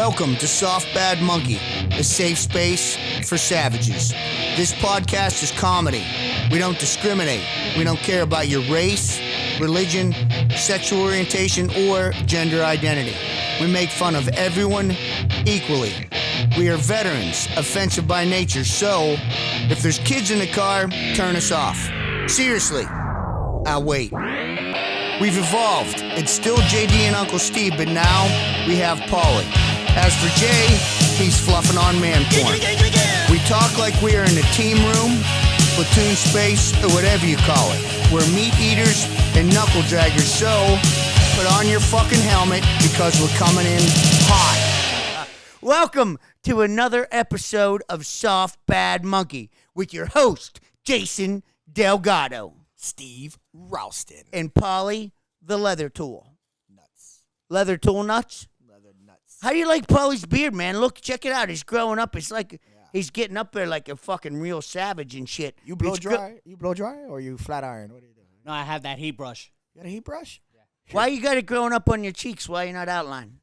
Welcome to Soft Bad Monkey, a safe space for savages. This podcast is comedy. We don't discriminate. We don't care about your race, religion, sexual orientation, or gender identity. We make fun of everyone equally. We are veterans, offensive by nature, so if there's kids in the car, turn us off. Seriously, I'll wait. We've evolved. It's still JD and Uncle Steve, but now we have Paulie. As for Jay, he's fluffing on man porn. We talk like we are in the team room, platoon space, or whatever you call it. We're meat eaters and knuckle draggers, so put on your fucking helmet because we're coming in hot. Welcome to another episode of Soft Bad Monkey with your host, Jason Delgado. Steve Ralston. And Paulie, the leather tool. Nuts. Leather tool nuts? Leather nuts. How do you like Paulie's beard, man? Look, check it out. He's growing up. It's like he's getting up there like a fucking real savage and shit. You blow dry? You blow dry or you flat iron? What do you do? No, I have that heat brush. You got a heat brush? Yeah. Why you got it growing up on your cheeks? Why you not outlining?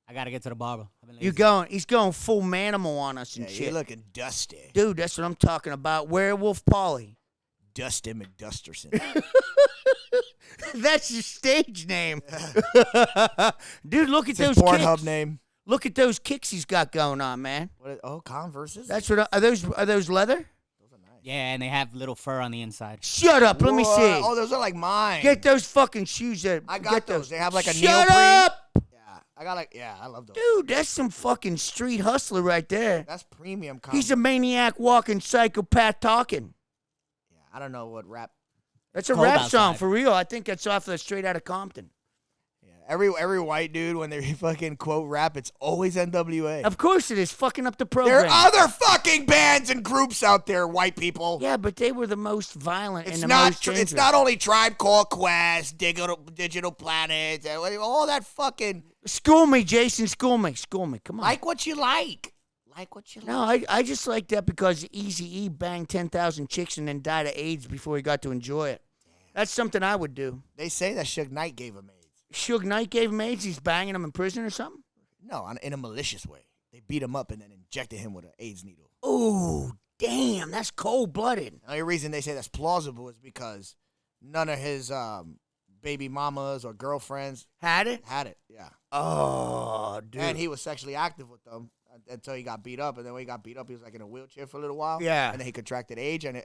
I gotta get to the barber. He's going full manimal on us and shit. You're looking dusty. Dude, that's what I'm talking about. Werewolf Paulie. Dusty McDusterson. That's your stage name. Dude, look at It's his those Pornhub kicks. name. Look at those kicks he's got going on, man. Converses? That's what are those leather? Those are nice. Yeah, and they have little fur on the inside. Shut up, let me Whoa. see. Oh, those are like mine. Get those fucking shoes there. I got those. They have like a Shut neoprene. up! I love those. Dude, that's some fucking street hustler right there. That's premium content. He's a maniac walking psychopath talking. Yeah, I don't know what rap. That's a Cold rap outside. song for real. I think that's off the Straight Outta Compton. Yeah, every white dude when they fucking quote rap, it's always NWA. Of course it is. Fucking up the There program. are other fucking bands and groups out there, white people. Yeah, but they were the most violent It's and the not. most dangerous. It's not only Tribe Called Quest, Digital Planet, all that fucking. School me, Jason. School me. Come on. Like what you like. Like what you like. No, I just like that because Eazy-E banged 10,000 chicks and then died of AIDS before he got to enjoy it. That's something I would do. They say that Suge Knight gave him AIDS. Suge Knight gave him AIDS? He's banging him in prison or something? No, in a malicious way. They beat him up and then injected him with an AIDS needle. Ooh, damn, that's cold-blooded. The only reason they say that's plausible is because none of his baby mamas or girlfriends Had it? Yeah. Oh, dude. And he was sexually active with them until he got beat up. And then when he got beat up, he was like in a wheelchair for a little while. Yeah. And then he contracted AIDS. And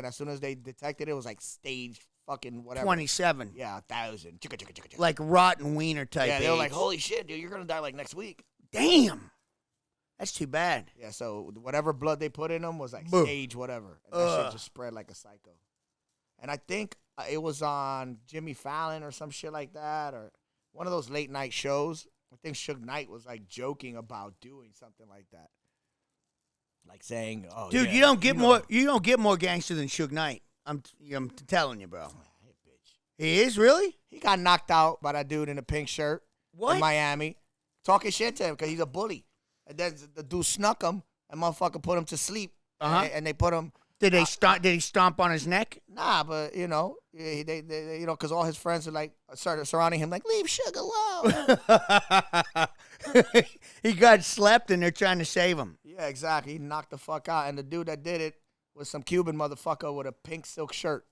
as soon as they detected it, it was like stage fucking whatever. 27. Yeah, 1,000. Chicka, chicka, chicka, chicka. Like rotten wiener type Yeah, they were AIDS. like, holy shit, dude, you're going to die like next week. Damn. That's too bad. Yeah, so whatever blood they put in him was like Boo. stage whatever. And that shit just spread like a psycho. And I think it was on Jimmy Fallon or some shit like that, or one of those late night shows. I think Suge Knight was like joking about doing something like that. Like saying, oh, Dude, yeah, you don't get know. you don't get more gangster than Suge Knight. I'm telling you, bro. Hey, bitch. He is, really? He got knocked out by that dude in a pink shirt What? in Miami. Talking shit to him because he's a bully. And then the dude snuck him and motherfucker put him to sleep. Uh-huh. And they put him. Did he stomp on his neck? Nah, but you know, they because all his friends are like started surrounding him, like leave Suge alone. He got slept and they're trying to save him. Yeah, exactly. He knocked the fuck out, and the dude that did it was some Cuban motherfucker with a pink silk shirt.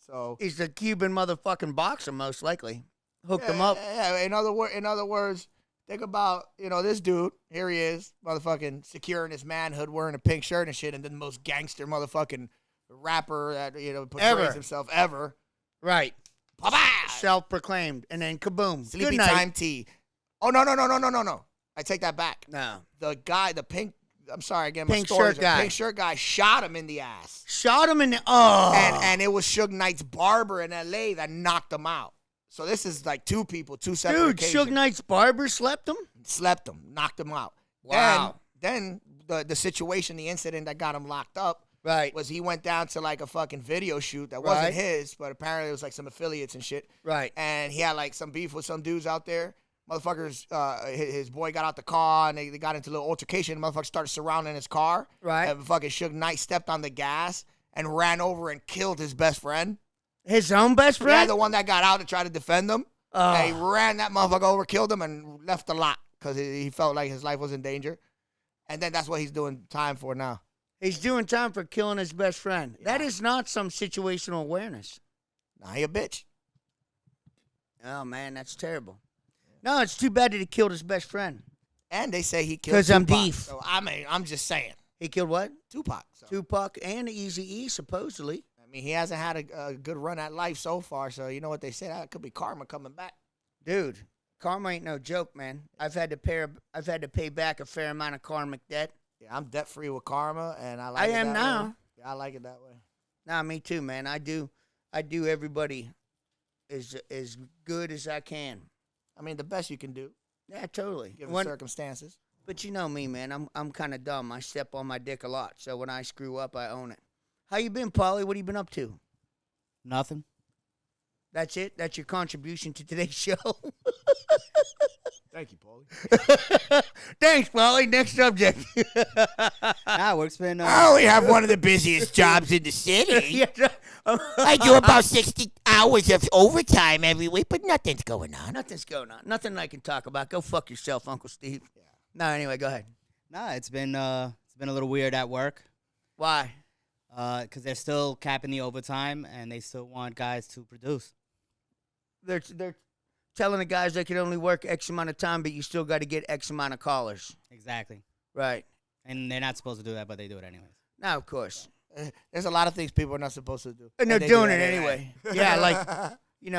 So He's a Cuban motherfucking boxer, most likely. Hooked him up. Yeah. In other words, think about this dude. Here he is, motherfucking securing his manhood, wearing a pink shirt and shit, and then the most gangster motherfucking rapper that portrays Ever. himself ever. Right. Bye-bye. Self-proclaimed. And then kaboom. Sleepy Good night. time tea. Oh, no. I take that back. No. The guy, the pink, I'm sorry, again, Pink my stories shirt guy. Pink shirt guy shot him in the ass. Shot him in the... Oh. And it was Suge Knight's barber in L.A. that knocked him out. So this is like two people, two separate Dude, occasions. Suge Knight's barber slept him? Slept him, knocked him out. Wow. Then the situation, the incident that got him locked up Right. was he went down to like a fucking video shoot that Right. wasn't his, but apparently it was like some affiliates and shit. Right. And he had like some beef with some dudes out there. Motherfuckers, his boy got out the car and they got into a little altercation. Motherfuckers started surrounding his car. Right. And fucking Suge Knight stepped on the gas and ran over and killed his best friend. His own best friend? Yeah, the one that got out to try to defend him. And he ran that motherfucker over, killed him, and left the lot. because he felt like his life was in danger. And then that's what he's doing time for now. He's doing time for killing his best friend. Yeah. That is not some situational awareness. Nah, he a bitch. Oh, man, that's terrible. No, it's too bad that he killed his best friend. And they say he killed Tupac. Because I'm deaf. So, I mean, I'm just saying. He killed what? Tupac. So. Tupac and Eazy-E, supposedly. I mean, he hasn't had a good run at life so far, so you know what they say? That could be karma coming back. Dude, karma ain't no joke, man. I've had to pay back a fair amount of karmic debt. Yeah, I'm debt-free with karma, and I like it that way. I am now. Yeah, I like it that way. Nah, me too, man. I do everybody as good as I can. I mean, the best you can do. Yeah, totally. Given circumstances. But you know me, man. I'm kind of dumb. I step on my dick a lot. So when I screw up, I own it. How you been, Paulie? What have you been up to? Nothing. That's it? That's your contribution to today's show? Thank you, Paulie. Thanks, Paulie. Next subject. Work's been... I only have one of the busiest jobs in the city. I do about 60 hours of overtime every week, but nothing's going on. Nothing's going on. Nothing I can talk about. Go fuck yourself, Uncle Steve. Yeah. No, anyway, go ahead. Nah, it's been a little weird at work. Why? Because they're still capping the overtime, and they still want guys to produce. They're telling the guys they can only work X amount of time, but you still got to get X amount of callers. Exactly. Right. And they're not supposed to do that, but they do it anyways. No, of course. There's a lot of things people are not supposed to do. And they're doing it anyway. Yeah,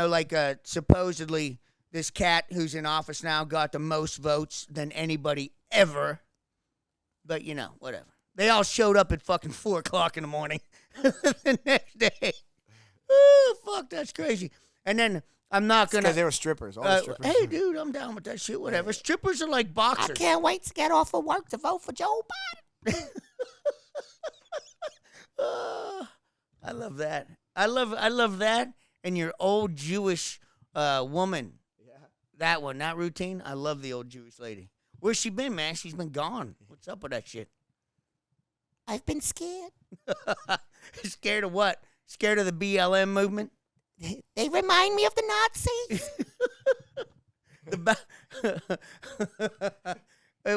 like, supposedly this cat who's in office now got the most votes than anybody ever. But, whatever. They all showed up at fucking 4 o'clock in the morning the next day. Oh, fuck, that's crazy. And then I'm not going to. Because they were strippers. All the strippers. Hey, dude, I'm down with that shit. Whatever. Strippers are like boxers. I can't wait to get off of work to vote for Joe Biden. I love that. I love that. And your old Jewish woman. Yeah. That one, that routine. I love the old Jewish lady. Where's she been, man? She's been gone. What's up with that shit? I've been scared. Scared of what? Scared of the BLM movement? They remind me of the Nazis.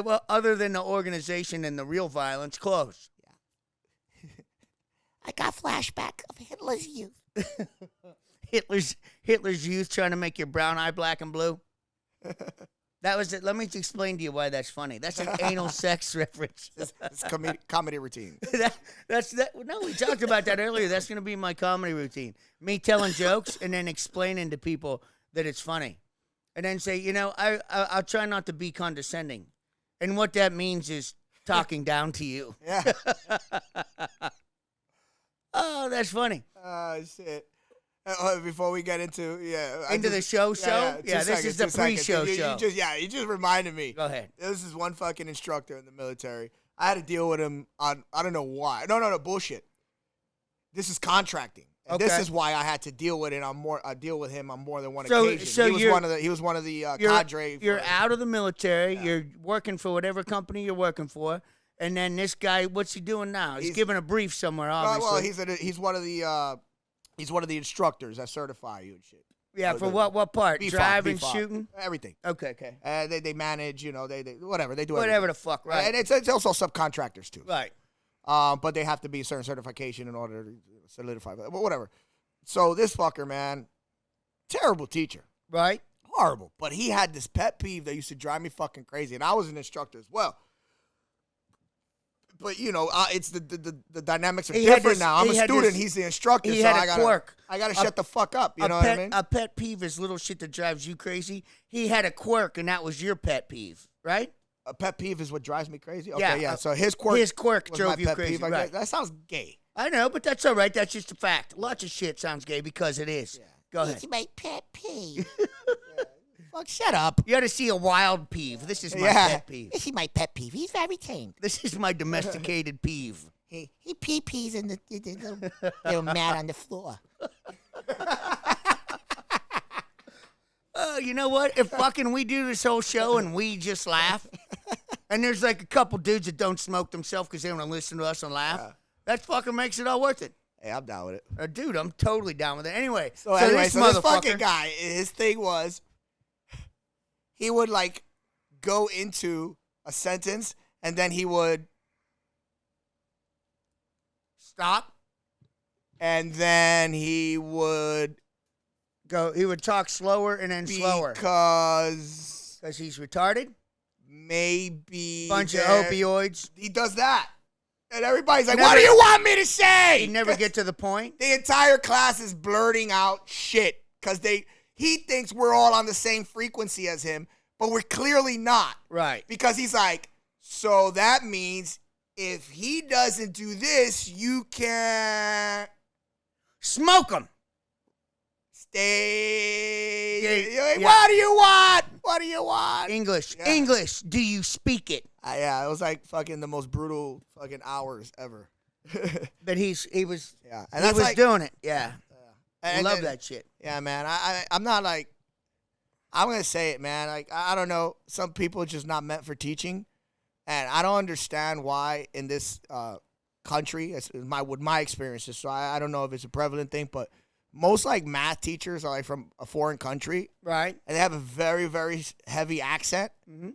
Well, other than the organization and the real violence, close. Yeah. I got flashback of Hitler's youth. Hitler's youth trying to make your brown eye black and blue. That was it. Let me explain to you why that's funny. That's an anal sex reference. It's comedy routine. That's that. No, we talked about that earlier. That's going to be my comedy routine. Me telling jokes and then explaining to people that it's funny, and then say, I'll try not to be condescending, and what that means is talking down to you. Yeah. Oh, that's funny. Oh shit. Before we get into the show, this is the pre-show show. You just reminded me. Go ahead. This is one fucking instructor in the military. I had to deal with him on I don't know why. No, bullshit. This is contracting. And This is why I had to deal with it deal with him on more than one occasion. So he was one of the cadre. You're out of the military. Yeah. You're working for whatever company you're working for. And then this guy, what's he doing now? He's giving a brief somewhere, obviously. Well, he's one of the he's one of the instructors that certify you and shit. Yeah, for what part? Driving, shooting? Everything. Okay. They manage, they whatever. They do whatever everything. the fuck, right? And it's also subcontractors, too. Right. But they have to be a certain certification in order to solidify. But whatever. So this fucker, man, terrible teacher. Right. Horrible. But he had this pet peeve that used to drive me fucking crazy. And I was an instructor as well. But, it's the dynamics are different now. I'm a student. He's the instructor. He had a quirk. I got to shut the fuck up. You know what I mean? A pet peeve is little shit that drives you crazy. He had a quirk, and that was your pet peeve, right? A pet peeve is what drives me crazy? Okay, yeah. So his quirk drove you crazy, right. That sounds gay. I know, but that's all right. That's just a fact. Lots of shit sounds gay because it is. Yeah. Go ahead. It's my pet peeve. Fuck, shut up. You ought to see a wild peeve. This is my pet peeve. This is my pet peeve. He's very tame. This is my domesticated peeve. He pee-pees in the little mat on the floor. You know what? If fucking we do this whole show and we just laugh, and there's like a couple dudes that don't smoke themselves because they want to listen to us and laugh, that fucking makes it all worth it. Hey, I'm down with it. Dude, I'm totally down with it. Anyway, this fucking guy, his thing was, he would go into a sentence, and then he would stop, and then he would Go. He would talk slower and then slower. Because He's retarded? maybe Bunch of there- opioids. He does that. And everybody's like, Never- what do you want me to say? He never get to the point. The entire class is blurting out shit because he thinks we're all on the same frequency as him, but we're clearly not. Right. Because he's like, so that means if he doesn't do this, you can Smoke him. stay. Yeah. What do you want? What do you want? English. Yeah. English. Do you speak it? Yeah, it was like fucking the most brutal fucking hours ever. But he was Yeah, he was like, doing it. Yeah. I and love then- that shit. Yeah, man. I'm not like, I'm gonna say it, man. Like I don't know. Some people are just not meant for teaching, and I don't understand why in this country. It's my experiences. So I don't know if it's a prevalent thing, but most like math teachers are like from a foreign country, Right. and they have a very very heavy accent. Mm-hmm.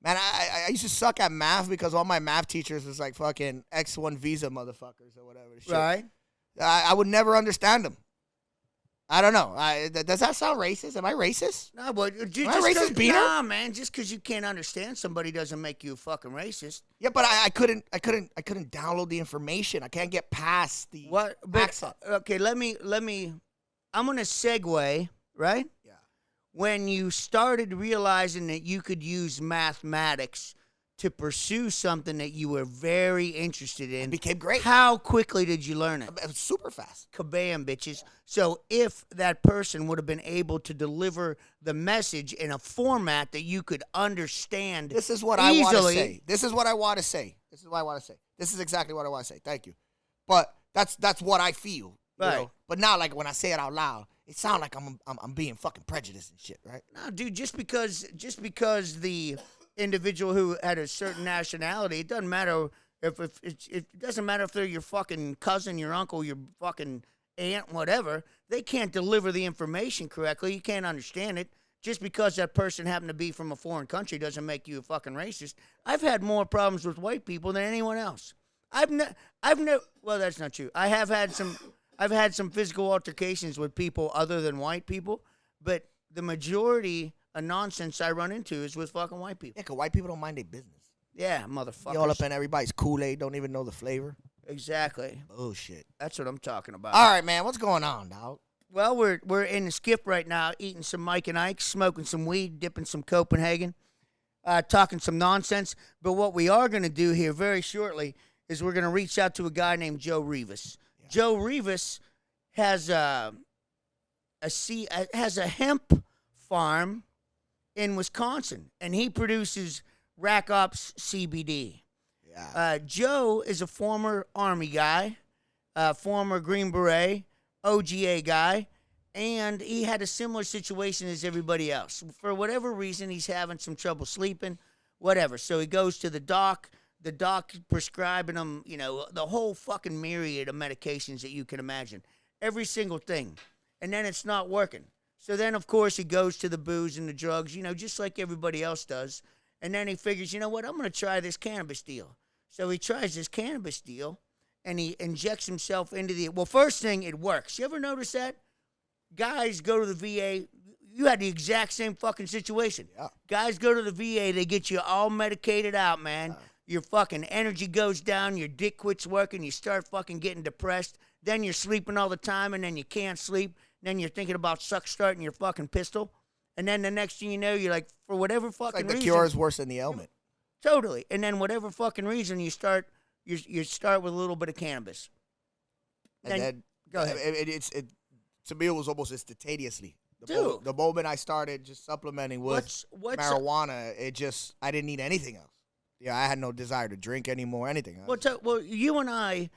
Man, I used to suck at math because all my math teachers was like fucking X1 visa motherfuckers or whatever. Shit. Right. I would never understand them. I don't know. Does that sound racist? Am I racist? No, but Am I racist, Beaner? Nah, man. Just because you can't understand somebody doesn't make you a fucking racist. Yeah, but I couldn't download the information. I can't get past the What? But, accent. okay, let me. I'm gonna segue. Right. Yeah. When you started realizing that you could use mathematics to pursue something that you were very interested in, It became great. how quickly did you learn it? It was super fast. Kabam, bitches. So if that person would have been able to deliver the message in a format that you could understand This is what I want to easily, say. This is what I want to say. This is what I want to say. This is exactly what I want to say. Thank you. But that's what I feel. You Right. know? But not like when I say it out loud, it sounds like I'm being fucking prejudiced and shit, right? No, dude, just because the individual who had a certain nationality, it doesn't matter if it doesn't matter if they're your fucking cousin, your uncle, your fucking aunt, whatever. They can't deliver the information correctly. You can't understand it. Just because that person happened to be from a foreign country doesn't make you a fucking racist. I've had more problems with white people than anyone else. I've never. Well, that's not true. I've had some physical altercations with people other than white people, but the majority of nonsense I run into is with fucking white people. Yeah, 'cause white people don't mind their business. Yeah, Be all up motherfuckers. in everybody's Kool-Aid, don't even know the flavor. Exactly. Bullshit. That's what I'm talking about. All right, man. What's going on, dog? Well, we're in the skip right now, eating some Mike and Ike, smoking some weed, dipping some Copenhagen, talking some nonsense. But what we are going to do here very shortly is we're going to reach out to a guy named Joe Rivas. Yeah. Joe Rivas has a hemp farm in Wisconsin, and he produces rackopscbd. Yeah. Joe is a former Army guy, former Green Beret, OGA guy, and he had a similar situation as everybody else. For whatever reason, he's having some trouble sleeping, whatever. So he goes to the doc. The doc prescribing him, the whole fucking myriad of medications that you can imagine. Every single thing. And then it's not working. So then, of course, he goes to the booze and the drugs, just like everybody else does. And then he figures, you know what, I'm going to try this cannabis deal. So he tries this cannabis deal, and he injects himself into the... Well, first thing, it works. You ever notice that? Guys go to the VA. You had the exact same fucking situation. Yeah. Guys go to the VA. They get you all medicated out, man. Your fucking energy goes down. Your dick quits working. You start fucking getting depressed. Then you're sleeping all the time, and then you can't sleep. Then you're thinking about starting your fucking pistol. And then the next thing you know, you're like, for whatever fucking It's like the reason... cure is worse than the ailment. Totally. And then whatever fucking reason, you start with a little bit of cannabis. And then go ahead. To me, it was almost instantaneously. Dude. The moment I started just supplementing with marijuana, I didn't need anything else. Yeah, I had no desire to drink anymore, anything. Well, you and I,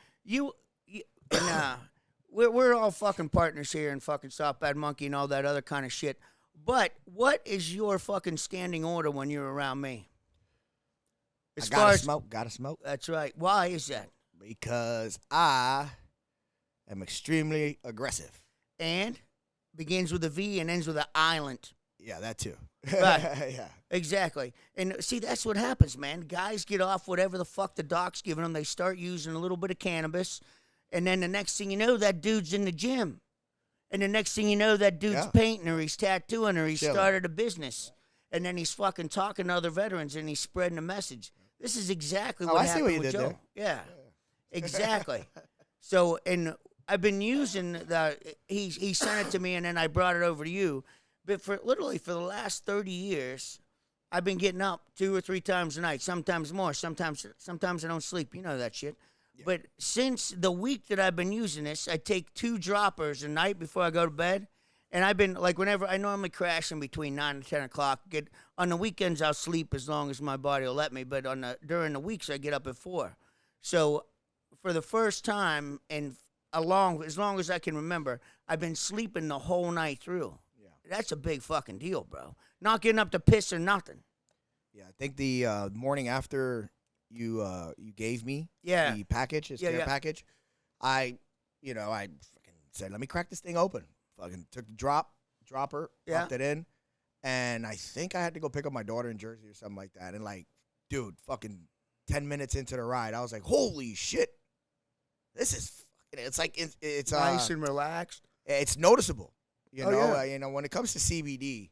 we're all fucking partners here in fucking Soft Bad Monkey and all that other kind of shit. But what is your fucking standing order when you're around me? Gotta smoke. That's right. Why is that? Because I am extremely aggressive. And begins with a V and ends with an island. Yeah, that too. Right. Yeah. Exactly. And see, that's what happens, man. Guys get off whatever the fuck the doc's giving them. They start using a little bit of cannabis. And then the next thing you know, that dude's in the gym. And the next thing you know, that dude's painting or he's tattooing or he's started a business. And then he's fucking talking to other veterans and he's spreading a message. This is exactly what happened with Joe. There. Yeah, exactly. So, and I've been using he sent it to me and then I brought it over to you. But for the last 30 years, I've been getting up 2 or 3 times a night, sometimes more, sometimes I don't sleep. You know that shit. Yeah. But since the week that I've been using this, I take 2 droppers a night before I go to bed. And I've been, like, whenever I normally crash in between 9 and 10 o'clock. On the weekends, I'll sleep as long as my body will let me. But during the weeks, I get up at 4. So for the first time, and as long as I can remember, I've been sleeping the whole night through. That's a big fucking deal, bro. Not getting up to piss or nothing. Yeah, I think the morning after you gave me the package, care package, I fucking said, let me crack this thing open. Fucking took the dropper, popped it in, and I think I had to go pick up my daughter in Jersey or something like that. And like, dude, fucking 10 minutes into the ride, I was like, holy shit, this is fucking. It's like it's nice and relaxed. It's noticeable. You know, when it comes to CBD,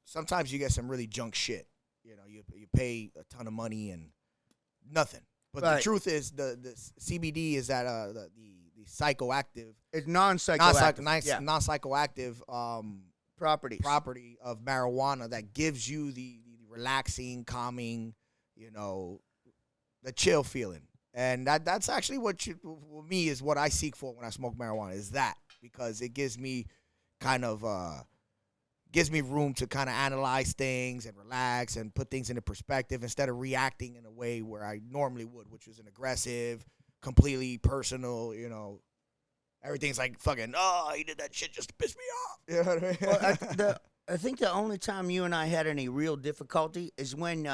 sometimes you get some really junk shit. You pay a ton of money and nothing. But the truth is, the CBD is that the psychoactive. It's non-psychoactive. Non-psychoactive property of marijuana that gives you the relaxing, calming, the chill feeling. And that's actually what me is what I seek for when I smoke marijuana is that. Because it gives me room to kind of analyze things and relax and put things into perspective instead of reacting in a way where I normally would, which is an aggressive, completely personal, everything's like fucking, he did that shit just to piss me off. You know what I mean? I think the only time you and I had any real difficulty is when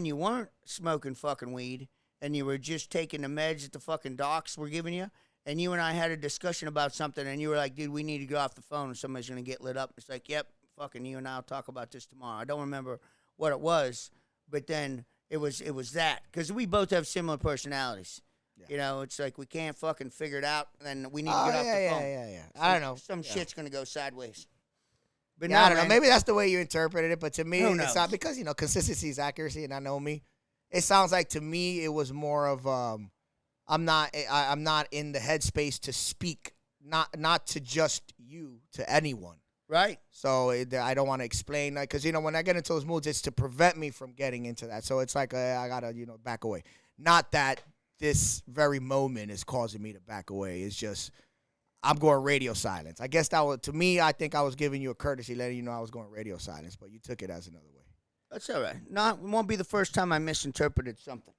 you weren't smoking fucking weed and you were just taking the meds that the fucking docs were giving you. And you and I had a discussion about something, and you were like, dude, we need to get off the phone, and somebody's going to get lit up. It's like, yep, fucking you and I will talk about this tomorrow. I don't remember what it was, but then it was that. Because we both have similar personalities. Yeah. It's like we can't fucking figure it out, and then we need to get off the phone. Yeah. I don't know. Some shit's going to go sideways. But I don't know. Maybe that's the way you interpreted it, but to me, it's not because, consistency is accuracy, and I know me. It sounds like to me it was more of I'm not in the headspace to speak, not to just you, to anyone. Right. So I don't want to explain that because, when I get into those moods, it's to prevent me from getting into that. So it's like I got to, back away. Not that this very moment is causing me to back away. It's just I'm going radio silence. I guess that was, to me, I think I was giving you a courtesy, letting you know I was going radio silence, but you took it as another way. That's all right. It won't be the first time I misinterpreted something.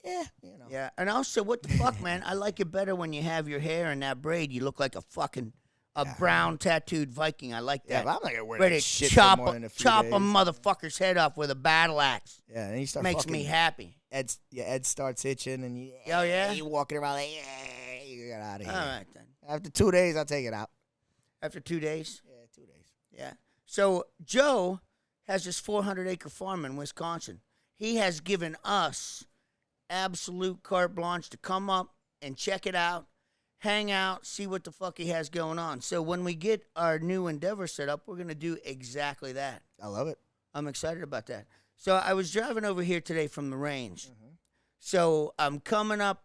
Yeah, Yeah, and also, what the fuck, man? I like it better when you have your hair in that braid. You look like a brown tattooed Viking. I like that. Yeah, but I'm not gonna wear ready that shit chop for more than a few chop days. a motherfucker's head off with a battle axe. Yeah, and you start makes me happy. Ed starts itching, and you walking around like, you get out of here. All right then. After 2 days, I'll take it out. After 2 days? Yeah, 2 days. Yeah. So Joe has this 400-acre farm in Wisconsin. He has given us absolute carte blanche to come up and check it out, hang out, see what the fuck he has going on. So when we get our new endeavor set up, we're going to do exactly that. I love it. I'm excited about that. So I was driving over here today from the range. Mm-hmm. So I'm coming up,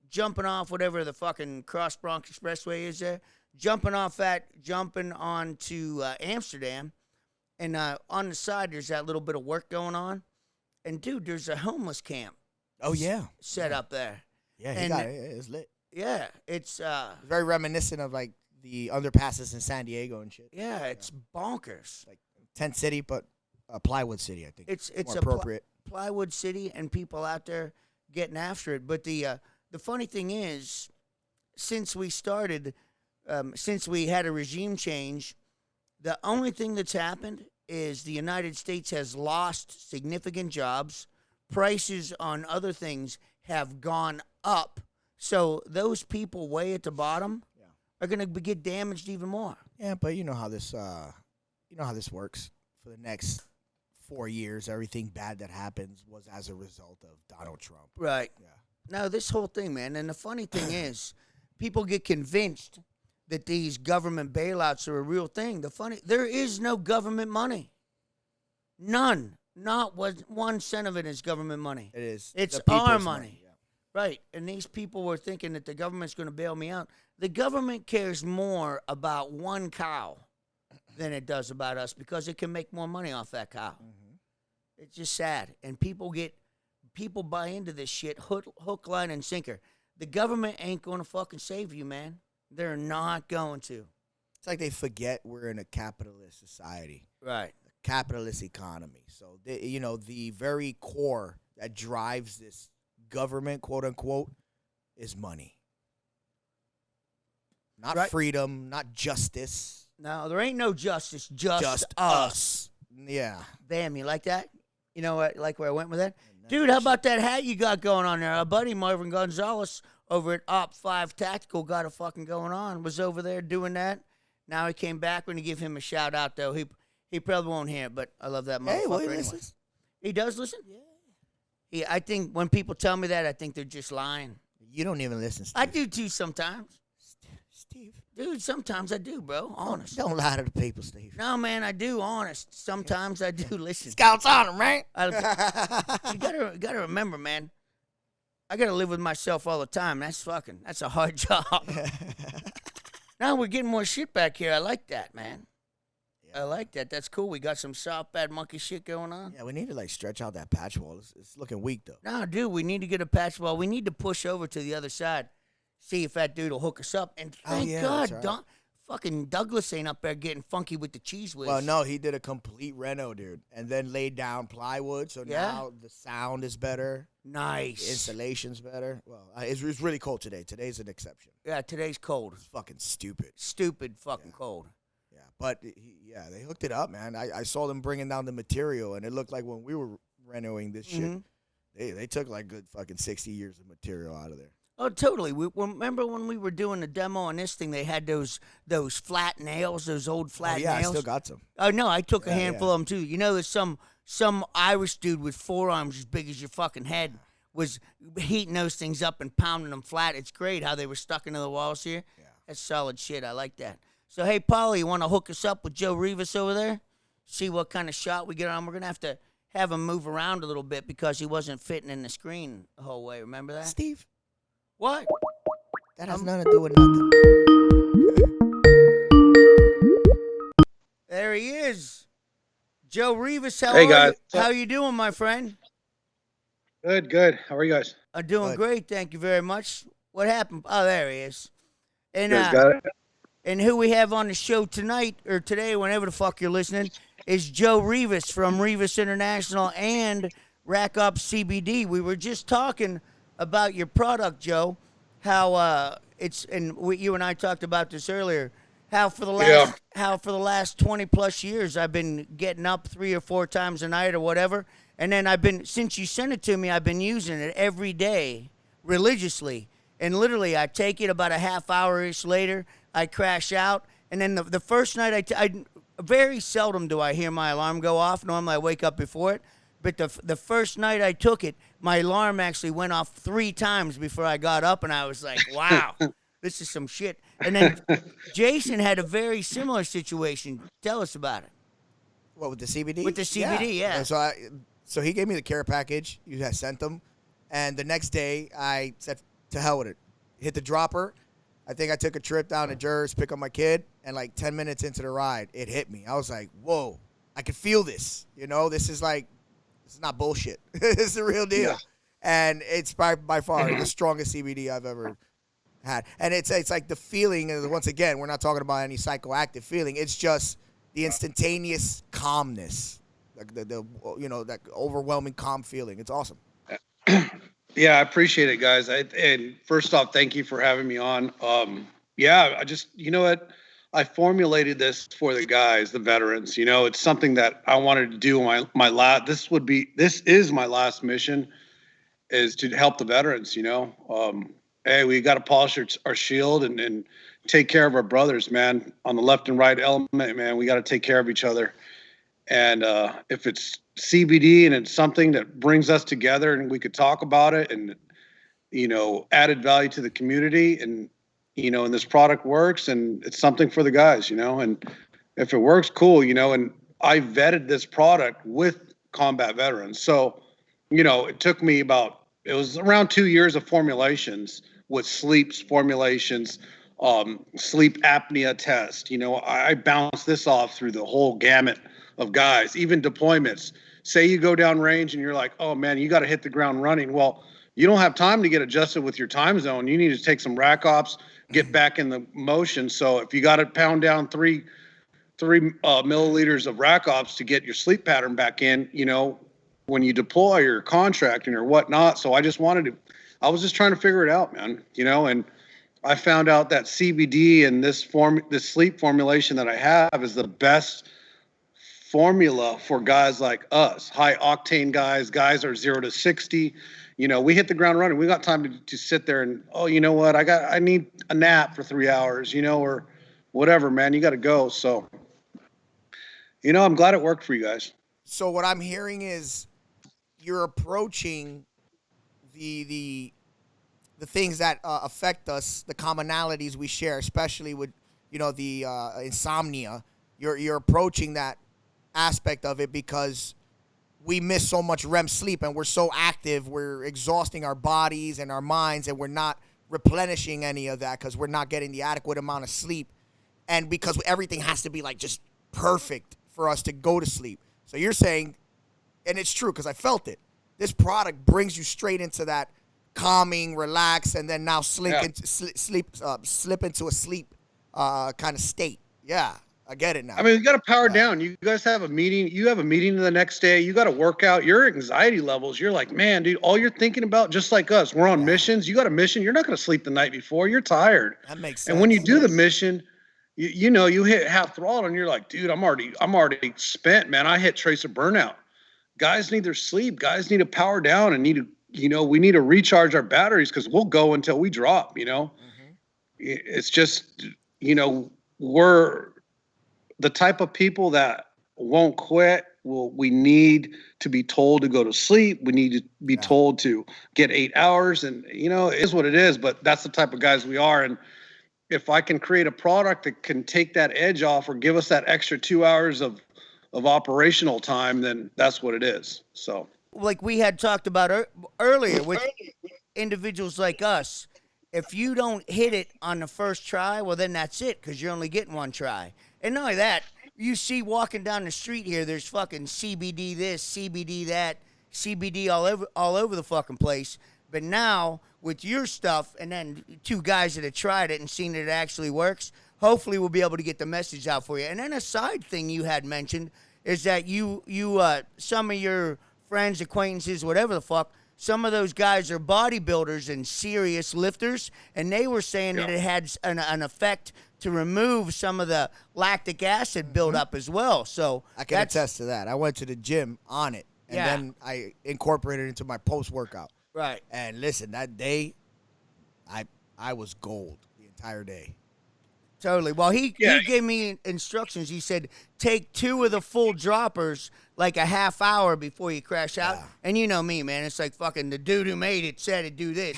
jumping off whatever the fucking Cross Bronx Expressway is there, jumping on to Amsterdam, and on the side there's that little bit of work going on. And, dude, there's a homeless camp. Oh, yeah. Set up there. Yeah, he got it. It's lit. Yeah, it's very reminiscent of, like, the underpasses in San Diego and shit. Yeah, it's bonkers. Like Tent City, but Plywood City, I think. It's more appropriate. Plywood City and people out there getting after it. But the funny thing is, since we had a regime change, the only thing that's happened is the United States has lost significant jobs. Prices on other things have gone up. So those people way at the bottom are going to get damaged even more. Yeah, but you know how this works. For the next 4 years, everything bad that happens was as a result of Donald Trump. Right. Yeah. Now, this whole thing, man, and the funny thing is, people get convinced that these government bailouts are a real thing. There is no government money. None. Not 1 cent of it is government money. It is. It's the people's our money. Yeah. Right. And these people were thinking that the government's going to bail me out. The government cares more about one cow than it does about us because it can make more money off that cow. Mm-hmm. It's just sad. And people buy into this shit hook, line, and sinker. The government ain't going to fucking save you, man. They're not going to. It's like they forget we're in a capitalist society. Right. A capitalist economy. So, the very core that drives this government, quote unquote, is money. Not freedom, not justice. No, there ain't no justice, just us. Yeah. Damn, you like that? You know what? Like where I went with that? Dude, how about that hat you got going on there? Our buddy Marvin Gonzalez over at Op 5 Tactical got it fucking going on. Was over there doing that. Now he came back. We're going to give him a shout out, though. He probably won't hear it, but I love that motherfucker Hey, anyway. listens. He does listen? Yeah. I think when people tell me that, I think they're just lying. You don't even listen, Steve. I do, too, sometimes. Steve. Dude, sometimes I do, bro. Honest. Don't lie to the people, Steve. No, man, I do. Honest. Sometimes I do listen. Scouts on him, right? You gotta remember, man. I gotta live with myself all the time. That's a hard job. Now we're getting more shit back here. I like that, man. Yeah. I like that. That's cool. We got some soft bad monkey shit going on. Yeah, we need to stretch out that patch wall. It's looking weak though. No, dude, we need to get a patch wall. We need to push over to the other side, see if that dude will hook us up. And thank God, right. Fucking Douglas ain't up there getting funky with the cheese whiz. Well, no, he did a complete reno, dude, and then laid down plywood, so now the sound is better. Nice. The installation's better. Well, it's really cold today. Today's an exception. Yeah, today's cold. It's fucking stupid. Stupid fucking cold. Yeah, but they hooked it up, man. I saw them bringing down the material, and it looked like when we were renoing this shit, they took like good fucking 60 years of material out of there. Oh, totally. Remember when we were doing the demo on this thing, they had those flat nails, those old flat nails? I still got some. Oh, no, I took a handful of them, too. You know, there's some Irish dude with forearms as big as your fucking head was heating those things up and pounding them flat. It's great how they were stuck into the walls here. Yeah. That's solid shit. I like that. So, hey, Paulie, you want to hook us up with Joe Rivas over there? See what kind of shot we get on. We're going to have him move around a little bit because he wasn't fitting in the screen the whole way. Remember that? Steve. What? That has nothing to do with nothing. There he is. Joe Rivas, hey guys. How you doing, my friend? Good. How are you guys? I'm doing great, thank you very much. What happened? Oh, there he is. And got it. And who we have on the show tonight, or today, whenever the fuck you're listening, is Joe Rivas from Rivas International and rackopscbd. We were just talking about your product, Joe, how you and I talked about this earlier, how for the last 20 plus years I've been getting up 3 or 4 times a night or whatever, and then since you sent it to me, I've been using it every day religiously, and literally I take it about a half hour-ish later, I crash out, and then the first night I very seldom do I hear my alarm go off. Normally I wake up before it. But the first night I took it, my alarm actually went off 3 times before I got up, and I was like, wow, this is some shit. And then Jason had a very similar situation. Tell us about it. What, with the CBD? With the CBD, yeah. So he gave me the care package. You had sent them. And the next day, I said, to hell with it. Hit the dropper. I think I took a trip down to Jersey, pick up my kid, and like 10 minutes into the ride, it hit me. I was like, whoa, I could feel this. This is not bullshit. It's the real deal. Yeah. And it's by far the strongest CBD I've ever had. And it's like the feeling, and once again, we're not talking about any psychoactive feeling. It's just the instantaneous calmness, like that overwhelming calm feeling. It's awesome. Yeah, I appreciate it, guys. And first off, thank you for having me on. I just, you know what? I formulated this for the guys, the veterans. It's something that I wanted to do. This is my last mission, is to help the veterans. hey, we got to polish our shield and take care of our brothers, man. On the left and right element, man, we got to take care of each other. And if it's CBD and it's something that brings us together and we could talk about it and, added value to the community and, and this product works and it's something for the guys, and if it works, cool, and I vetted this product with combat veterans. So, it took me it was around 2 years of formulations with sleeps formulations, sleep apnea test. I bounced this off through the whole gamut of guys, even deployments. Say you go down range and you're like, oh man, you got to hit the ground running. Well, you don't have time to get adjusted with your time zone. You need to take some rack ops, get back in the motion. So if you got to pound down three milliliters of rack ops to get your sleep pattern back in, when you deploy or contracting or whatnot. So I was just trying to figure it out, man, and I found out that CBD and this sleep formulation that I have is the best formula for guys like us, high octane guys are 0 to 60. We hit the ground running. We got time to sit there and, oh, you know what? I need a nap for 3 hours, or whatever, man. You got to go. So, I'm glad it worked for you guys. So what I'm hearing is you're approaching the things that affect us, the commonalities we share, especially with, the insomnia. You're approaching that aspect of it because we miss so much REM sleep and we're so active, we're exhausting our bodies and our minds, and we're not replenishing any of that because we're not getting the adequate amount of sleep, and because everything has to be like just perfect for us to go to sleep. So you're saying, and it's true because I felt it, this product brings you straight into that calming, relax, and then now slip into a sleep kind of state. Yeah. I get it now. I mean, you got to power down. You guys have a meeting. You have a meeting the next day. You got to work out your anxiety levels. You're like, man, dude, all you're thinking about, just like us, we're on missions. You got a mission. You're not going to sleep the night before. You're tired. That makes sense. And when you do the mission, you hit half throttle and you're like, dude, I'm already spent, man. I hit trace of burnout. Guys need their sleep. Guys need to power down and we need to recharge our batteries because we'll go until we drop, It's just, we're the type of people that won't quit. We need to be told to go to sleep. We need to be told to get 8 hours, and it is what it is, but that's the type of guys we are. And if I can create a product that can take that edge off or give us that extra 2 hours of operational time, then that's what it is. So like we had talked about earlier with individuals like us, if you don't hit it on the first try, well, then that's it because you're only getting one try. And not only that, you see walking down the street here, there's fucking CBD this, CBD that, CBD all over the fucking place. But now with your stuff and then 2 guys that have tried it and seen that it actually works, hopefully we'll be able to get the message out for you. And then a side thing you had mentioned is that you some of your friends, acquaintances, whatever the fuck, some of those guys are bodybuilders and serious lifters, and they were saying that it had an effect to remove some of the lactic acid buildup as well. So I can attest to that. I went to the gym on it, and then I incorporated it into my post-workout. Right. And listen, that day, I was gold the entire day. Totally. Well, he gave me instructions. He said, take 2 of the full droppers like a half hour before you crash out. Yeah. And you know me, man. It's like fucking the dude who made it said to do this.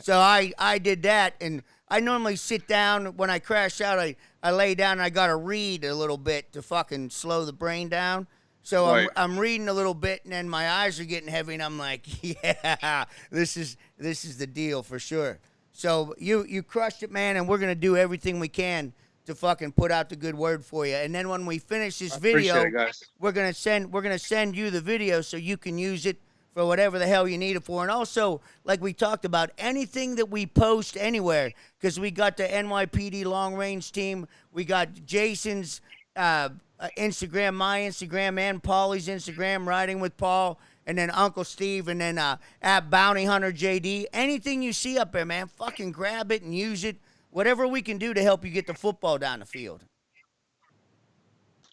So I did that, and I normally sit down. When I crash out, I lay down, and I got to read a little bit to fucking slow the brain down. So I'm reading a little bit, and then my eyes are getting heavy, and I'm like, yeah, this is the deal for sure. So you crushed it, man, and we're gonna do everything we can to fucking put out the good word for you. And then when we finish this video, we're gonna send you the video so you can use it for whatever the hell you need it for. And also, like we talked about, anything that we post anywhere, because we got the NYPD long range team, we got Jason's Instagram, my Instagram, and Paulie's Instagram, Riding with Paul, and then Uncle Steve, and then at Bounty Hunter JD. Anything you see up there, man, fucking grab it and use it. Whatever we can do to help you get the football down the field.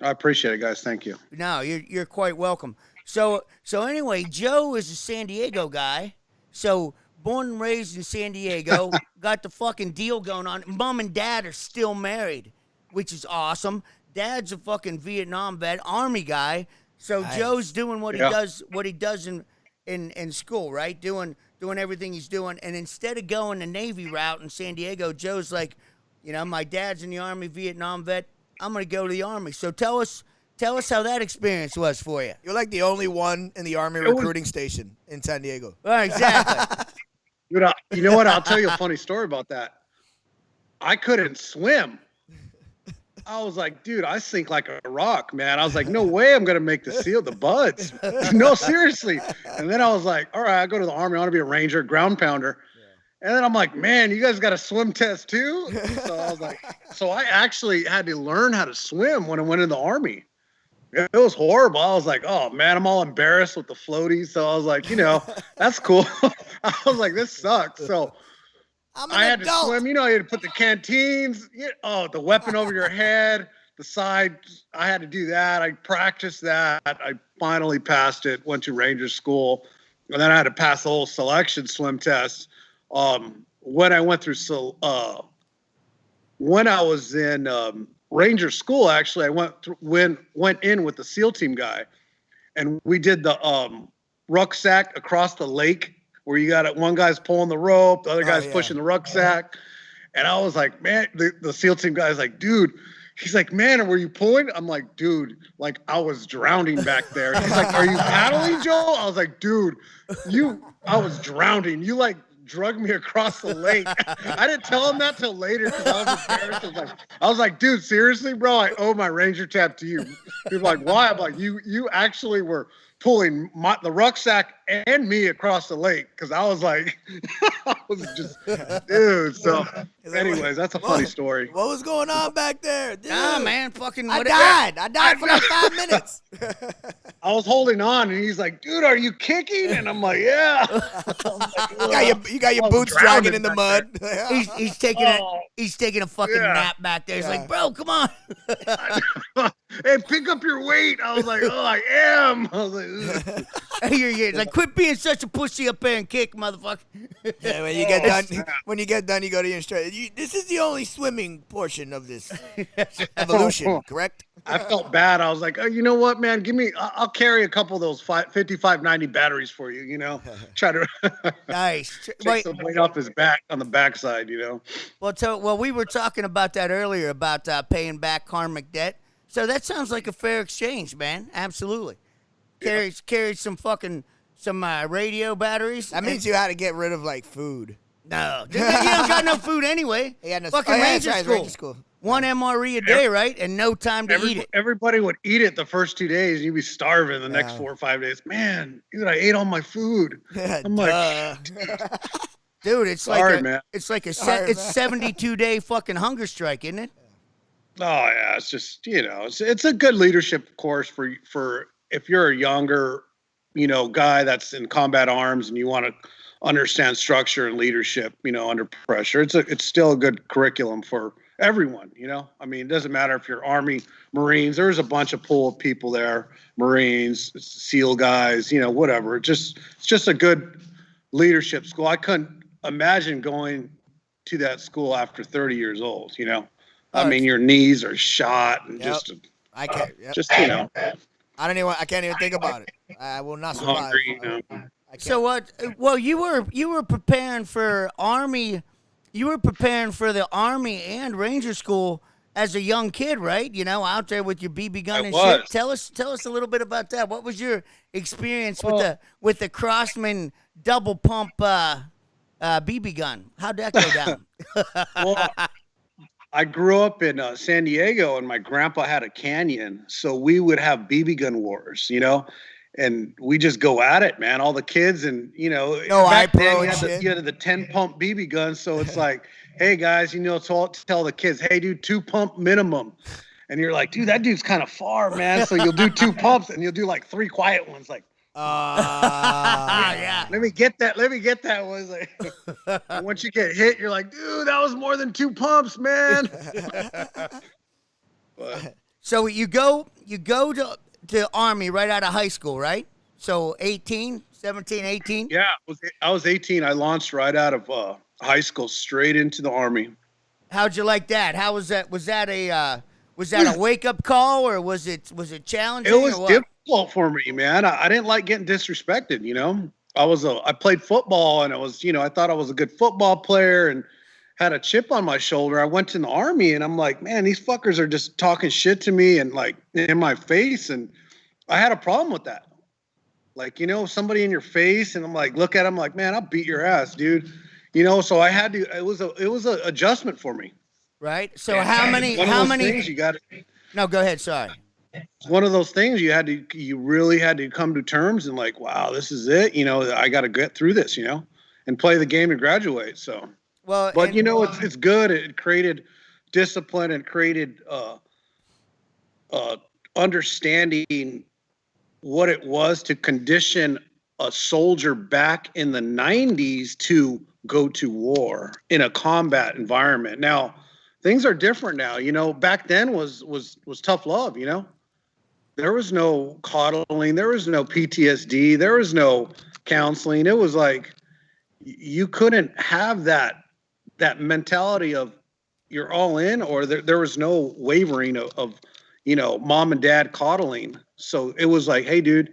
I appreciate it, guys. Thank you. No, you're quite welcome. So anyway, Joe is a San Diego guy. So born and raised in San Diego, got the fucking deal going on. Mom and dad are still married, which is awesome. Dad's a fucking Vietnam vet, Army guy. So Joe's doing what he does in school, right? Doing everything he's doing. And instead of going the Navy route in San Diego, Joe's like, my dad's in the Army, Vietnam vet. I'm gonna go to the Army. So tell us how that experience was for you. You're like the only one in the Army recruiting station in San Diego. Right, exactly. Dude, you know what? I'll tell you a funny story about that. I couldn't swim. I was like, dude, I sink like a rock, man. I was like, no way I'm going to make the buds. No, seriously. And then I was like, all right, I go to the Army. I want to be a Ranger, ground pounder. Yeah. And then I'm like, man, you guys got a swim test too? So I was like, so I actually had to learn how to swim when I went in the Army. It was horrible. I was like, oh, man, I'm all embarrassed with the floaties. So I was like, that's cool. I was like, this sucks. So I had to swim. You had to put the canteens, the weapon over your head, the side. I had to do that. I practiced that. I finally passed it, went to Ranger school. And then I had to pass the whole selection swim test. When I went through, when I was in Ranger school, actually, I went in with the SEAL team guy. And we did the rucksack across the lake, where you got one guy's pulling the rope, the other guy's pushing the rucksack. And I was like, man, the SEAL team guy's like, dude, he's like, man, were you pulling? I'm like, dude, like I was drowning back there. He's like, are you paddling, Joe? I was like, dude, I was drowning. You like drug me across the lake. I didn't tell him that till later because I was embarrassed. I was like, dude, seriously, bro, I owe my Ranger tab to you. He was like, why? I'm like, you actually were pulling the rucksack and me across the lake, because I was like, I was just, dude. So, anyways, that's a funny story. What was going on back there? Dude, man, fucking. I died for like 5 minutes. I was holding on, and he's like, dude, are you kicking? And I'm like, yeah. You got your boots dragging in the mud. He's taking a fucking nap back there. He's like, bro, come on. Hey, pick up your weight. I was like, oh, I am. I was like, you're like, quit being such a pussy up there and kick, motherfucker. Yeah, when you get done, you go to your instructor. This is the only swimming portion of this evolution, correct? I felt bad. I was like, oh, you know what, man? I'll carry a couple of those 5590 batteries for you, Try to nice. take some weight off his back on the backside, Well, we were talking about that earlier about paying back karmic debt. So that sounds like a fair exchange, man. Absolutely. Carried some radio batteries. That means you had to get rid of like food. No, you don't got no food anyway. Fucking Ranger school. One MRE a day, right? And no time to eat it. Everybody would eat it the first 2 days, and you'd be starving the next 4 or 5 days. Man, dude, I ate all my food. I'm like, dude, it's sorry, like man. It's like it's 72-day fucking hunger strike, isn't it? Oh yeah, it's just it's a good leadership course for if you're a younger guy that's in combat arms and you want to understand structure and leadership under pressure. It's still a good curriculum for everyone. I mean, it doesn't matter if you're Army, Marines. There's a bunch of pool of people there, Marines, SEAL guys, whatever. It's just a good leadership school. I couldn't imagine going to that school after 30 years old. I mean, your knees are shot and I can't. I can't even think about it. I will not survive. Hungry, So what? Well, you were preparing for Army. You were preparing for the Army and Ranger School as a young kid, right? Out there with your BB gun and shit. Tell us a little bit about that. What was your experience with the Crossman double pump BB gun? How'd that go down? Well, I grew up in San Diego, and my grandpa had a canyon, so we would have BB gun wars, and we just go at it, man. All the kids, and back then you had the 10 pump BB gun, so it's like, hey guys, tell the kids, hey dude, 2 pump minimum, and you're like, dude, that dude's kind of far, man. So you'll do 2 pumps, and you'll do like 3 quiet ones, like. Yeah. Let me get that. Was like, once you get hit, you're like, dude, that was more than 2 pumps, man. So you go to Army right out of high school, right? So 18, 17, 18? Yeah, I was 18. I launched right out of high school straight into the Army. How'd you like that? How was that? Was that a wake up call, or was it challenging? It was or what? difficult for me, man. I didn't like getting disrespected. I played football, and I thought I was a good football player and had a chip on my shoulder. I went to the Army, and I'm like, man, these fuckers are just talking shit to me and like in my face, and I had a problem with that. Like, somebody in your face, and I'm like, look at him like, man, I'll beat your ass, dude. So I had to. It was a adjustment for me. Right. So how many things you got? No, go ahead. Sorry. It's one of those things you really had to come to terms and like, wow, this is it. I got to get through this, and play the game and graduate. So, well, but it's good. It created discipline and created understanding what it was to condition a soldier back in the 90s to go to war in a combat environment. Now, things are different now. Back then was tough love, There was no coddling. There was no PTSD. There was no counseling. It was like you couldn't have that mentality of you're all in, or there was no wavering of mom and dad coddling. So it was like, hey, dude,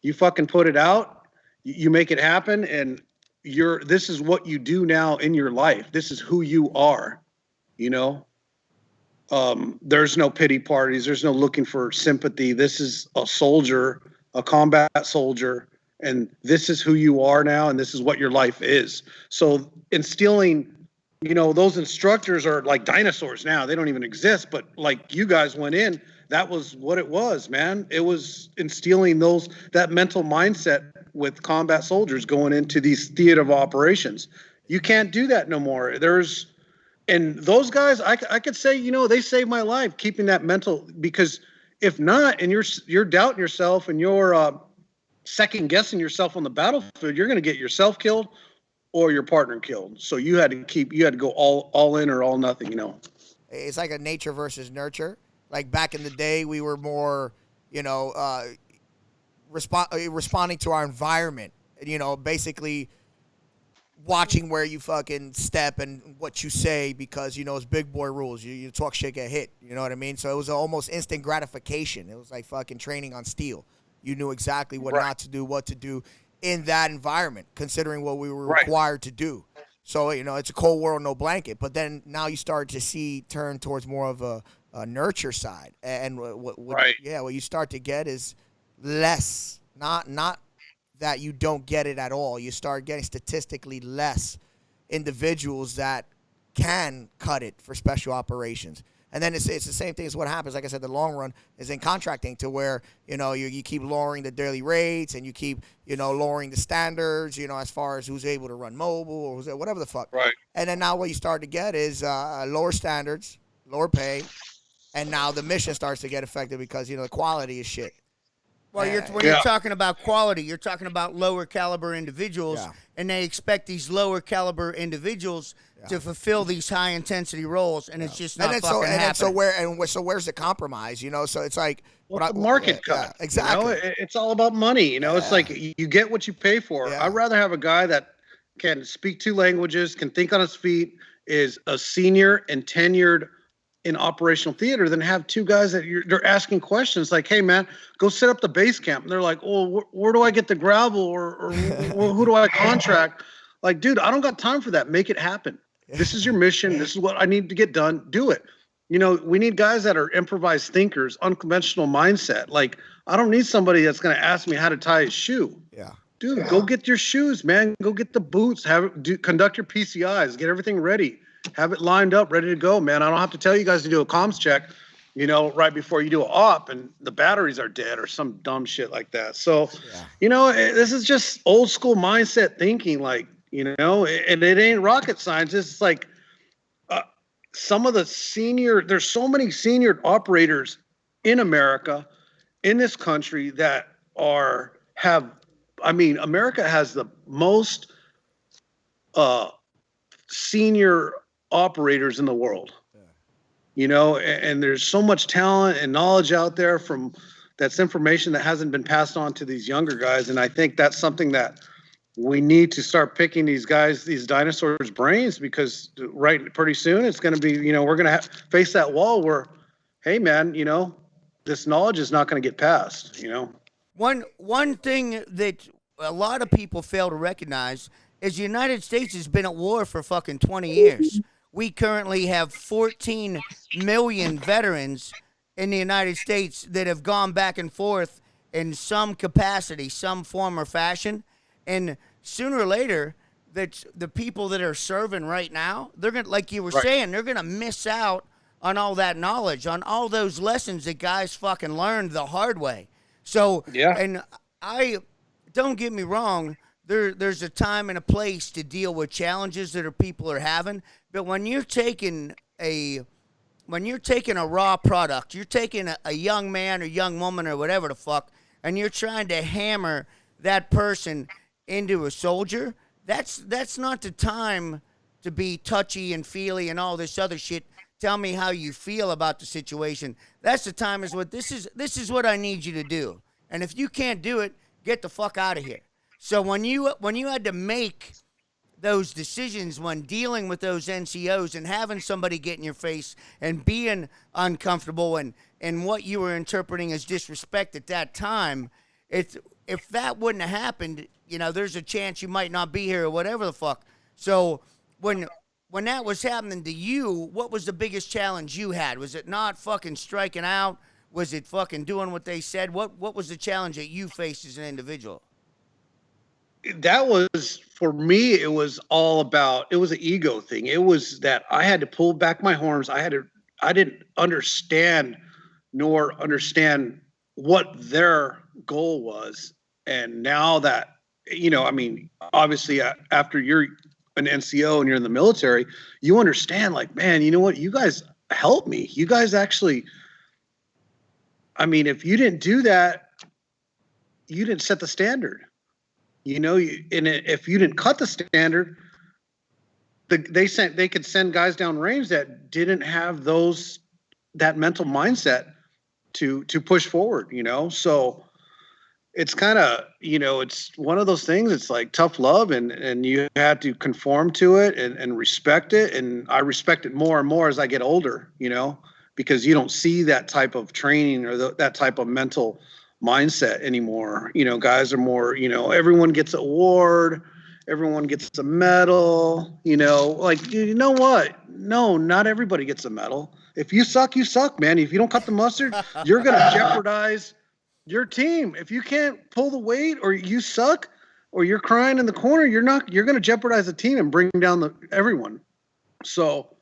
you fucking put it out. You make it happen, and this is what you do now in your life. This is who you are, There's no pity parties. There's no looking for sympathy. This is a soldier, a combat soldier, and this is who you are now, and this is what your life is. So instilling, those instructors are like dinosaurs now. They don't even exist, but like you guys went in, that was what it was, man. It was instilling that mental mindset with combat soldiers going into these theater of operations. You can't do that no more. And those guys, I could say, they saved my life, keeping that mental, because if not, and you're doubting yourself and you're second guessing yourself on the battlefield, you're going to get yourself killed or your partner killed. So you had to go all in or all nothing, It's like a nature versus nurture. Like back in the day, we were more, responding to our environment, basically watching where you fucking step and what you say, because it's big boy rules. You talk shit, get hit. You know what I mean? So it was almost instant gratification. It was like fucking training on steel. You knew exactly what not to do, what to do in that environment, considering what we were required to do. So it's a cold world, no blanket. But then now you start to see turn towards more of a nurture side, and what you start to get is less, not that you don't get it at all. You start getting statistically less individuals that can cut it for special operations. And then it's the same thing as what happens, like I said, the long run is in contracting, to where, you keep lowering the daily rates, and you keep, lowering the standards, as far as who's able to run mobile or whatever the fuck. Right. And then now what you start to get is lower standards, lower pay, and now the mission starts to get affected because, the quality is shit. Well, when you're talking about quality, you're talking about lower caliber individuals, and they expect these lower caliber individuals to fulfill these high intensity roles, and it's just not fucking happening. So where's the compromise? So it's like the market cut. Exactly. It's all about money. It's like you get what you pay for. I'd rather have a guy that can speak 2 languages, can think on his feet, is a senior and tenured in operational theater, than have 2 guys that they're asking questions like, hey man, go set up the base camp. And they're like, oh, where do I get the gravel, or who do I contract? Like, dude, I don't got time for that. Make it happen. This is your mission. This is what I need to get done. Do it. We need guys that are improvised thinkers, unconventional mindset. Like, I don't need somebody that's going to ask me how to tie a shoe. Yeah. Dude, go get your shoes, man. Go get the boots. Conduct your PCIs. Get everything ready. Have it lined up, ready to go, man. I don't have to tell you guys to do a comms check, right before you do an op and the batteries are dead or some dumb shit like that. So, this is just old school mindset thinking, like, and it ain't rocket science. It's like some of the there's so many senior operators in America, in this country, that America has the most senior operators in the world, and there's so much talent and knowledge out there from that's information that hasn't been passed on to these younger guys. And I think that's something that we need to start picking these guys, these dinosaurs' brains, because pretty soon it's going to be, we're going to face that wall where, hey man, this knowledge is not going to get passed, One thing that a lot of people fail to recognize is the United States has been at war for fucking 20 years. We currently have 14 million veterans in the United States that have gone back and forth in some capacity, some form or fashion. And sooner or later, that the people that are serving right now, they're going to, like you were saying, they're going to miss out on all that knowledge, on all those lessons that guys fucking learned the hard way. So, yeah. And don't get me wrong, there's a time and a place to deal with challenges that people are having. But when you're taking a raw product, you're taking a young man or young woman or whatever the fuck, and you're trying to hammer that person into a soldier, that's not the time to be touchy and feely and all this other shit. Tell me how you feel about the situation. That's the time this is what I need you to do. And if you can't do it, get the fuck out of here. So when you had to make those decisions when dealing with those NCOs and having somebody get in your face and being uncomfortable and what you were interpreting as disrespect at that time, if that wouldn't have happened, there's a chance you might not be here or whatever the fuck. So when that was happening to you, what was the biggest challenge you had? Was it not fucking striking out? Was it fucking doing what they said? What was the challenge that you faced as an individual? That was, for me, it was all about, it was an ego thing. It was that I had to pull back my horns. I didn't understand what their goal was. And now that, obviously after you're an NCO and you're in the military, you understand, like, man, you know what? You guys helped me. You guys actually, if you didn't do that, you didn't set the standard. If you didn't cut the standard, they could send guys down range that didn't have that mental mindset to push forward. So it's kind of, it's one of those things. It's like tough love, and you had to conform to it and respect it. And I respect it more and more as I get older. Because you don't see that type of training or that type of mental mindset anymore. Guys are more, everyone gets an award, everyone gets a medal, like, you know what? No, not everybody gets a medal. If you suck, you suck, man. If you don't cut the mustard, you're going to jeopardize your team. If you can't pull the weight, or you suck, or you're crying in the corner, you're going to jeopardize the team and bring down everyone. So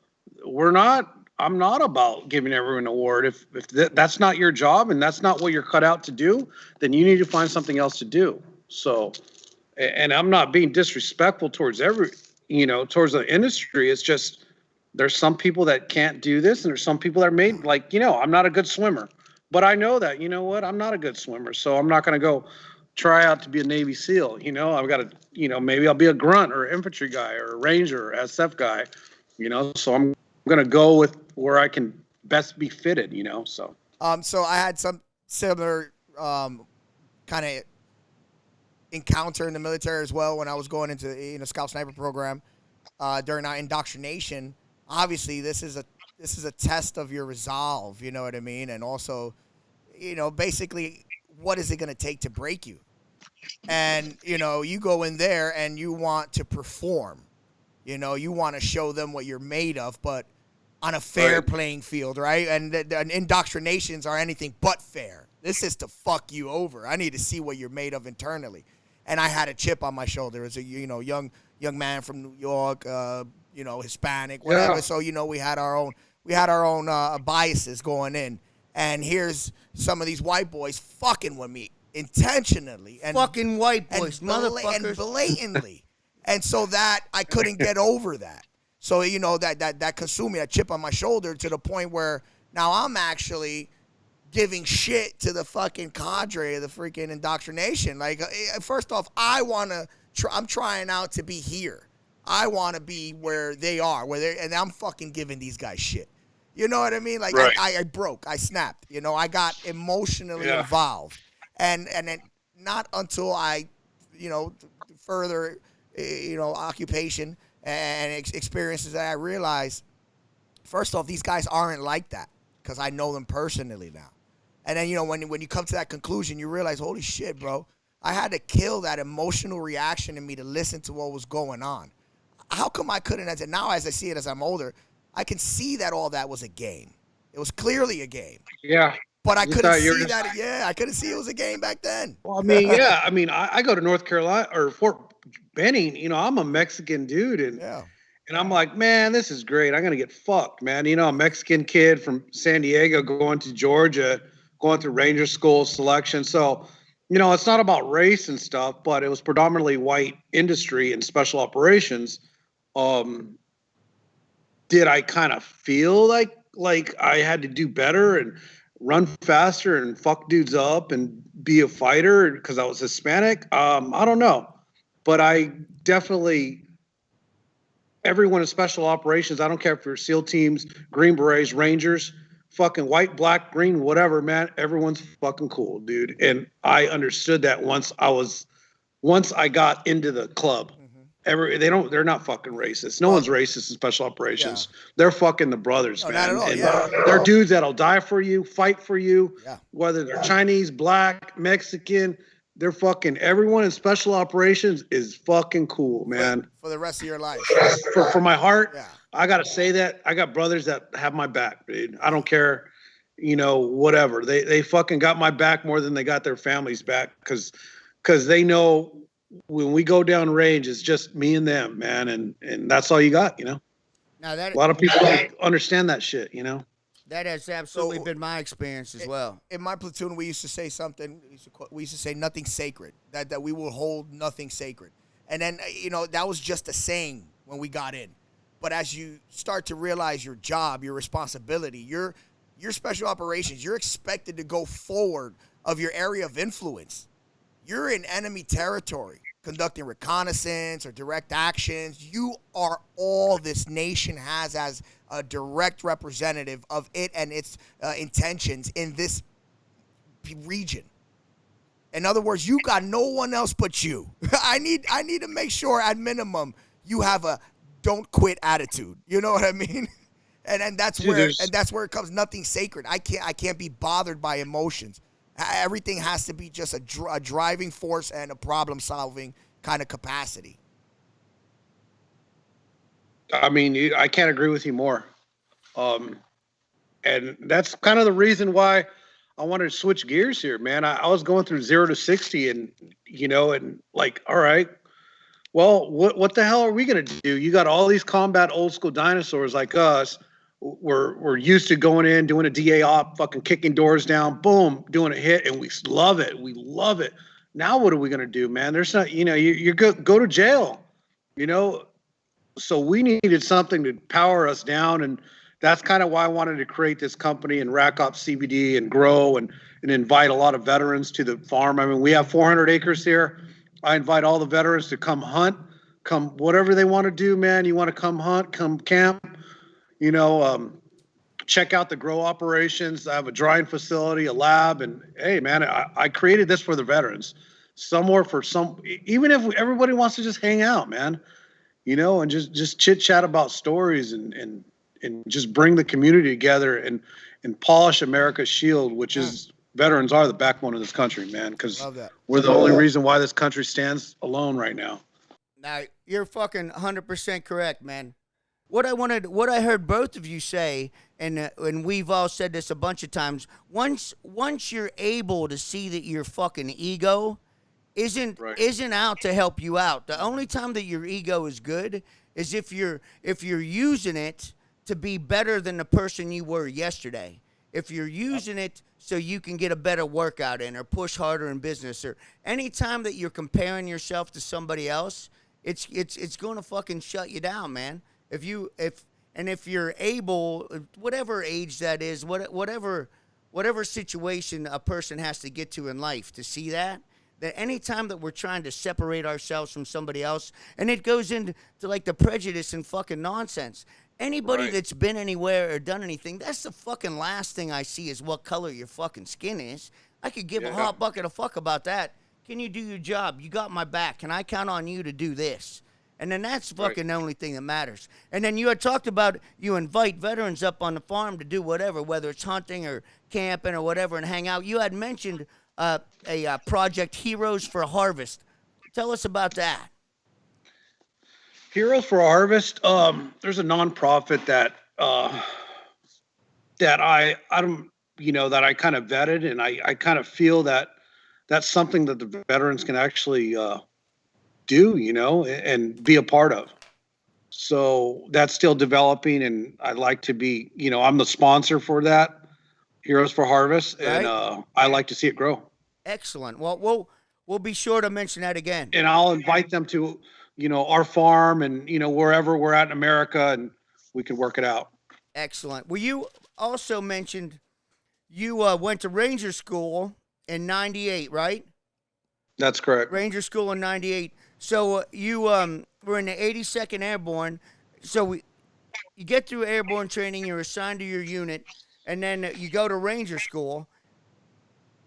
I'm not about giving everyone an award. If that's not your job and that's not what you're cut out to do, then you need to find something else to do. So, and I'm not being disrespectful towards towards the industry. It's just, there's some people that can't do this, and there's some people that are made, like, I'm not a good swimmer, but I know that, I'm not a good swimmer. So I'm not going to go try out to be a Navy SEAL. I've got to, maybe I'll be a grunt or infantry guy or a ranger or SF guy, so I'm going to go with where I can best be fitted, so. So I had some similar kind of encounter in the military as well when I was going into Scout Sniper program during our indoctrination. Obviously, this is a test of your resolve, you know what I mean? And also, basically, what is it going to take to break you? And, you go in there and you want to perform. You want to show them what you're made of, but on a fair playing field, right? And indoctrinations are anything but fair. This is to fuck you over. I need to see what you're made of internally. And I had a chip on my shoulder as a young man from New York, Hispanic, whatever. Yeah. So we had our own biases going in. And here's some of these white boys fucking with me intentionally and fucking white boys, motherfuckers, and blatantly. And so that I couldn't get over that. So, that consumed me, that chip on my shoulder, to the point where now I'm actually giving shit to the fucking cadre of the freaking indoctrination. Like, first off, I'm trying out to be here. I want to be where they are, and I'm fucking giving these guys shit. You know what I mean? Like Right. I broke. I snapped. You know, I got emotionally involved, and then not until I, further, occupation and experiences that I realized. First off, these guys aren't like that because I know them personally now. And then, when you come to that conclusion, you realize, holy shit, bro, I had to kill that emotional reaction in me to listen to what was going on. How come I couldn't? Now, as I see it as I'm older, I can see that all that was a game. It was clearly a game. Yeah. But I couldn't see that. Yeah, I couldn't see it was a game back then. Well, I mean, yeah. I mean, I go to North Carolina or Fort Benning. I'm a Mexican dude, and I'm like, man, this is great. I'm gonna get fucked, man. A Mexican kid from San Diego going to Georgia, going through Ranger School selection. So, it's not about race and stuff, but it was predominantly white industry and special operations. Did I kind of feel like I had to do better and run faster and fuck dudes up and be a fighter because I was Hispanic? I don't know, but I definitely, everyone in special operations, I don't care if you're SEAL teams, Green Berets, Rangers, fucking white, black, green, whatever, man, everyone's fucking cool, dude. And I understood that once I got into the club. They're not fucking racist. No one's racist in special operations. Yeah. They're fucking the brothers, man. Not at all. And they're dudes that'll die for you, fight for you, whether they're Chinese, black, Mexican. They're fucking, everyone in special operations is fucking cool, man. For the rest of your life. For my heart, I got to say that. I got brothers that have my back, dude. I don't care, whatever. They fucking got my back more than they got their families back because they know when we go down range, it's just me and them, man, and that's all you got, Now a lot of people don't understand that shit, That has absolutely been my experience as well. In my platoon, we used to say something. We used to say nothing sacred. That we will hold nothing sacred. And then that was just a saying when we got in. But as you start to realize your job, your responsibility, your special operations, you're expected to go forward of your area of influence. You're in enemy territory, conducting reconnaissance or direct actions. You are all this nation has as a direct representative of it and its intentions in this region. In other words, you got no one else but you. I need to make sure at minimum you have a don't quit attitude. You know what I mean? And that's where it comes. Nothing sacred. I can't be bothered by emotions. Everything has to be just a driving force and a problem-solving kind of capacity. I mean, I can't agree with you more. And that's kind of the reason why I wanted to switch gears here, man. I was going through 0 to 60 and, and like, all right, well, what the hell are we going to do? You got all these combat old school dinosaurs like us. We're used to going in, doing a DA op, fucking kicking doors down, boom, doing a hit, and we love it. We love it. Now what are we gonna do, man? There's not, you go to jail, So we needed something to power us down, and that's kind of why I wanted to create this company and rackopscbd and grow and invite a lot of veterans to the farm. I mean, we have 400 acres here. I invite all the veterans to come hunt, come whatever they want to do, man. You want to come hunt, come camp. Check out the grow operations. I have a drying facility, a lab, and hey, man, I created this for the veterans. Somewhere for even if everybody wants to just hang out, man, and just chit chat about stories and just bring the community together and polish America's shield, which is veterans are the backbone of this country, man, because we're the only reason why this country stands alone right now. Now, you're fucking 100% correct, man. What I heard both of you say, and we've all said this a bunch of times. Once you're able to see that your fucking ego isn't out to help you out. The only time that your ego is good is if you're using it to be better than the person you were yesterday. If you're using it so you can get a better workout in or push harder in business, or any time that you're comparing yourself to somebody else, it's going to fucking shut you down, man. If you're able, whatever age that is, whatever situation a person has to get to in life to see that any time that we're trying to separate ourselves from somebody else, and it goes into like the prejudice and fucking nonsense. Anybody Right. that's been anywhere or done anything, that's the fucking last thing I see is what color your fucking skin is. I could give a Yeah. hot bucket of fuck about that. Can you do your job? You got my back. Can I count on you to do this? And then that's fucking the only thing that matters. And then you had talked about you invite veterans up on the farm to do whatever, whether it's hunting or camping or whatever, and hang out. You had mentioned a project, Heroes for Harvest. Tell us about that. Heroes for Harvest. There's a nonprofit that I don't, that I kind of vetted, and I kind of feel that that's something that the veterans can actually do, and be a part of. So that's still developing, and I'd like to be, I'm the sponsor for that, Heroes for Harvest, and I like to see it grow. Excellent. Well, we'll be sure to mention that again. And I'll invite them to, our farm and, wherever we're at in America, and we can work it out. Excellent. Well, you also mentioned you went to Ranger School in '98, right? That's correct. Ranger School in '98. So you were in the 82nd Airborne. So you get through airborne training, you're assigned to your unit, and then you go to Ranger School.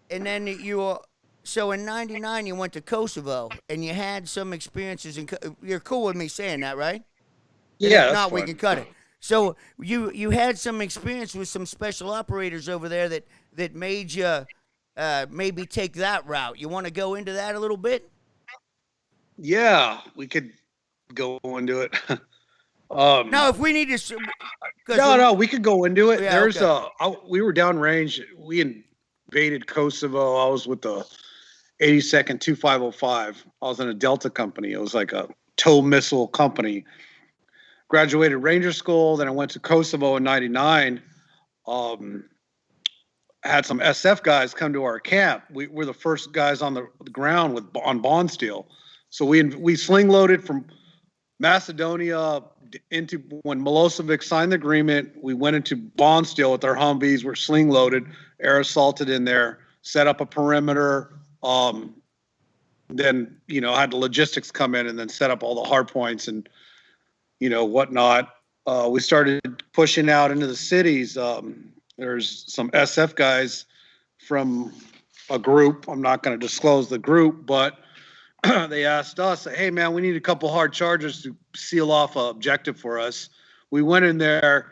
And then so in '99 you went to Kosovo, and you had some experiences. You're cool with me saying that, right? Yeah, If that's not, we fine. can cut it. So you had some experience with some special operators over there that made you maybe take that route. You want to go into that a little bit? Yeah, we could go into it. No, if we need to. No, we could go into it. Yeah, There's okay. we were downrange. We invaded Kosovo. I was with the 82nd 2505. I was in a Delta company. It was like a tow missile company. Graduated Ranger School. Then I went to Kosovo in '99. Had some SF guys come to our camp. We were the first guys on the ground on bond steel. So we sling loaded from Macedonia into when Milosevic signed the agreement. We went into bond steel with our Humvees. We're sling loaded, air assaulted in there, set up a perimeter. Then had the logistics come in and then set up all the hard points and whatnot. We started pushing out into the cities. There's some SF guys from a group. I'm not going to disclose the group, but they asked us, hey, man, we need a couple hard charges to seal off an objective for us. We went in there.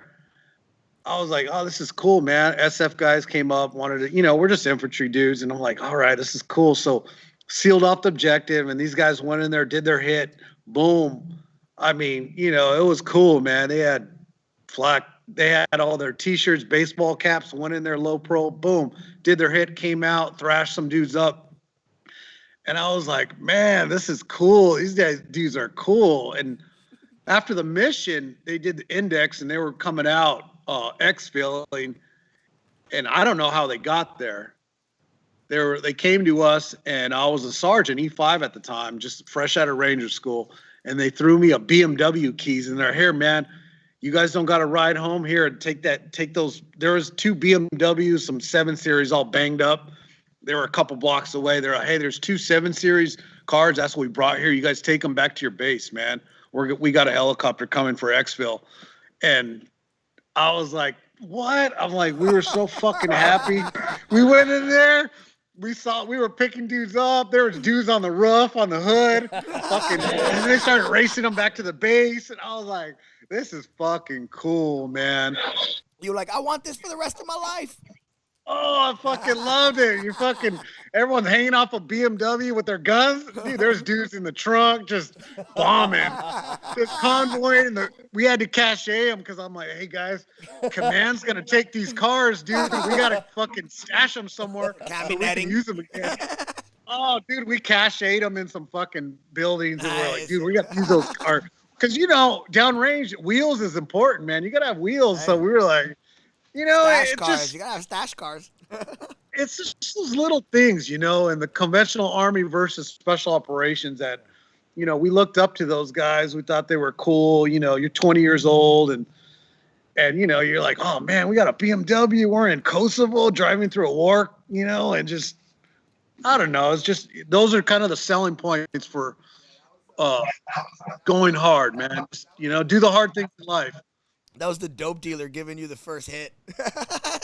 I was like, oh, this is cool, man. SF guys came up, wanted to, we're just infantry dudes. And I'm like, all right, this is cool. So sealed off the objective, and these guys went in there, did their hit. Boom. I mean, it was cool, man. They had they had all their T-shirts, baseball caps, went in there low pro, boom, did their hit, came out, thrashed some dudes up. And I was like, man, this is cool. These dudes are cool. And after the mission, they did the index, and they were coming out exfilling. And I don't know how they got there. They came to us, and I was a sergeant, E5 at the time, just fresh out of Ranger School. And they threw me a BMW keys in their hair, man. You guys don't got to ride home here and take those. There was 2 BMWs, some 7 Series all banged up. They were a couple blocks away. They're like, hey, there's 2 7 Series cars. That's what we brought here. You guys take them back to your base, man. We got a helicopter coming for exfil. And I was like, what? I'm like, we were so fucking happy. We went in there. We were picking dudes up. There was dudes on the roof, on the hood. Fucking, and they started racing them back to the base. And I was like, this is fucking cool, man. You were like, I want this for the rest of my life. Oh, I fucking loved it. Everyone's hanging off a BMW with their guns. Dude, there's dudes in the trunk just bombing. This convoy, we had to cache them because I'm like, hey guys, command's gonna take these cars, dude. We gotta fucking stash them somewhere so we can use them again. Oh, dude, we cached them in some fucking buildings, and we're like, dude, we got to use those cars because downrange wheels is important, man. You gotta have wheels. So we were like. Stash cars. You gotta have stash cars. It's just those little things, in the conventional Army versus special operations that, we looked up to those guys. We thought they were cool. You're 20 years old and you're like, oh man, we got a BMW. We're in Kosovo driving through a war, and just, I don't know. It's just, those are kind of the selling points for going hard, man. Just, do the hard things in life. That was the dope dealer giving you the first hit.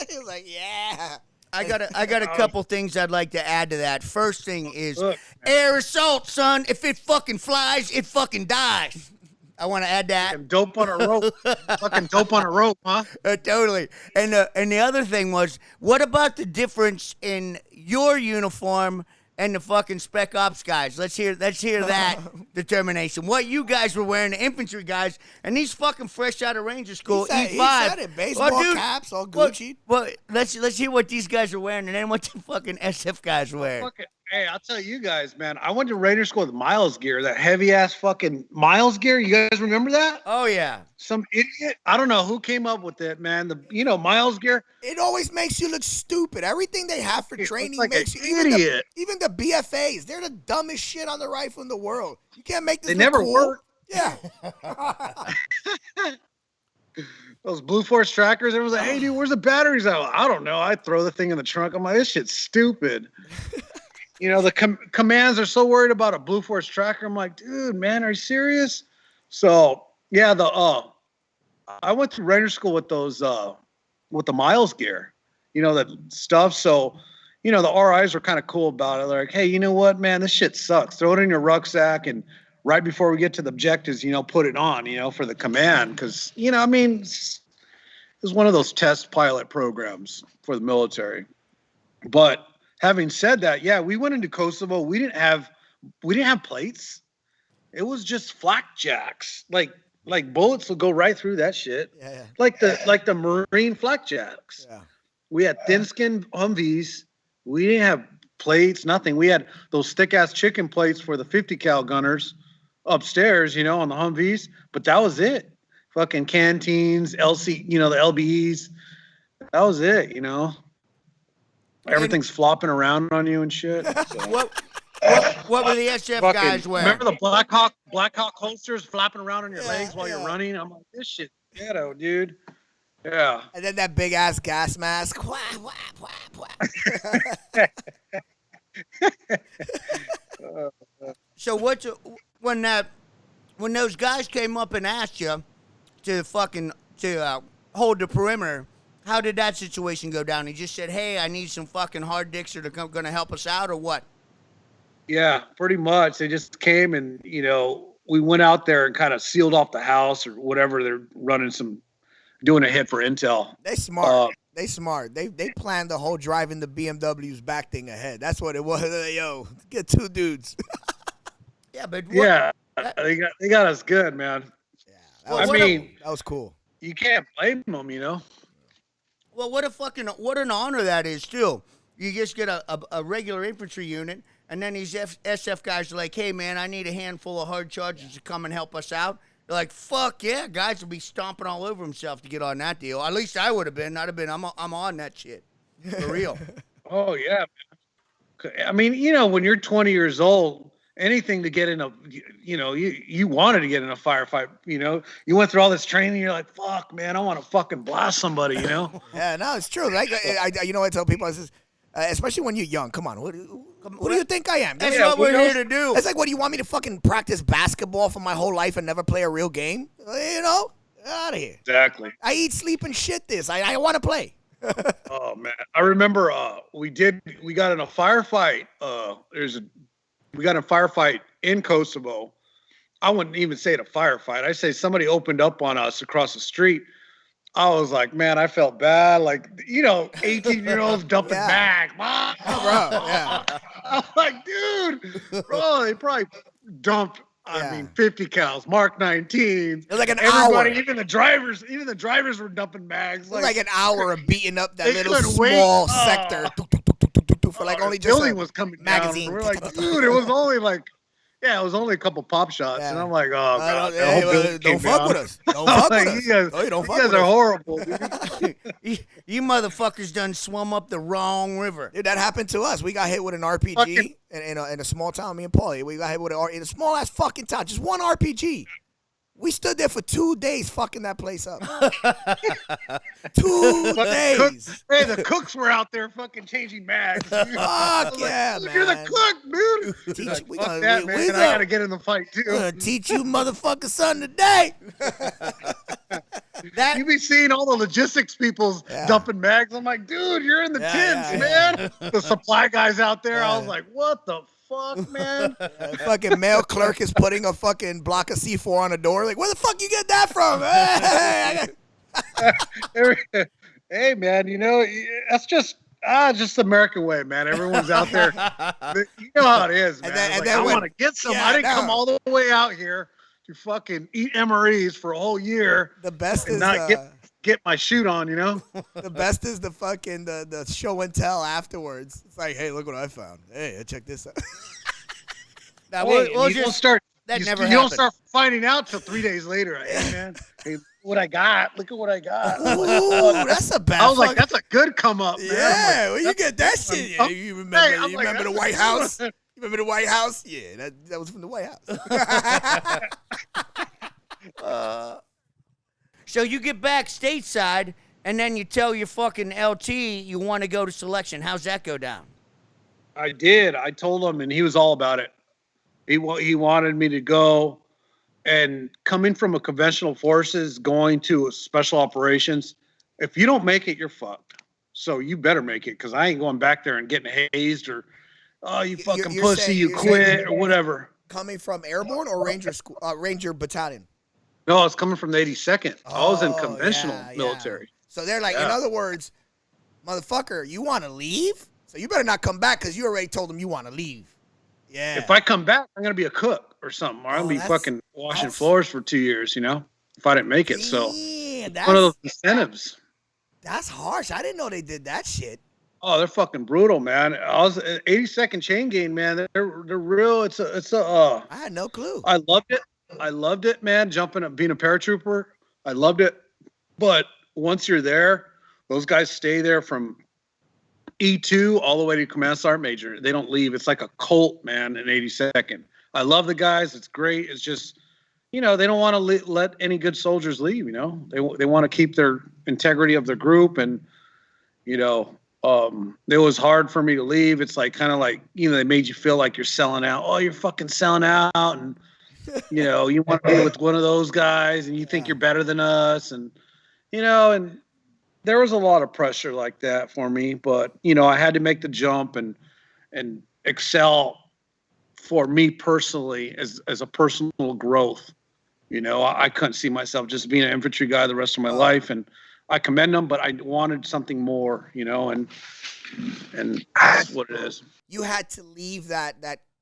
He was like, yeah. I got a couple things I'd like to add to that. First thing is air assault, son. If it fucking flies, it fucking dies. I want to add that. Fucking dope on a rope. Fucking dope on a rope, huh? Totally. And the other thing was, what about the difference in your uniform and the fucking Spec Ops guys? Let's hear that determination. What you guys were wearing, the infantry guys, and these fucking fresh out of Ranger School E5. He said it. Baseball caps, all Gucci. Well, let's hear what these guys are wearing, and then what the fucking SF guys are wearing. Hey, I'll tell you guys, man. I went to Ranger School with Miles gear, that heavy ass fucking Miles gear. You guys remember that? Oh yeah. Some idiot. I don't know who came up with it, man. Miles gear. It always makes you look stupid. Everything they have for training like makes you idiot. Even the BFAs, they're the dumbest shit on the rifle in the world. You can't make this. They look never cool. work. Yeah. Those Blue Force trackers. Everyone's like, "Hey, dude, where's the batteries?" I don't know. I throw the thing in the trunk. I'm like, "This shit's stupid." The commands are so worried about a Blue Force tracker. I'm like, dude, man, are you serious? So yeah, I went to Ranger School with those with the Miles gear, that stuff. So, the RIs were kind of cool about it. They're like, hey, you know what, man, this shit sucks. Throw it in your rucksack, and right before we get to the objectives, put it on, for the command, because it was one of those test pilot programs for the military, but. Having said that, yeah, we went into Kosovo. We didn't have plates. It was just flak jacks. Like bullets will go right through that shit. Yeah. Like the Marine flak jacks. Yeah. We had thin-skinned Humvees. We didn't have plates, nothing. We had those thick-ass chicken plates for the 50 cal gunners upstairs, on the Humvees. But that was it. Fucking canteens, LC, the LBEs. That was it, Everything's flopping around on you and shit. So. What were the SF guys wearing? Remember the Black Hawk holsters flapping around on your legs while you're running? I'm like, this shit ghetto, dude. Yeah. And then that big ass gas mask. Wah, wah, wah, wah. So when those guys came up and asked you to hold the perimeter? How did that situation go down? He just said, hey, I need some fucking hard dicks that are going to help us out, or what? Yeah, pretty much. They just came and, we went out there and kind of sealed off the house or whatever. They're doing a hit for intel. They smart. They planned the whole driving the BMW's back thing ahead. That's what it was. Yo, get two dudes. Yeah, but they got us good, man. Yeah, that was cool. You can't blame them, Well, what an honor that is, too. You just get a regular infantry unit, and then these SF guys are like, hey, man, I need a handful of hard charges to come and help us out. They're like, fuck yeah, guys would be stomping all over himself to get on that deal. At least I would have been. I'd have been, I'm on that shit. For real. Oh, yeah. I mean, when you're 20 years old, anything to get in you wanted to get in a firefight, you went through all this training. You're like, fuck, man, I want to fucking blast somebody, Yeah, no, it's true. Like, I tell people, I says, especially when you're young, come on, what do you think I am? That's what we're here to do. It's like, what, do you want me to fucking practice basketball for my whole life and never play a real game? Get out of here. Exactly. I eat, sleep, and shit this. I want to play. Oh, man. I remember we got in a firefight. We got in a firefight in Kosovo. I wouldn't even say it a firefight. I say somebody opened up on us across the street. I was like, man, I felt bad. Like, 18-year-olds dumping bags. Oh, bro, yeah. I was like, dude, bro, they probably dumped, 50 cals, Mark 19. It was like an Everybody, hour. even the drivers were dumping bags. It was like an hour of beating up that They little couldn't small wait. sector. For like only just building a was coming magazine. down. We're like, dude, it was only a couple pop shots, and I'm like, oh god, don't fuck with us. Don't fuck with us. You guys are horrible, dude. You motherfuckers done swum up the wrong river. Dude, that happened to us. We got hit with an RPG in a small town. Me and Paulie, we got hit with in a small ass fucking town. Just one RPG. We stood there for 2 days fucking that place up. 2 days. The cooks were out there fucking changing mags. Dude. Fuck yeah, man. You're the cook, dude. I gotta get in the fight too. We're gonna teach you motherfuckers something today. You be seeing all the logistics people dumping mags. I'm like, dude, you're in the tins, man. The supply guys out there. I was like, what the fuck, man? The fucking mail clerk is putting a fucking block of C4 on a door. Like, where the fuck you get that from? Hey, man, you know, that's just the American way, man. Everyone's out there. You know how it is, man. I want to get some. I didn't come all the way out here to fucking eat MREs for a whole year. The best is not get my shoot on, you know. The best is the fucking the show and tell afterwards. It's like, hey, look what I found. Hey, check this out. You don't start finding out till 3 days later. Hey, man, hey, what I got? Look at what I got. Ooh, that's a bad. I was like, that's a good come up, man. Yeah, well, you get that shit. Yeah, you remember? You remember the White House? You remember the White House? Yeah, that was from the White House. So you get back stateside, and then you tell your fucking LT you want to go to selection. How's that go down? I did. I told him, and he was all about it. He wanted me to go. And coming from a conventional forces, going to a special operations, if you don't make it, you're fucked. So you better make it, because I ain't going back there and getting hazed or, oh, you fucking you're pussy, saying, you quit or whatever. Coming from airborne or Ranger school, Ranger battalion? No, it's coming from the 82nd. I was in conventional military. So they're like, in other words, motherfucker, you want to leave? So you better not come back, because you already told them you want to leave. Yeah. If I come back, I'm going to be a cook or something. Or I'm going to be fucking washing floors for 2 years, you know, if I didn't make it. So one of those incentives. That's harsh. I didn't know they did that shit. Oh, they're fucking brutal, man. I was 82nd chain gang, man. They're real. I had no clue. I loved it, man. Jumping up, being a paratrooper. I loved it. But once you're there, those guys stay there from E2 all the way to Command Sergeant Major. They don't leave. It's like a cult, man, in 82nd. I love the guys. It's great. It's just, you know, they don't want to let any good soldiers leave, you know. They want to keep their integrity of their group. And, you know, it was hard for me to leave. It's like kind of like, you know, they made you feel like you're selling out. Oh, you're fucking selling out. And, you know, you want to be with one of those guys and you think you're better than us. And, you know, and there was a lot of pressure like that for me, but you know, I had to make the jump and excel for me personally as a personal growth. You know, I couldn't see myself just being an infantry guy the rest of my life, and I commend them, but I wanted something more, you know, and that's what it is. You had to leave that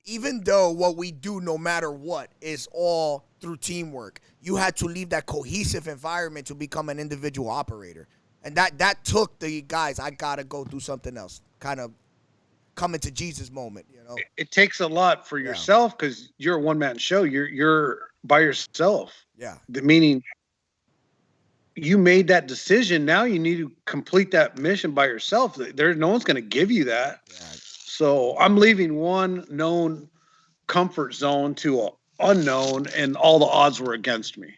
even though what we do, no matter what, is all through teamwork, you had to leave that cohesive environment to become an individual operator. And that took the guys, I got to go do something else, kind of coming to Jesus moment, you know. It takes a lot for yourself, because you're a one-man show. You're by yourself. Yeah. Meaning you made that decision. Now you need to complete that mission by yourself. No one's going to give you that. Yeah. So I'm leaving one known comfort zone to an unknown, and all the odds were against me.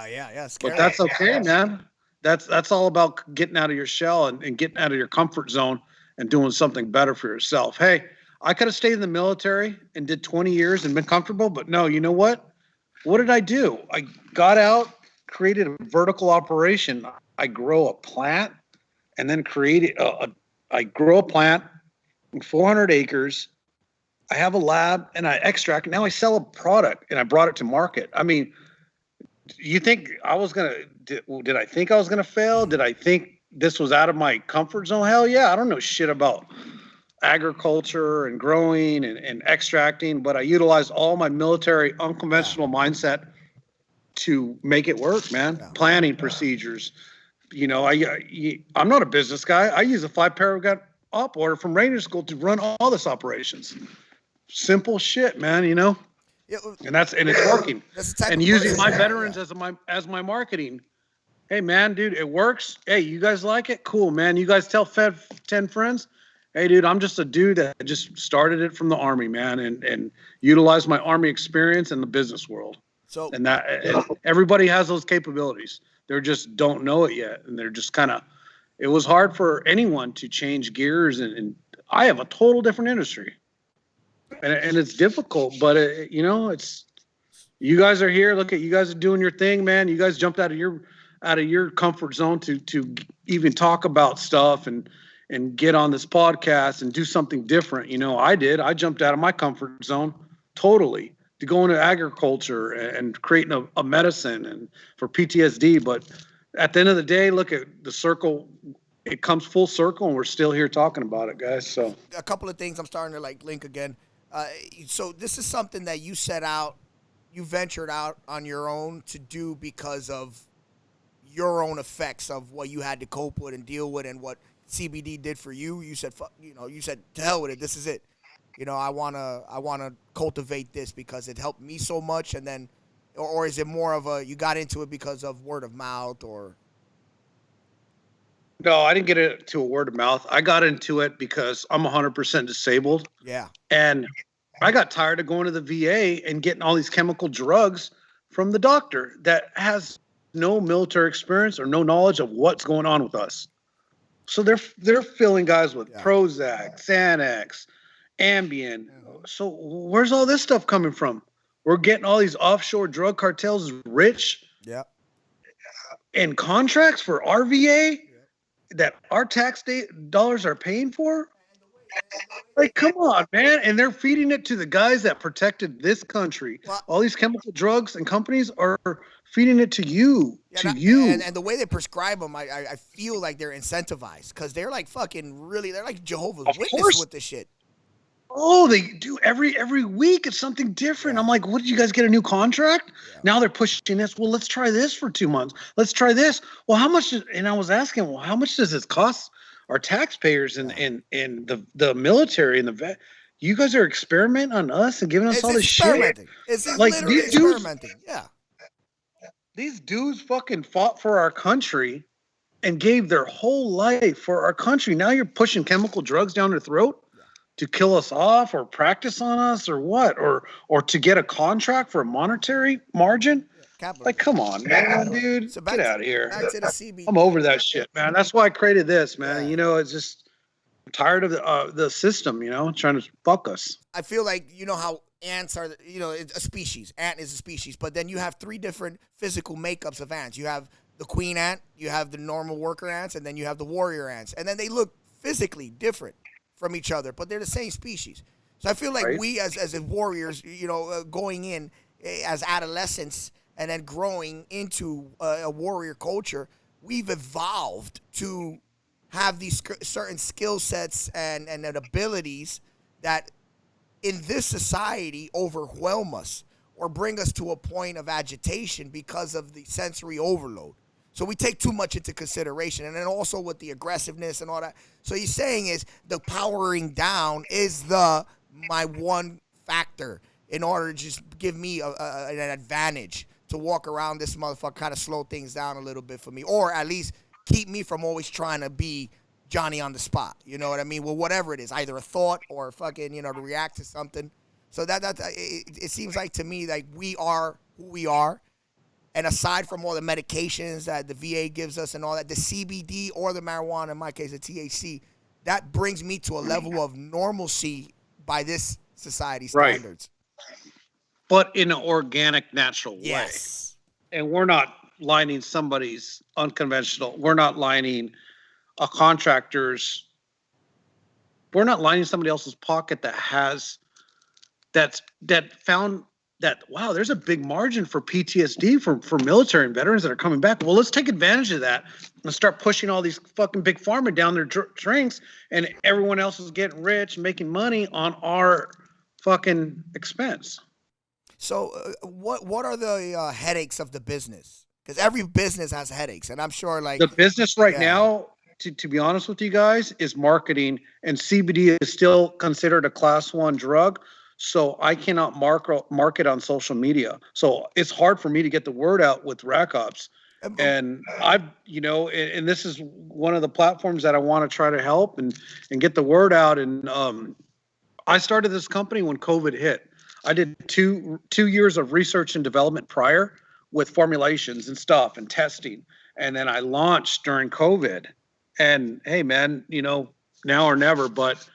Yeah. But that's okay, man. That's all about getting out of your shell and getting out of your comfort zone and doing something better for yourself. Hey, I could have stayed in the military and did 20 years and been comfortable, but no, you know what? What did I do? I got out, created a vertical operation. I grow a plant, and then I grow a plant in 400 acres. I have a lab, and I extract. Now I sell a product, and I brought it to market. I mean, you think I was going to... Did I think I was going to fail? Did I think this was out of my comfort zone? Hell yeah. I don't know shit about agriculture and growing and extracting, but I utilized all my military unconventional mindset to make it work, man. Planning procedures. You know, I'm not a business guy. I use a 5-paragraph op order from Ranger School to run all this operations. Simple shit, man, you know? And it's working. And using my veterans as my marketing. Hey, man, dude, it works. Hey, you guys like it? Cool, man. You guys tell 10 friends. Hey, dude, I'm just a dude that just started it from the Army, man, and utilized my Army experience in the business world. So, and everybody has those capabilities. They just don't know it yet, and they're just kind of. It was hard for anyone to change gears, and I have a total different industry, and it's difficult, but you know, it's. You guys are here. Look at you guys are doing your thing, man. You guys jumped out of your out of your comfort zone to even talk about stuff and get on this podcast and do something different. I did. I jumped out of my comfort zone totally to go into agriculture and creating a medicine and for PTSD. But at the end of the day, look at the circle. It comes full circle, and we're still here talking about it, guys. So a couple of things I'm starting to link again. So this is something that you set out, you ventured out on your own to do because of your own effects of what you had to cope with and deal with, and what CBD did for you. You said, you said, to hell with it. This is it. I wanna cultivate this because it helped me so much. And then, or is it more of you got into it because of word of mouth or? No, I didn't get it to a word of mouth. I got into it because I'm 100% disabled. Yeah. And I got tired of going to the VA and getting all these chemical drugs from the doctor that has no military experience or no knowledge of what's going on with us. So they're filling guys with Prozac, Xanax, Ambien. So where's all this stuff coming from? We're getting all these offshore drug cartels rich. Yeah. And contracts for our VA that our tax dollars are paying for? Like, come on, man. And they're feeding it to the guys that protected this country. Well, all these chemical drugs and companies are feeding it to you, And the way they prescribe them, I feel like they're incentivized because they're like fucking really, they're like Jehovah's Witness with this shit. Oh, they do every week. It's something different. I'm like, what, did you guys get a new contract? Now they're pushing this. Well, let's try this for 2 months. Let's try this. Well, how much? And I was asking, well, how much does this cost our taxpayers and the military and the vet? You guys are experimenting on us and giving us all this shit. It's like literally experimenting. These dudes fucking fought for our country and gave their whole life for our country. Now you're pushing chemical drugs down their throat to kill us off or practice on us or what? Or to get a contract for a monetary margin? Like, come on, man, dude. So get out of here. Back to the CBD. I'm over that shit, man. That's why I created this, man. It's just I'm tired of the system, trying to fuck us. I feel like, how ants are, it's a species. Ant is a species. But then you have 3 different physical makeups of ants. You have the queen ant, you have the normal worker ants, and then you have the warrior ants. And then they look physically different from each other, but they're the same species. So I feel like we as warriors, going in as adolescents and then growing into a warrior culture, we've evolved to have these certain skill sets and abilities that in this society overwhelm us or bring us to a point of agitation because of the sensory overload. So we take too much into consideration. And then also with the aggressiveness and all that. So he's saying is the powering down is my one factor in order to just give me an advantage to walk around this motherfucker, kind of slow things down a little bit for me. Or at least keep me from always trying to be Johnny on the spot. You know what I mean? Well, whatever it is, either a thought or fucking, to react to something. So it seems like to me like we are who we are. And aside from all the medications that the VA gives us and all that, the CBD or the marijuana, in my case, the THC, that brings me to a level of normalcy by this society standards. But in an organic, natural way. Yes. And we're not lining somebody's unconventional. We're not lining a contractor's. We're not lining somebody else's pocket that found that, wow, there's a big margin for PTSD for military and veterans that are coming back. Well, let's take advantage of that and start pushing all these fucking big pharma down their drinks, and everyone else is getting rich and making money on our fucking expense. So what are the headaches of the business? Because every business has headaches, and I'm sure like the business now, to be honest with you guys, is marketing, and CBD is still considered a class 1 drug. So I cannot market on social media. So it's hard for me to get the word out with Rack Ops. And I've, and this is one of the platforms that I want to try to help and get the word out. And I started this company when COVID hit. I did two years of research and development prior with formulations and stuff and testing. And then I launched during COVID. And hey, man, now or never, but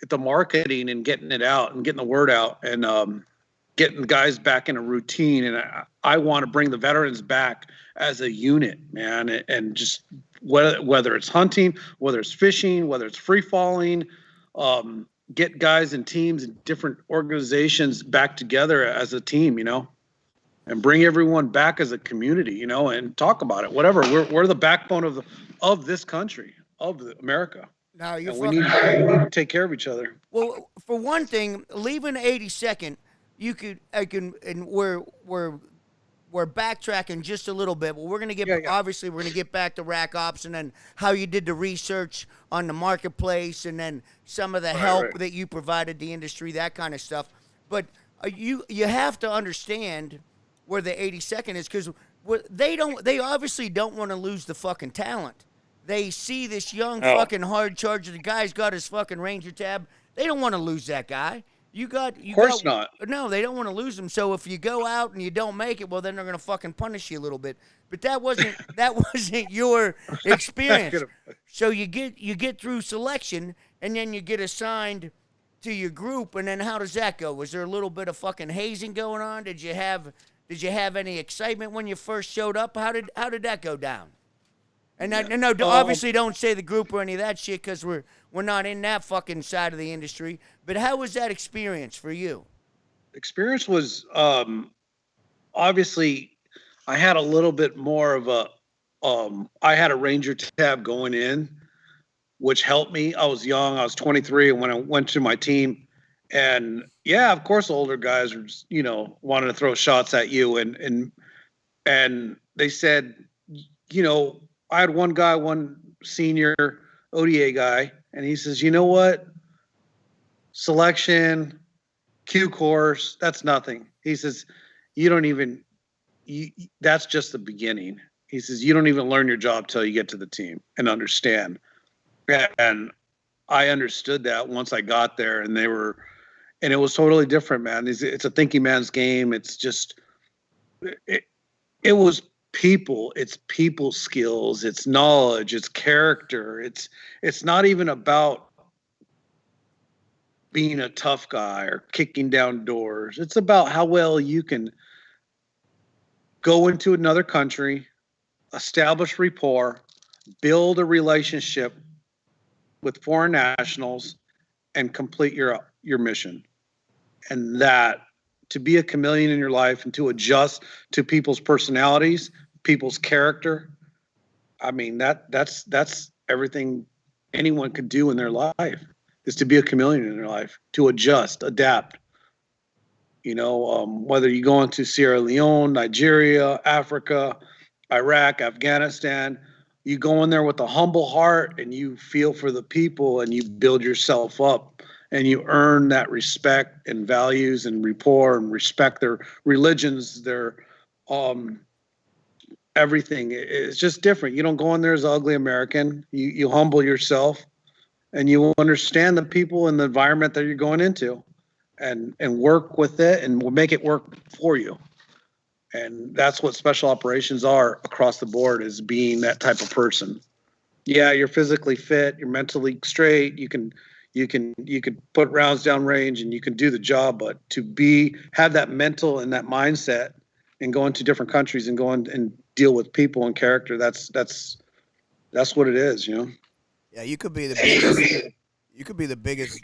the marketing and getting it out and getting the word out. And getting guys back in a routine. And I want to bring the veterans back as a unit, man. And just whether it's hunting, whether it's fishing, whether it's free falling, get guys and teams and different organizations back together as a team, and bring everyone back as a community, and talk about it. Whatever. We're the backbone of this country, of America. Now we need to take care of each other. Well, for one thing, leaving 82nd, we're backtracking just a little bit, but we're gonna obviously we're gonna get back to Rack Ops and then how you did the research on the marketplace and then some of the help that you provided the industry, that kind of stuff. But you have to understand where the 82nd is, because they obviously don't want to lose the fucking talent. They see this young fucking hard charger. The guy's got his fucking Ranger tab. They don't want to lose that guy. Of course not. No, they don't want to lose him. So if you go out and you don't make it, well, then they're gonna fucking punish you a little bit. But that wasn't your experience. So you get through selection, and then you get assigned to your group, and then how does that go? Was there a little bit of fucking hazing going on? Did you have any excitement when you first showed up? How did that go down? And obviously don't say the group or any of that shit, because we're not in that fucking side of the industry. But how was that experience for you? Experience was obviously I had a little bit more of I had a Ranger tab going in, which helped me. I was young. I was 23 when I went to my team. And yeah, of course, older guys were, wanting to throw shots at you. And they said, I had one senior ODA guy, and he says, you know what? Selection, Q course, that's nothing. He says, that's just the beginning. He says, you don't even learn your job till you get to the team and understand. And I understood that once I got there, and it was totally different, man. It's a thinking man's game. It's just, it was people, it's people skills, it's knowledge, it's character. It's not even about being a tough guy or kicking down doors. It's about how well you can go into another country, establish rapport, build a relationship with foreign nationals, and complete your mission. And that, to be a chameleon in your life and to adjust to people's personalities, people's character. I mean, that's everything anyone could do in their life, is to be a chameleon in their life, to adjust, adapt. Whether you go into Sierra Leone, Nigeria, Africa, Iraq, Afghanistan, you go in there with a humble heart and you feel for the people and you build yourself up. And you earn that respect and values and rapport and respect their religions, their everything. It's just different. You don't go in there as an ugly American. You humble yourself, and you understand the people and the environment that you're going into, and work with it, and we'll make it work for you. And that's what special operations are across the board, is being that type of person. Yeah, you're physically fit, you're mentally straight, you can put rounds down range and you can do the job, but to have that mental and that mindset and go into different countries and go and deal with people and character, that's what it is, Yeah, you could be the biggest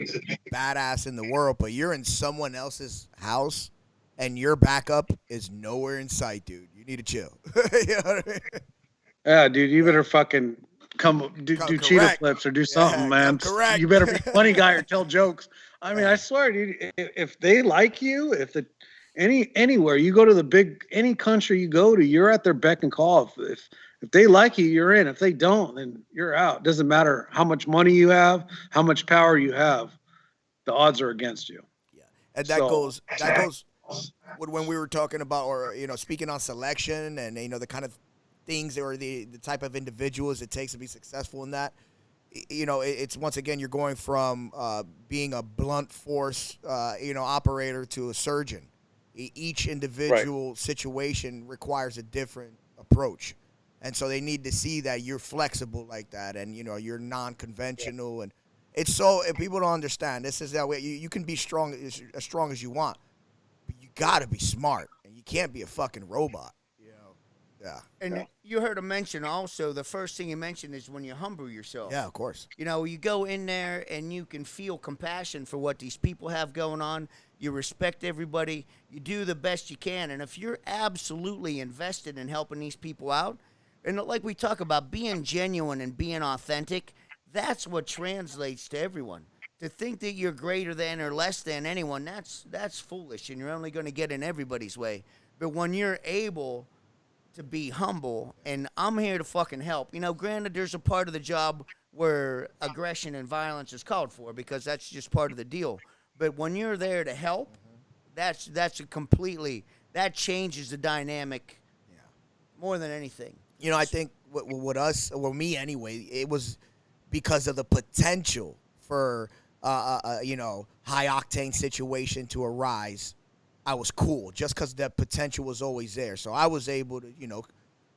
badass in the world, but you're in someone else's house and your backup is nowhere in sight, dude. You need to chill. You know what I mean? Yeah, dude, you better fucking do cheetah flips or do something, man. You better be a funny guy or tell jokes. I mean, I swear, dude, if they like you, anywhere you go to any country you go to, you're at their beck and call. If they like you, you're in. If they don't, then you're out. Doesn't matter how much money you have, how much power you have, the odds are against you. Yeah, and that goes when we were talking about, or speaking on selection and the kind of things or the type of individuals it takes to be successful in that. It's once again, you're going from being a blunt force operator to a surgeon. Each individual situation requires a different approach, and so they need to see that you're flexible like that, and you're non-conventional. And it's so, if people don't understand, this is that way. You can be strong as you want, but you got to be smart, and you can't be a fucking robot. You know? Yeah. And you heard him mention also, the first thing you mentioned is when you humble yourself. Yeah, of course. You know, you go in there and you can feel compassion for what these people have going on. You respect everybody. You do the best you can. And if you're absolutely invested in helping these people out, and like we talk about being genuine and being authentic, that's what translates to everyone. To think that you're greater than or less than anyone, that's foolish, and you're only going to get in everybody's way. But when you're able to be humble, and I'm here to fucking help. You know, granted, there's a part of the job where aggression and violence is called for because that's just part of the deal. But when you're there to help, that's a completely, that changes the dynamic more than anything. You know, I think with us, well, me anyway, it was because of the potential for, you know, high octane situation to arise. I was cool just because that potential was always there. So I was able to, you know,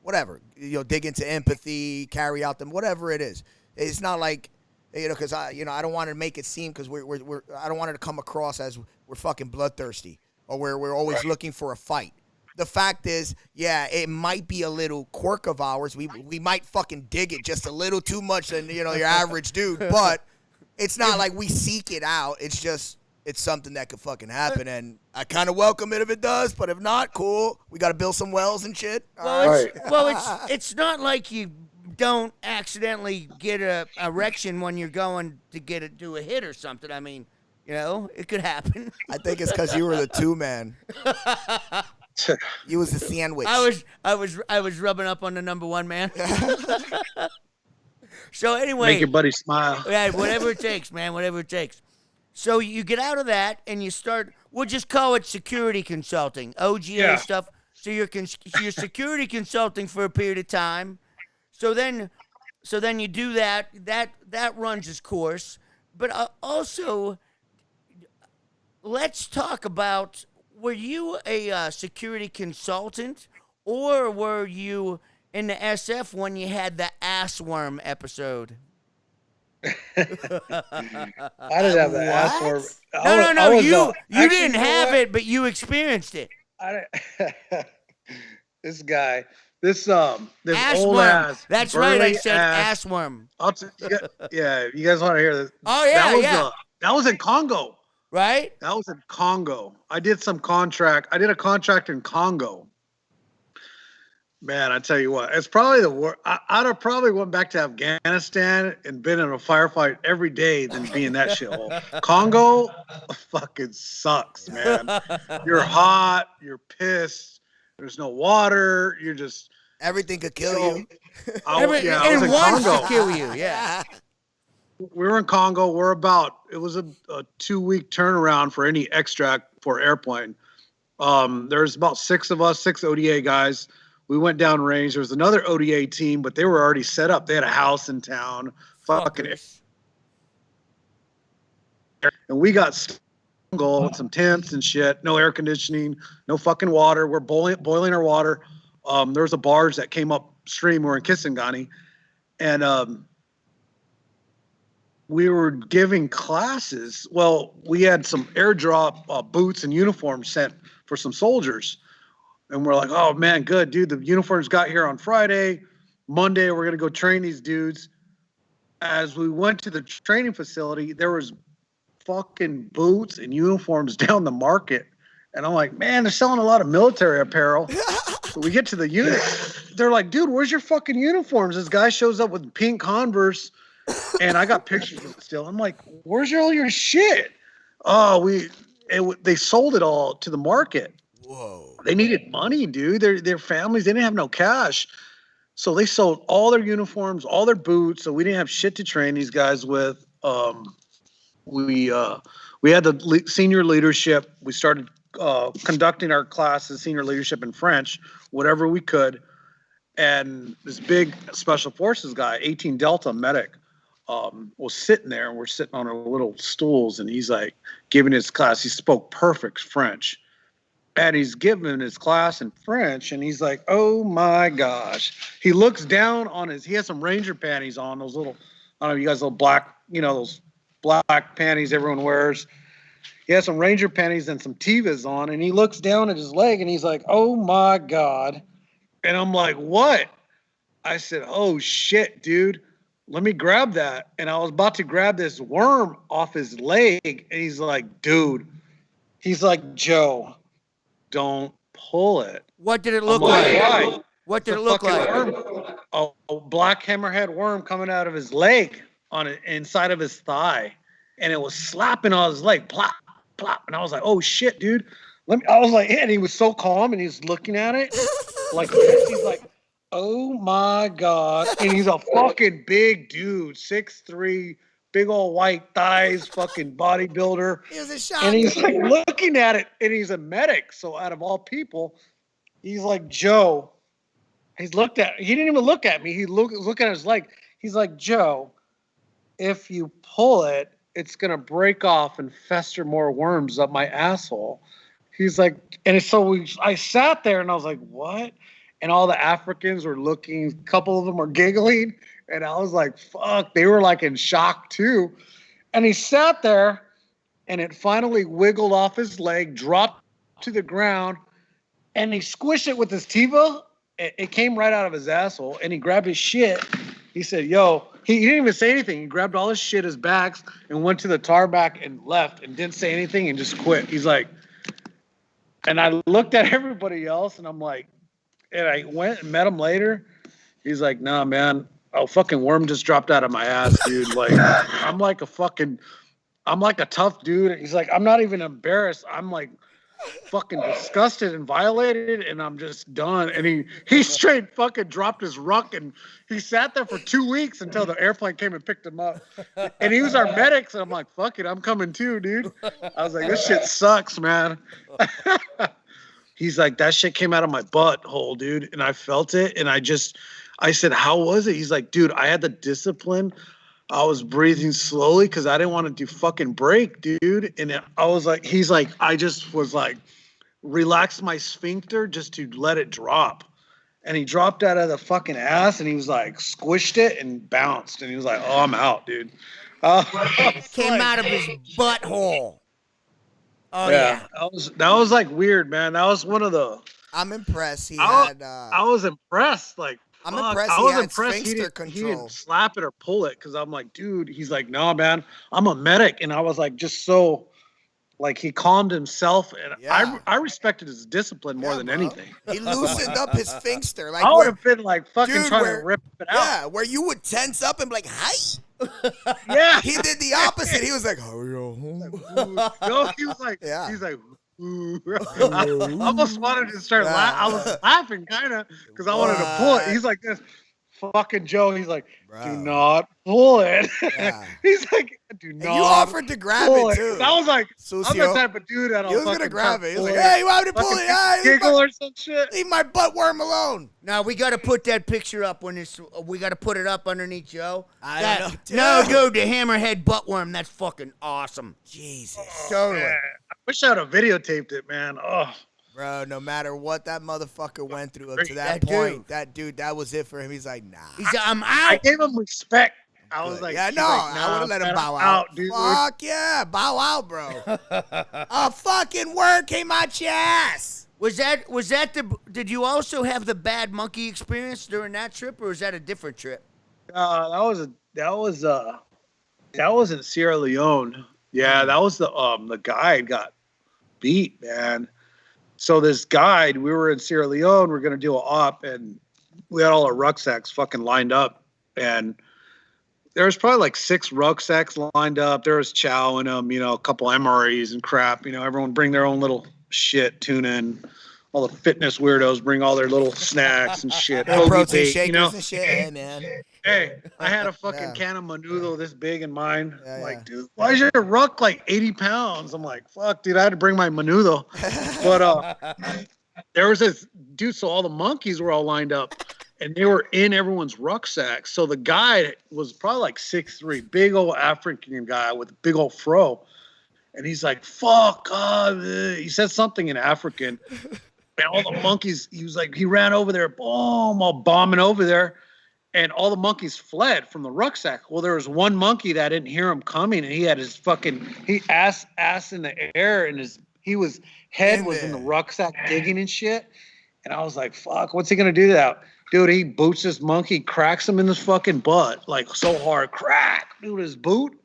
whatever, you know, dig into empathy, carry out them, whatever it is. It's not like, you know, because I don't want to make it seem because I don't want it to come across as we're fucking bloodthirsty or we're always looking for a fight. The fact is, yeah, it might be a little quirk of ours. We might fucking dig it just a little too much than, you know, your average dude, but it's not like we seek it out. It's just, it's something that could fucking happen, and I kind of welcome it if it does, but if not, cool. We got to build some wells and shit. It's not like you don't accidentally get a erection when you're going to do a hit or something. I mean, you know, it could happen. I think it's because you were the two-man. You was the sandwich. I was rubbing up on the number one man. So anyway, make your buddy smile. Yeah, whatever it takes, man. Whatever it takes. So you get out of that and you start. We'll just call it security consulting, OGA stuff. So you're security consulting for a period of time. So then you do that. That runs its course. But also, let's talk about. Were you a security consultant, or were you in the SF when you had the ass worm episode? I didn't have the ass worm. No. You didn't have it, but you experienced it. This guy, this ass old worm. ass. That's right. I said ass worm. Yeah, you guys want to hear this? Oh yeah, that was in Congo. Right? That was in Congo. I did a contract in Congo. Man, I tell you what, it's probably the worst. I'd have probably went back to Afghanistan and been in a firefight every day than be in that shithole. Congo fucking sucks, man. You're hot. You're pissed. There's no water. You're just... Everything could kill you. I was in Congo. To kill you, yeah. We were in Congo. It was a 2-week turnaround for any extract for airplane. There's about 6 of us, 6 ODA guys. We went down range. There was another ODA team, but they were already set up. They had a house in town. And we got with some tents and shit. No air conditioning, no fucking water. We're boiling our water. There was a barge that came upstream. We're in Kisangani. And we were giving classes. Well, we had some airdrop boots and uniforms sent for some soldiers. And we're like, oh, man, good, dude. The uniforms got here on Friday. Monday, we're going to go train these dudes. As we went to the training facility, there was fucking boots and uniforms down the market. And I'm like, man, they're selling a lot of military apparel. So we get to the unit. They're like, dude, where's your fucking uniforms? This guy shows up with pink Converse. And I got pictures of it still. I'm like, where's all your shit? Oh, they sold it all to the market. Whoa. They needed money, dude. Their families, they didn't have no cash. So they sold all their uniforms, all their boots. So we didn't have shit to train these guys with. We had the senior leadership. We started conducting our classes, senior leadership in French, whatever we could. And this big special forces guy, 18 Delta medic, was sitting there, and we're sitting on our little stools, and he's like giving his class. He spoke perfect French. And he's giving his class in French, and he's like, oh my gosh. He looks down on he has some Ranger panties on, those little, I don't know, you guys, little black, those black panties everyone wears. he has some Ranger panties and some Tevas on, and he looks down at his leg and he's like, oh my God. And I'm like, what? I said, oh shit, dude. Let me grab that. And I was about to grab this worm off his leg. And he's like, dude. He's like, Joe, don't pull it. What did it look like? Why? What did it look like? Worm, a black hammerhead worm coming out of his leg on it, inside of his thigh. And it was slapping on his leg. Plop, plop. And I was like, oh shit, dude. I was like, yeah. And he was so calm and he's looking at it like this. He's like, oh my God. And he's a fucking big dude, 6'3", big old white thighs, fucking bodybuilder. He was a shot. And he's like looking at it, and he's a medic. So out of all people, he's like, Joe. He didn't even look at me. He look at his leg. He's like, Joe, if you pull it, it's gonna break off and fester more worms up my asshole. He's like, and so I sat there and I was like, what? And all the Africans were looking, a couple of them were giggling. And I was like, fuck, they were like in shock too. And he sat there and it finally wiggled off his leg, dropped to the ground, and he squished it with his Teva. It came right out of his asshole, and he grabbed his shit. He said, yo, he didn't even say anything. He grabbed all his shit, his bags, and went to the tarmac and left and didn't say anything and just quit. He's like, and I looked at everybody else, and I'm like, and I went and met him later. He's like, nah, man, a fucking worm just dropped out of my ass, dude. Like, I'm like a tough dude. He's like, I'm not even embarrassed. I'm like fucking disgusted and violated, and I'm just done. And he straight fucking dropped his ruck, and he sat there for 2 weeks until the airplane came and picked him up. And he was our medics, and I'm like, fuck it, I'm coming too, dude. I was like, this shit sucks, man. He's like, that shit came out of my butthole, dude, and I felt it, and I said, how was it? He's like, dude, I had the discipline. I was breathing slowly because I didn't want it to fucking break, dude. And I was like, he's like, I just was like, relax my sphincter just to let it drop. And he dropped out of the fucking ass and he was like, squished it and bounced. And he was like, oh, I'm out, dude. Came out of his butthole. Oh, yeah. That was like weird, man. That was one of the. I'm impressed. I was impressed. Like, I'm impressed. I was impressed he control. didn't slap it or pull it because I'm like, dude. He's like, no, man, I'm a medic, and I was like, just so, like, he calmed himself, and Yeah. I respected his discipline more than anything. He loosened up his sphincter. Like, I would have been like fucking dude, trying to rip it out. Yeah, where you would tense up and be like, hi. Yeah, He did the opposite. He was like, oh, no, he was like, Yeah. he's like. I almost wanted to start laughing. I was laughing kind of because I wanted to pull it. He's like this fucking Joe. He's like, do not pull it. Yeah. He's like, do not. And you offered to grab pull it too. And I was like, I'm Sucio. the type of dude that'll He was fucking gonna grab it. He was like, pull hey, you want me to pull fucking it? Hey, giggle or some shit. leave my butt worm alone. Now we got to put that picture up when it's. We got to put it up underneath Joe. I That- don't know, No, dude. dude, the hammerhead buttworm. That's fucking awesome. Jesus. Totally. Yeah. I wish I would have videotaped it, man. Oh, Bro, no matter what that motherfucker went through up to That that point, dude. that dude, that was it for him. He's like, nah. He's. I'm I out. gave him respect. I was like, yeah, he's no, like, I would have let him man, bow I'm out. dude. Fuck yeah, bow out, bro. A fucking word came out your ass. Was that the? Did you also have the bad monkey experience during that trip, or was that a different trip? That was in Sierra Leone. Yeah, that was the guide got beat, man. So this guide, we were in Sierra Leone, we're gonna do an op, and we had all our rucksacks fucking lined up, and there was probably like 6 rucksacks lined up. There was chow in them, a couple MREs and crap. Everyone bring their own little shit, tuna, and all the fitness weirdos bring all their little snacks and shit. Hoagie Protein bake, shakers and shit. Hey, man. Hey, I had a fucking Yeah. can of menudo this big in mine. Yeah, I'm like, yeah. dude, why is your ruck like 80 pounds? I'm like, fuck, dude, I had to bring my menudo. But there was this dude, so all the monkeys were all lined up, and they were in everyone's rucksack. So the guy was probably like 6'3", big old African guy with a big old fro. And he's like, fuck, he said something in African. And all the monkeys, he was like, he ran over there, boom, all bombing over there. and all the monkeys fled from the rucksack. Well, there was one monkey that didn't hear him coming, and he had his ass in the air, and his head was in the rucksack digging and shit. And I was like, fuck, what's he gonna do that? Dude, he boots this monkey, cracks him in his fucking butt, like so hard, crack, dude, his boot.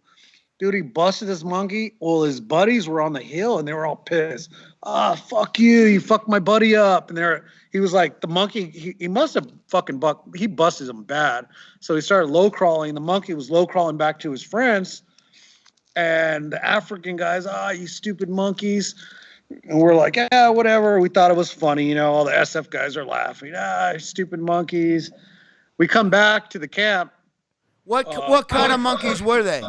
Dude, he busted this monkey. Well, his buddies were on the hill, and they were all pissed. Ah, fuck you. You fucked my buddy up. And he was like, the monkey, he must have fucking he busted him bad. So he started low crawling. The monkey was low crawling back to his friends. And the African guys, you stupid monkeys. And we're like, yeah, whatever. We thought it was funny. All the SF guys are laughing. Stupid monkeys. We come back to the camp. What kind of monkeys were they?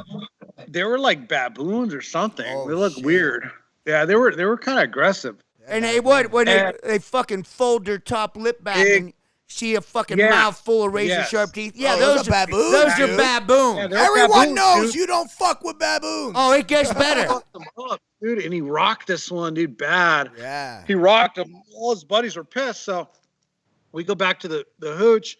They were like baboons or something. They looked weird. Yeah, they were kind of aggressive. And they fucking fold their top lip back and see a fucking mouth full of razor sharp teeth. Yeah, those are baboons. Those are baboons. Yeah, everyone knows you don't fuck with baboons. Oh, it gets better. Dude, and he rocked this one, dude, bad. Yeah. He rocked him. All his buddies were pissed. So we go back to the hooch,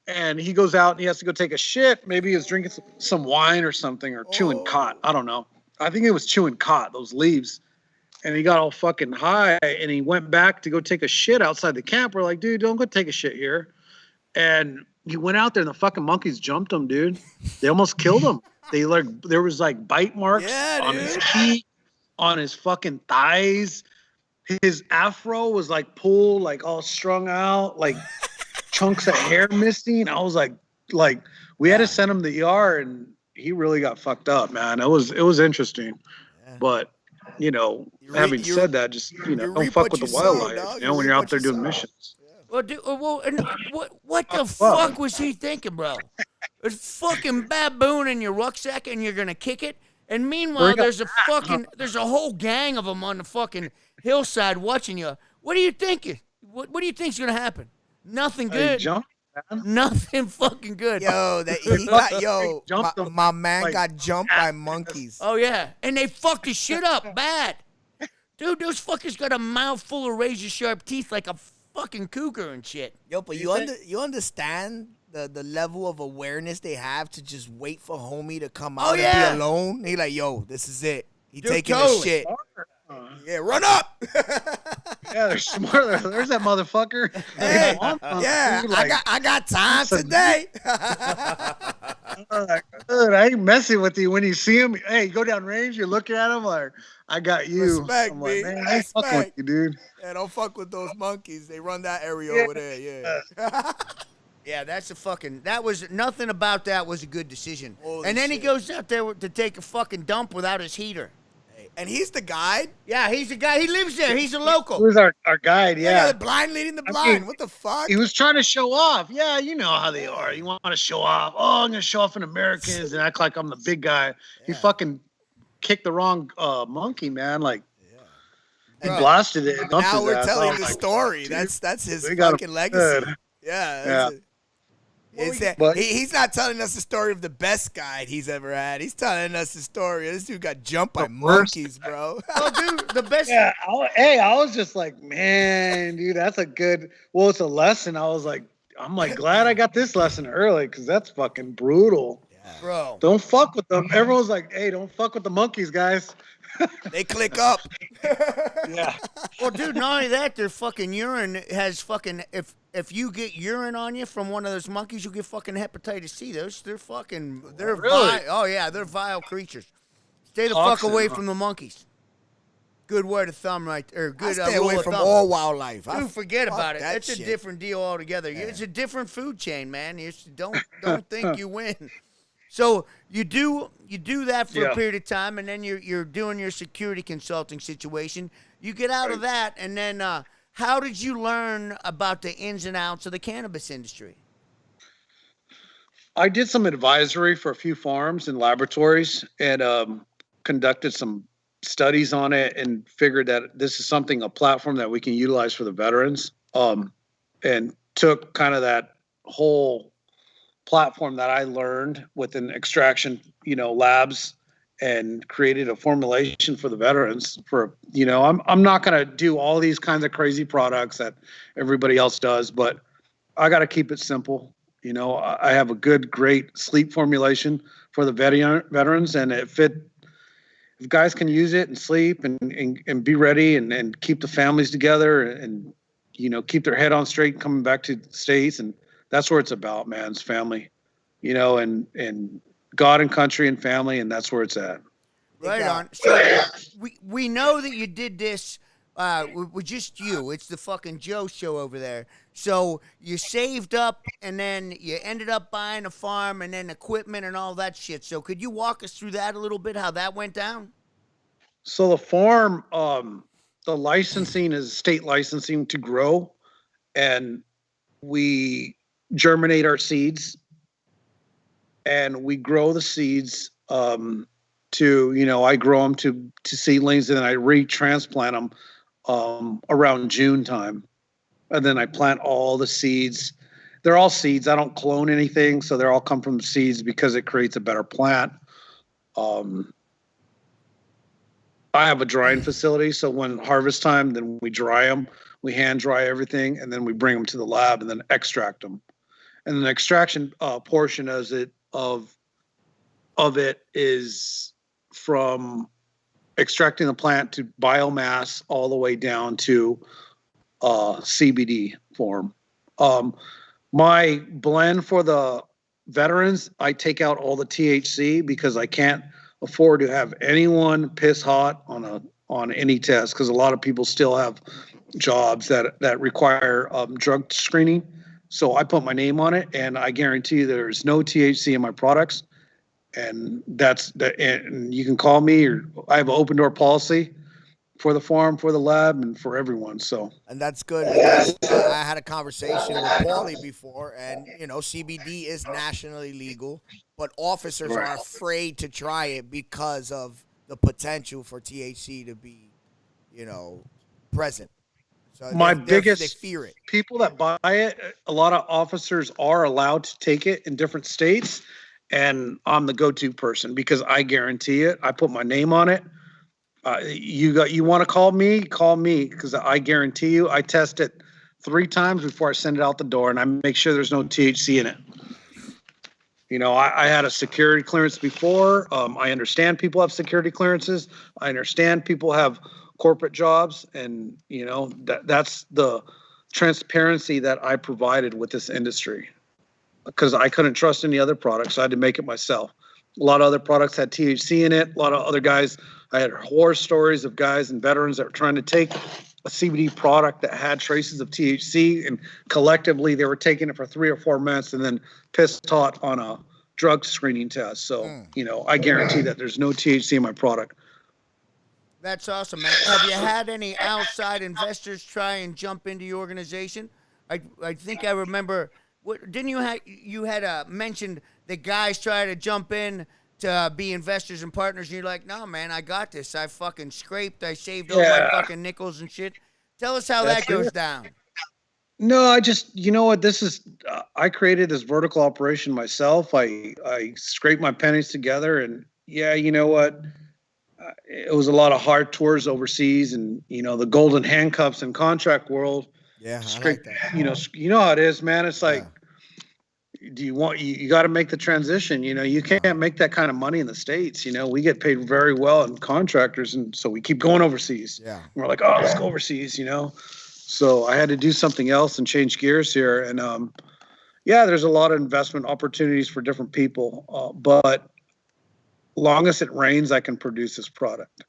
and he goes out and he has to go take a shit. Maybe he was drinking some wine or something, or chewing cot. I don't know. I think it was chewing cot, those leaves. And he got all fucking high, and he went back to go take a shit outside the camp. We're like, dude, don't go take a shit here. And he went out there, and the fucking monkeys jumped him, dude. They almost killed him. There was like bite marks on his feet, on his fucking thighs. His afro was like pulled, like all strung out, like chunks of hair missing. I was like, we had to send him to the ER, and he really got fucked up, man. It was interesting, but. Having said that, just don't fuck with the wildlife. When you're out there doing missions. Well, dude, what the fuck was he thinking, bro? There's fucking baboon in your rucksack, and you're gonna kick it. And meanwhile, there's a whole gang of them on the fucking hillside watching you. What are you thinking? What do you think's gonna happen? Nothing good. Nothing fucking good. My man got jumped by monkeys. Oh yeah, and they fucked his shit up bad. Dude, those fuckers got a mouth full of razor sharp teeth like a fucking cougar and shit. Yo, but you understand the level of awareness they have to just wait for homie to come out and be alone? He like, yo, this is it. He taking a shit. Yeah, run up. Yeah, they're smart. There's that motherfucker. Hey, I got time today. Dude, I ain't messing with you. When you see him, hey, go down range, you're looking at him like, I got you. Respect, I'm like, man, I ain't fucking with you, dude. Yeah, don't fuck with those monkeys. They run that area over there, yeah. Yeah, that was nothing about that was a good decision. Holy and then shit. he goes out there to take a fucking dump without his heater. And he's the guide? Yeah, he's the guy. He lives there. He's a local. He was our guide, yeah. The blind leading the blind. What the fuck? He was trying to show off. Yeah, you know how they are. You want to show off. Oh, I'm going to show off in Americans and act like I'm the big guy. Yeah. He fucking kicked the wrong monkey, man. Like, he blasted it. Now we're telling the story. That's his fucking legacy. Yeah. He's not telling us the story of the best guide he's ever had. He's telling us the story. This dude got jumped by monkeys, bro. Oh, dude, the best. Yeah, I was just like, man, dude, that's a good. Well, it's a lesson. I'm glad I got this lesson early because that's fucking brutal. Yeah. Bro, don't fuck with them. Everyone's like, hey, don't fuck with the monkeys, guys. They click up. Yeah. Well, dude, not only that, their fucking urine has fucking if you get urine on you from one of those monkeys, you get fucking hepatitis C. They're really? vile. Oh yeah, they're vile creatures. Stay the fuck away from the monkeys. Good word of thumb right there. Good stay rule away of from thumb. all wildlife. Dude, forget about it. It's shit. A different deal altogether. Yeah. It's a different food chain, man. Don't think you win. So you do that for a period of time, and then you're doing your security consulting situation. You get out of that, and then how did you learn about the ins and outs of the cannabis industry? I did some advisory for a few farms and laboratories, and conducted some studies on it, and figured that this is a platform that we can utilize for the veterans. And took kind of that whole platform that I learned within extraction, labs, and created a formulation for the veterans. I'm not going to do all these kinds of crazy products that everybody else does, but I got to keep it simple. You know, I have a great sleep formulation for the veterans, and if guys can use it and sleep and be ready and keep the families together and you know, keep their head on straight coming back to the States, and that's where it's about, man. It's family, you know, and God and country and family, and that's where it's at. Right on. So we know that you did this with just you. It's the fucking Joe show over there. So you saved up and then you ended up buying a farm and then equipment and all that shit. So could you walk us through that a little bit, how that went down? So the farm, the licensing is state licensing to grow, and we germinate our seeds and we grow the seeds to, you know, I grow them to seedlings, and then I retransplant them around June time. And then I plant all the seeds. They're all seeds. I don't clone anything, so they're all come from seeds because it creates a better plant. I have a drying facility, so when harvest time, then we dry them. We hand dry everything, and then we bring them to the lab and then extract them. And then the extraction portion of it is from extracting the plant to biomass all the way down to CBD form. My blend for the veterans, I take out all the THC because I can't afford to have anyone piss hot on any test, because a lot of people still have jobs that require drug screening. So I put my name on it, and I guarantee there's no THC in my products. And and you can call me, or I have an open door policy for the farm, for the lab, and for everyone. So, and that's good because I had a conversation with Paulie before, and you know, CBD is nationally legal, but officers are afraid to try it because of the potential for THC to be, you know, present. So my they biggest fear it. People that buy it, a lot of officers are allowed to take it in different states, and I'm the go-to person because I guarantee it. I put my name on it. You want to call me because I guarantee you. I test it 3 times before I send it out the door, and I make sure there's no THC in it. You know, I had a security clearance before. I understand people have security clearances. I understand people have corporate jobs, and you know that's the transparency that I provided with this industry, because I couldn't trust any other products, so I had to make it myself. A lot of other products had THC in it. A lot of other guys, I had horror stories of guys and veterans that were trying to take a CBD product that had traces of THC, and collectively they were taking it for 3 or 4 months and then pissed hot on a drug screening test. So, you know, I guarantee that there's no THC in my product. That's awesome, man. Have you had any outside investors try and jump into your organization? I think I remember. Didn't you had mentioned the guys try to jump in to be investors and partners, and you're like, no, man, I got this. I fucking scraped. I saved all my fucking nickels and shit. Tell us how that goes down. No, you know what, this is, I created this vertical operation myself. I scraped my pennies together, and yeah, you know what, it was a lot of hard tours overseas, and you know, the golden handcuffs and contract world. Yeah, I like that. You know how it is, man. It's like, do you got to make the transition. You know, you can't make that kind of money in the States. You know, we get paid very well in contractors, and so we keep going overseas. Yeah, and we're like, oh, let's go overseas. You know, so I had to do something else and change gears here. And yeah, there's a lot of investment opportunities for different people, but long as it rains, I can produce this product.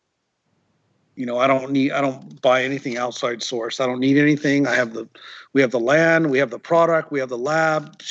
You know, I don't buy anything outside source. I don't need anything. We have the land, we have the product, we have the lab.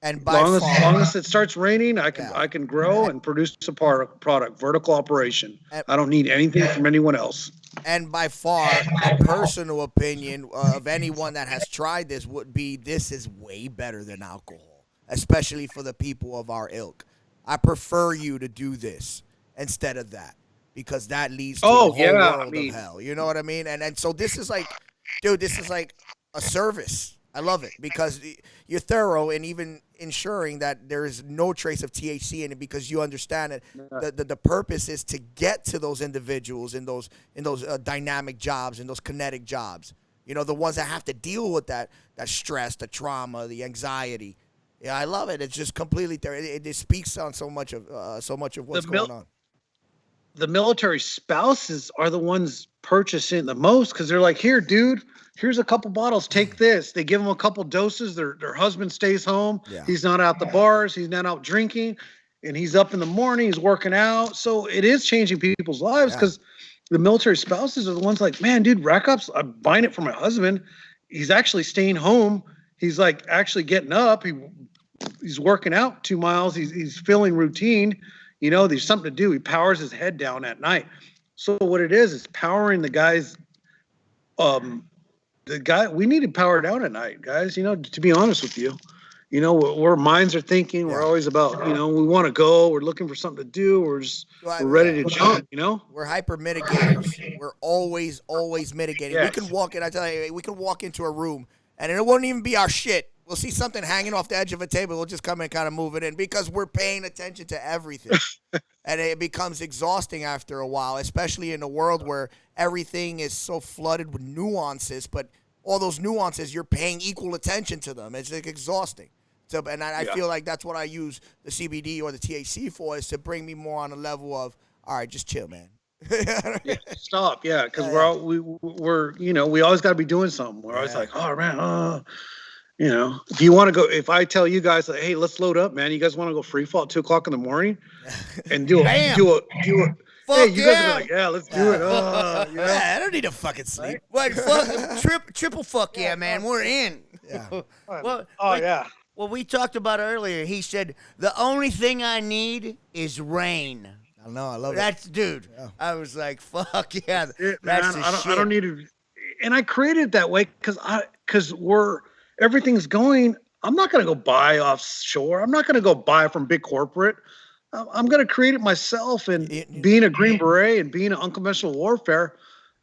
And long as it starts raining, I can grow and produce a product, vertical operation. I don't need anything from anyone else. And by far, a personal opinion of anyone that has tried this would be, this is way better than alcohol, especially for the people of our ilk. I prefer you to do this instead of that, because that leads to a whole world of hell. You know what I mean? And so this is like, dude, this is like a service. I love it because you're thorough and even ensuring that there is no trace of THC in it, because you understand that the purpose is to get to those individuals in those dynamic jobs, in those kinetic jobs. You know, the ones that have to deal with that stress, the trauma, the anxiety. Yeah, I love it. It's just completely there. It speaks on so much of what's going on. The military spouses are the ones purchasing the most because they're like, here, dude, here's a couple bottles. Take this. They give them a couple doses. Their husband stays home. Yeah. He's not out the bars. He's not out drinking. And he's up in the morning. He's working out. So it is changing people's lives because the military spouses are the ones like, man, dude, Rack Ops, I'm buying it for my husband. He's actually staying home. He's like actually getting up. He's working out 2 miles. He's feeling routine. You know, there's something to do. He powers his head down at night. So what it is powering the guys. We need to power down at night, guys. You know, to be honest with you, you know, where minds are thinking. We're always about, you know, we want to go. We're looking for something to do. We're ready to jump. You know, we're hyper mitigators. We're always mitigating. Yes. We can walk in. I tell you, we can walk into a room and it won't even be our shit. We'll see something hanging off the edge of a table. We'll just come and kind of move it in because we're paying attention to everything. And it becomes exhausting after a while, especially in a world where everything is so flooded with nuances. But all those nuances, you're paying equal attention to them. It's like exhausting. So, and I feel like that's what I use the CBD or the THC for, is to bring me more on a level of, all right, just chill, man. Stop. Yeah. Cause we're, you know, we always got to be doing something. We're always like, oh man, you know, if you want to go, if I tell you guys like, hey, let's load up, man. You guys want to go free fall at 2 o'clock in the morning and do a. Hey, you guys are like, yeah, let's do it. You know? I don't need to fucking sleep. What? Fuck, triple fuck yeah, man. We're in. Yeah. Well, we talked about it earlier. He said, the only thing I need is rain. I know. I love That's, dude. Yeah. I was like, fuck yeah. That's I don't need to. And I created it that way because everything's going. I'm not going to go buy offshore. I'm not going to go buy from big corporate. I'm going to create it myself. And being a Green Beret and being an unconventional warfare,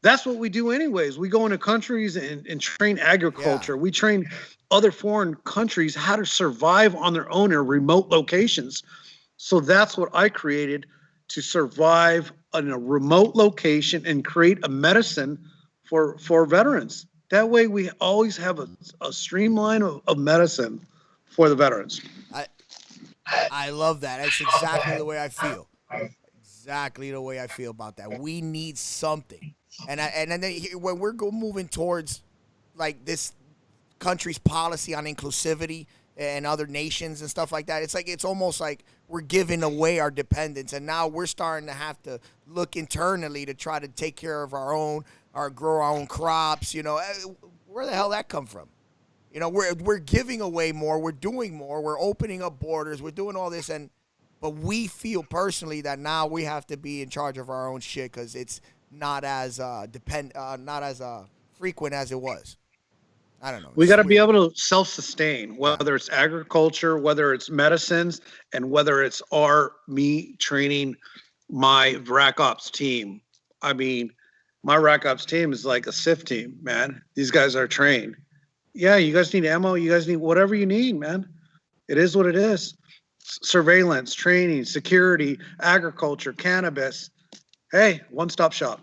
that's what we do anyways. We go into countries and train agriculture. Yeah. We train other foreign countries how to survive on their own in remote locations. So that's what I created, to survive in a remote location and create a medicine for veterans. That way we always have a streamline of medicine for the veterans. I love that. That's exactly the way I feel. Exactly the way I feel about that. We need something. And then when we're moving towards like this country's policy on inclusivity and other nations and stuff like that, it's almost like we're giving away our dependence, and now we're starting to have to look internally to try to take care of our own, or grow our own crops. You know, where the hell that come from? You know, we're giving away more, we're doing more, we're opening up borders, we're doing all this, but we feel personally that now we have to be in charge of our own shit because it's not as frequent as it was. I don't know. We got to be able to self-sustain, whether it's agriculture, whether it's medicines, and whether it's me training my Rack Ops team. I mean, my Rack Ops team is like a SIF team, man. These guys are trained. Yeah, you guys need ammo. You guys need whatever you need, man. It is what it is. Surveillance, training, security, agriculture, cannabis. Hey, one-stop shop.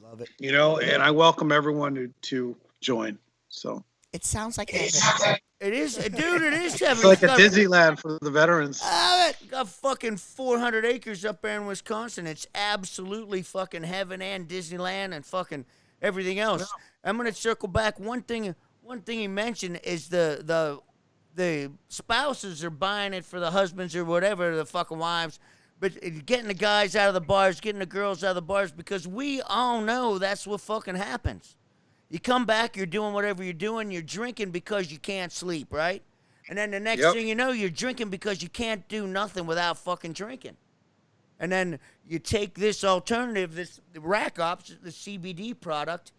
Love it. You know, and I welcome everyone to join. So it sounds like heaven. It is, dude. It is heaven. It's like a Disneyland for the veterans. Got fucking 400 acres up there in Wisconsin. It's absolutely fucking heaven and Disneyland and fucking everything else. Yeah. I'm gonna circle back. One thing he mentioned is the spouses are buying it for the husbands or whatever, the fucking wives, but getting the guys out of the bars, getting the girls out of the bars, because we all know that's what fucking happens. You come back, you're doing whatever you're doing, you're drinking because you can't sleep, right? And then the next thing you know, you're drinking because you can't do nothing without fucking drinking. And then you take this alternative, this Rack Ops, the CBD product,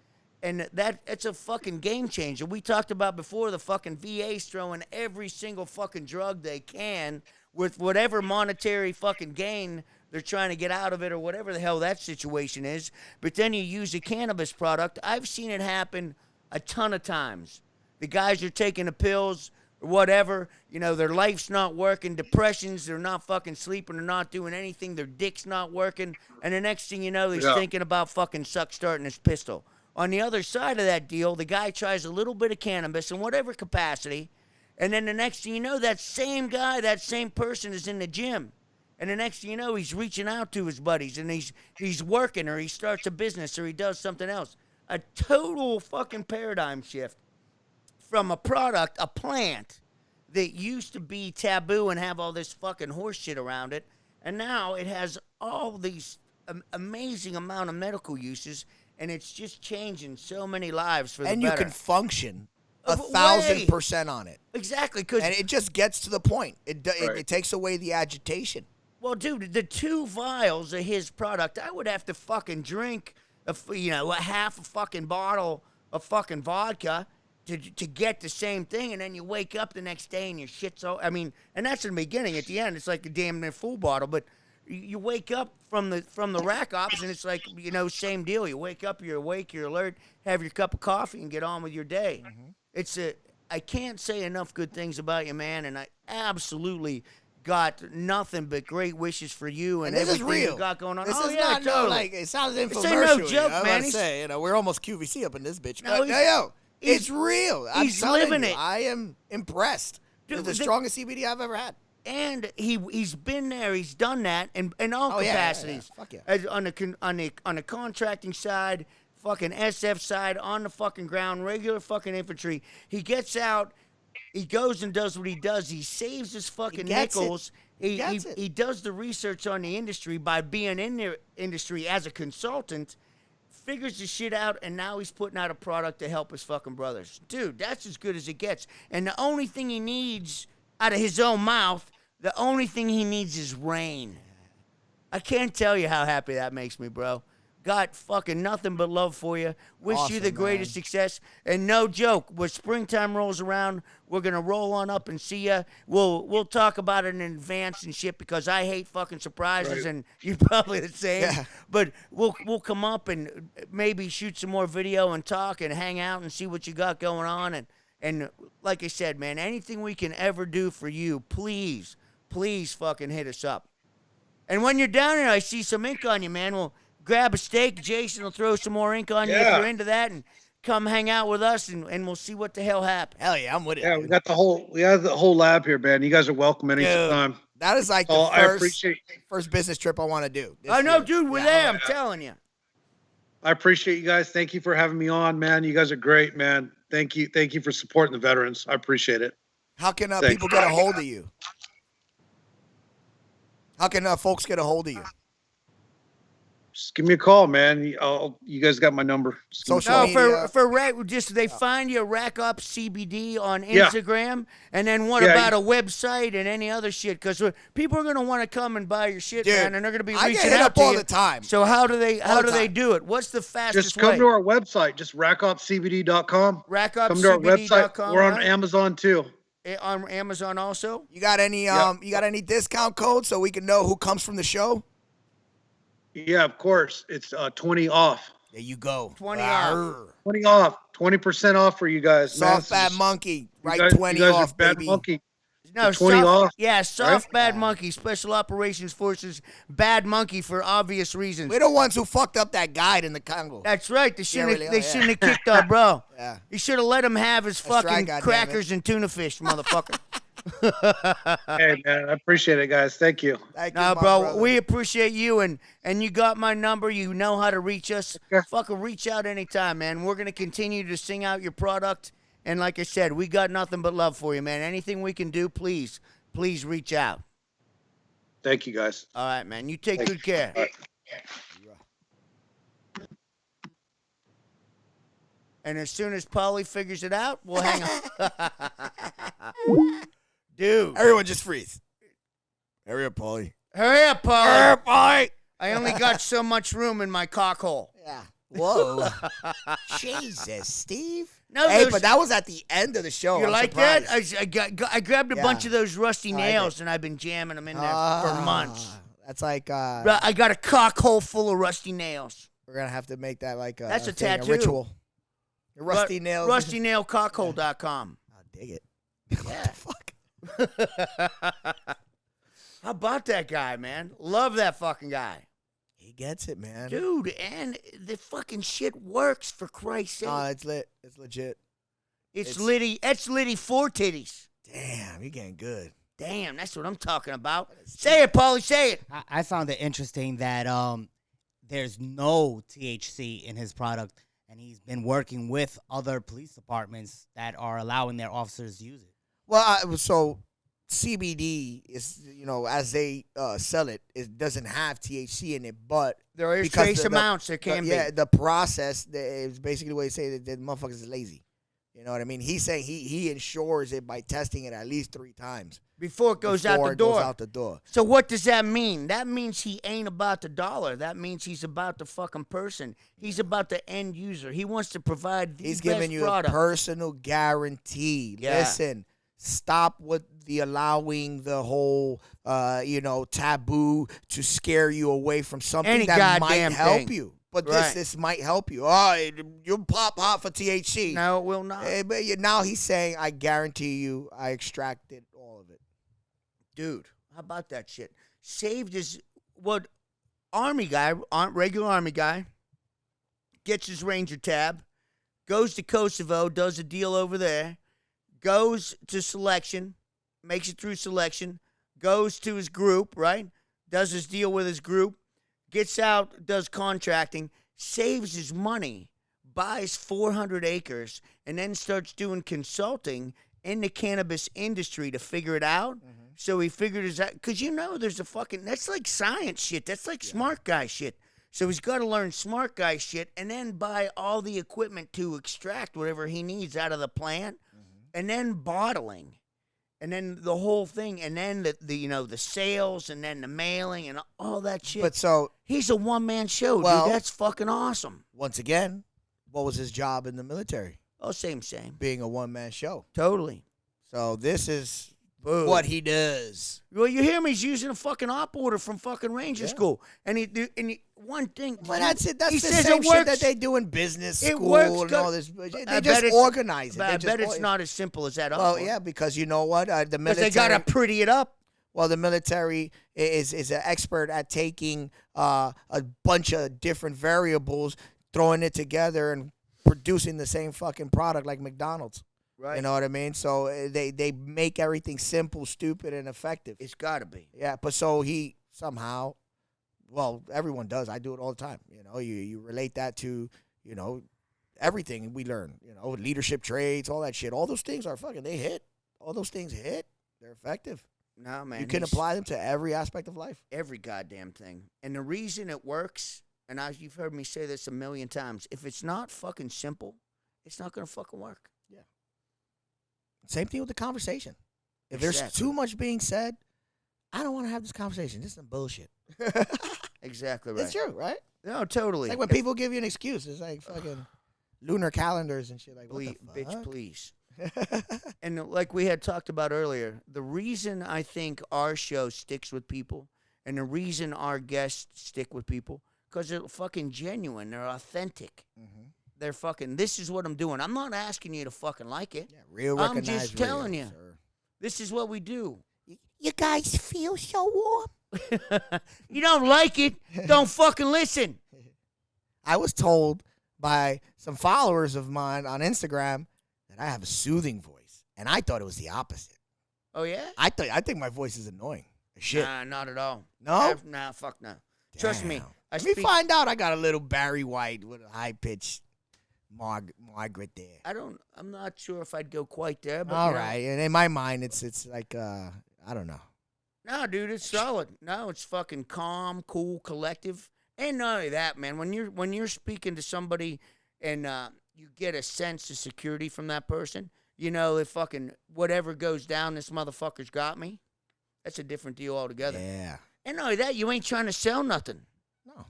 and it's a fucking game changer. We talked about before, the fucking VA's throwing every single fucking drug they can with whatever monetary fucking gain they're trying to get out of it, or whatever the hell that situation is. But then you use a cannabis product. I've seen it happen a ton of times. The guys are taking the pills or whatever. You know, their life's not working. Depressions, they're not fucking sleeping. They're not doing anything. Their dick's not working. And the next thing you know, he's thinking about fucking starting his pistol. On the other side of that deal, the guy tries a little bit of cannabis in whatever capacity, And then the next thing you know, that same guy, that same person is in the gym. And the next thing you know, he's reaching out to his buddies and he's working, or he starts a business, or he does something else. A total fucking paradigm shift from a product, a plant that used to be taboo and have all this fucking horse shit around it. And now it has all these amazing amount of medical uses, and it's just changing so many lives for the And better. you can function Way. 1,000% on it. Exactly, because And it just gets to the point. It takes away the agitation. well, dude, the 2 vials of his product, I would have to fucking drink, a half a fucking bottle of fucking vodka to get the same thing, and then you wake up the next day and your shit's all. I mean, and that's in the beginning. At the end, it's like a damn near full bottle, but you wake up from the rack ops, and it's like, same deal. You wake up, you're awake, you're alert, have your cup of coffee, and get on with your day. Mm-hmm. I can't say enough good things about you, man, and I absolutely got nothing but great wishes for you and this is everything real. you got going on. This oh is yeah, not totally. it sounds This infomercial. ain't no joke, I man. was say, we're almost QVC up in this bitch. No, But it's real. I'm he's telling living you, it. I am impressed. Dude, It's the strongest CBD I've ever had. And he's been there, he's done that in all capacities. Fuck yeah. As on the contracting side, fucking SF side, on the fucking ground, regular fucking infantry. He gets out, he goes and does what he does. He saves his fucking gets it. nickels. Gets it. He does the research on the industry by being in the industry as a consultant, figures the shit out, and now he's putting out a product to help his fucking brothers. Dude, that's as good as it gets. And the only thing he needs out of his own mouth, the only thing he needs is rain. I can't tell you how happy that makes me, bro. Got fucking nothing but love for you. Wish you the Awesome, greatest man. success. And no joke, when springtime rolls around, we're gonna roll on up and see ya. We'll talk about it in advance and shit, because I hate fucking surprises, Right. and you're probably the same. Yeah. But we'll come up and maybe shoot some more video and talk and hang out and see what you got going on. And like I said, man, anything we can ever do for you, please fucking hit us up. And when you're down here, I see some ink on you, man. We'll grab a steak. Jason will throw some more ink on you if Yeah. you're into that, and come hang out with us, and we'll see what the hell happens. Hell yeah, I'm with it. Yeah, dude. we have the whole lab here, man. You guys are welcome anytime. That is like Oh, the I appreciate first business trip I want to do. I know, dude. We're there. I'm telling you. I appreciate you guys. Thank you for having me on, man. You guys are great, man. Thank you for supporting the veterans. I appreciate it. How can Thanks. people get a hold of you? How can folks get a hold of you? Just give me a call, man. You guys got my number. Just give me a Social call. No, media. for they find you rackopscbd on Yeah. Instagram, and then what Yeah, about a website and any other shit? Because people are gonna want to come and buy your shit, Dude, man, and they're gonna be I reaching get hit out up to all you. the time. So how do they All the time. do it? What's the fastest Just come way? to our website. Just rackopscbd.com. Come to our website. rackopscbd.com. We're on right? Amazon too. On Amazon also. You got any you got any discount codes so we can know who comes from the show? Yeah, of course. It's 20 off. There you go. 20 Arr. 20 off. 20% off for you guys. man. Soft bad monkey. You Right, guys- 20 you guys off, are bad baby. monkey. No, 20 soft, off. Yeah, soft right? bad monkey, Special Operations Forces, bad monkey for obvious reasons. We're the ones who fucked up that guide in the Congo. That's right. They shouldn't really, shouldn't have kicked our bro. Yeah. You should have let him have his That's right, fucking goddammit. crackers and tuna fish, motherfucker. Hey, man. I appreciate it, guys. Thank you. Thank you, Nah, my bro, brother. we appreciate you, and you got my number. You know how to reach us. Okay. Fucking reach out anytime, man. We're gonna continue to sing out your product, and like I said, we got nothing but love for you, man. Anything we can do, please reach out. Thank you, guys. All right, man. You take Thanks. good care. All right. And as soon as Paulie figures it out, we'll hang on. Dude. Everyone just freeze. Hurry up, Paulie. Hurry up, Paulie. Paulie. I only got so much room in my cock hole. Yeah. Whoa. Jesus, Steve. No, Hey, those- but that was at the end of the show. You I'm like surprised. that? I grabbed a Yeah. bunch of those rusty I like nails, and I've been jamming them in there for Ah, months. That's like Bro, I got a cock hole full of rusty nails. we're gonna have to make that like That's a thing, tattoo. ritual. Rusty nails. RustyNailCockhole.com. I dig it. Yeah. Fuck. How about that guy, man? Love that fucking guy. He gets it, man. Dude, and the fucking shit works, for Christ's sake. It's lit. It's legit. it's it's- Liddy. It's Liddy for titties. Damn, he getting good. Damn, that's what I'm talking about. Say it, Paulie, say it. I found it interesting that there's no THC in his product, and he's been working with other police departments that are allowing their officers to use it. Well, so CBD is, as they sell it, it doesn't have THC in it, but There is trace amounts. There can be. Yeah, the process is basically the way they say that the motherfuckers is lazy. You know what I mean? He's saying he ensures it by testing it at least 3 times Before it goes out the door. Goes out the door. So what does that mean? That means he ain't about the dollar. That means he's about the fucking person. He's about the end user. He wants to provide the He's best giving you product. a personal guarantee. Yeah. Listen, stop with the allowing the whole, taboo to scare you away from something Any that might goddamn help thing. you. But Right. this might help you. Oh, you'll pop hot for THC. No, it will not. But now he's saying, I guarantee you, I extracted all of it. Dude, how about that shit? Saved his army guy, regular army guy, gets his Ranger tab, goes to Kosovo, does a deal over there, goes to selection, makes it through selection, goes to his group, right? Does his deal with his group, gets out, does contracting, saves his money, buys 400 acres, and then starts doing consulting in the cannabis industry to figure it out. Mm-hmm. So he figured it out. Because there's that's like science shit. That's like smart guy shit. So he's got to learn smart guy shit and then buy all the equipment to extract whatever he needs out of the plant, and then bottling. And then the whole thing, and then the sales, and then the mailing, and all that shit. But so, He's a one-man show, Well- dude. That's fucking awesome. once again, what was his job in the military? Oh, same. Being a one-man show. Totally. So this is Boom. what he does. Well, you hear me? He's using a fucking op order from fucking Ranger School. And one thing. Well, that's it. That's he the says same it shit works. that they do in business It school works and good. all this. They I just bet it's- organize it. But They I just bet it's not as simple as that. Well, yeah, because you know what? The Because military. they got to pretty it up. Well, the military is an expert at taking a bunch of different variables, throwing it together, and producing the same fucking product like McDonald's. Right. You know what I mean? So they make everything simple, stupid, and effective. It's got to be. Yeah, but so he somehow, well, everyone does. I do it all the time. You relate that to, everything we learn. Leadership traits, all that shit. All those things are fucking, they hit. All those things hit. They're effective. No, man. You can apply them to every aspect of life. every goddamn thing. And the reason it works, and you've heard me say this a million times, if it's not fucking simple, it's not going to fucking work. Same thing with the conversation. If there's Exactly. too much being said, I don't want to have this conversation. This is some bullshit. Exactly right. It's true, right? No, totally. It's like when people give you an excuse. It's like fucking lunar calendars and shit. Like, what Please, the bitch, fuck? please. And like we had talked about earlier, the reason I think our show sticks with people and the reason our guests stick with people, because they're fucking genuine. They're authentic. Mhm. They're fucking, this is what I'm doing. I'm not asking you to fucking like it. Yeah, real I'm recognized just real, telling you. sir. This is what we do. You guys feel so warm. You don't like it, don't fucking listen. I was told by some followers of mine on Instagram that I have a soothing voice, and I thought it was the opposite. Oh, yeah? I think my voice is annoying. as Shit. Nah, not at all. No? Nah, fuck no. Trust me. Damn. I Let me speak- find out. I got a little Barry White with a high pitched Margaret there. I'm not sure if I'd go quite there, but All you know. right, and in my mind, it's like I don't know. No, dude, it's solid. No, it's fucking calm, cool, collective. And not only that, man. When you're speaking to somebody and you get a sense of security from that person, if fucking whatever goes down, this motherfucker's got me. That's a different deal altogether. Yeah. And not only that, you ain't trying to sell nothing. No.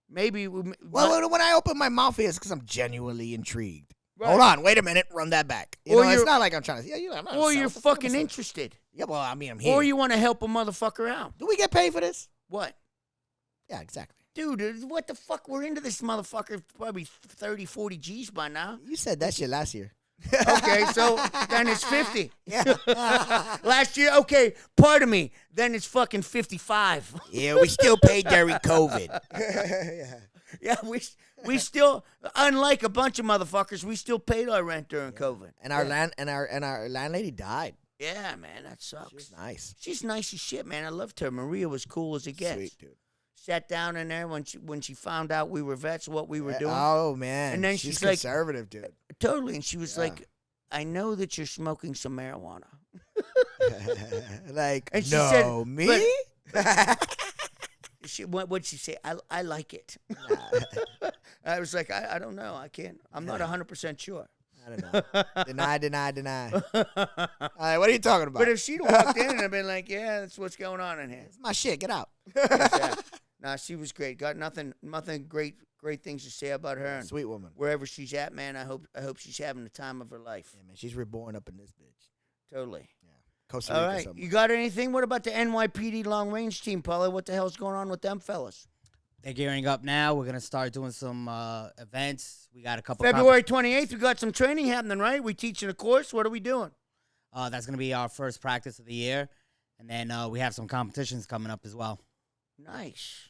Maybe. Well, when I open my mouth here, it's because I'm genuinely intrigued. Right. Hold on, wait a minute, run that back. Or It's you're- not like I'm trying to. Yeah, I'm not. or selling. you're What the fuck am I fucking selling? interested. Yeah, well, I mean, I'm here. Or you want to help a motherfucker out. Do we get paid for this? What? Yeah, exactly. Dude, what the fuck? We're into this motherfucker probably 30, 40 G's by now. You said that shit last year. Okay, so then it's 50. Yeah. Last year, okay, pardon me. Then it's fucking 55. Yeah, we still paid during COVID. Yeah. Yeah, we still, unlike a bunch of motherfuckers, we still paid our rent during COVID. And our landlady died. Yeah, man, that sucks. She's nice. She's nice as shit, man. I loved her. Maria was cool as it gets. Sweet, dude. Sat down in there when she found out we were vets, what we were doing. Oh man. And then she's she's like- conservative, dude. Totally. And she was like, I know that you're smoking some marijuana. Like, And she no, said, me? What'd she say? I like it. I was like, I don't know. I can't. I'm not 100% sure. I don't know. Deny. All right, what are you talking about? But if she'd walked in and I'd been like, yeah, that's what's going on in here. It's my shit. Get out. Yeah. Nah, she was great. Got nothing great things to say about her. And Sweet woman. wherever she's at, man, I hope she's having the time of her life. Yeah, man. She's reborn up in this bitch. Totally. Costa All Rica right. somewhere. You got anything? What about the NYPD long range team, Paulie? What the hell's going on with them fellas? They're gearing up now. We're gonna start doing some events. We got a couple. February 28th, we got some training happening, right? We teaching a course. What are we doing? That's gonna be our first practice of the year, and then we have some competitions coming up as well. Nice.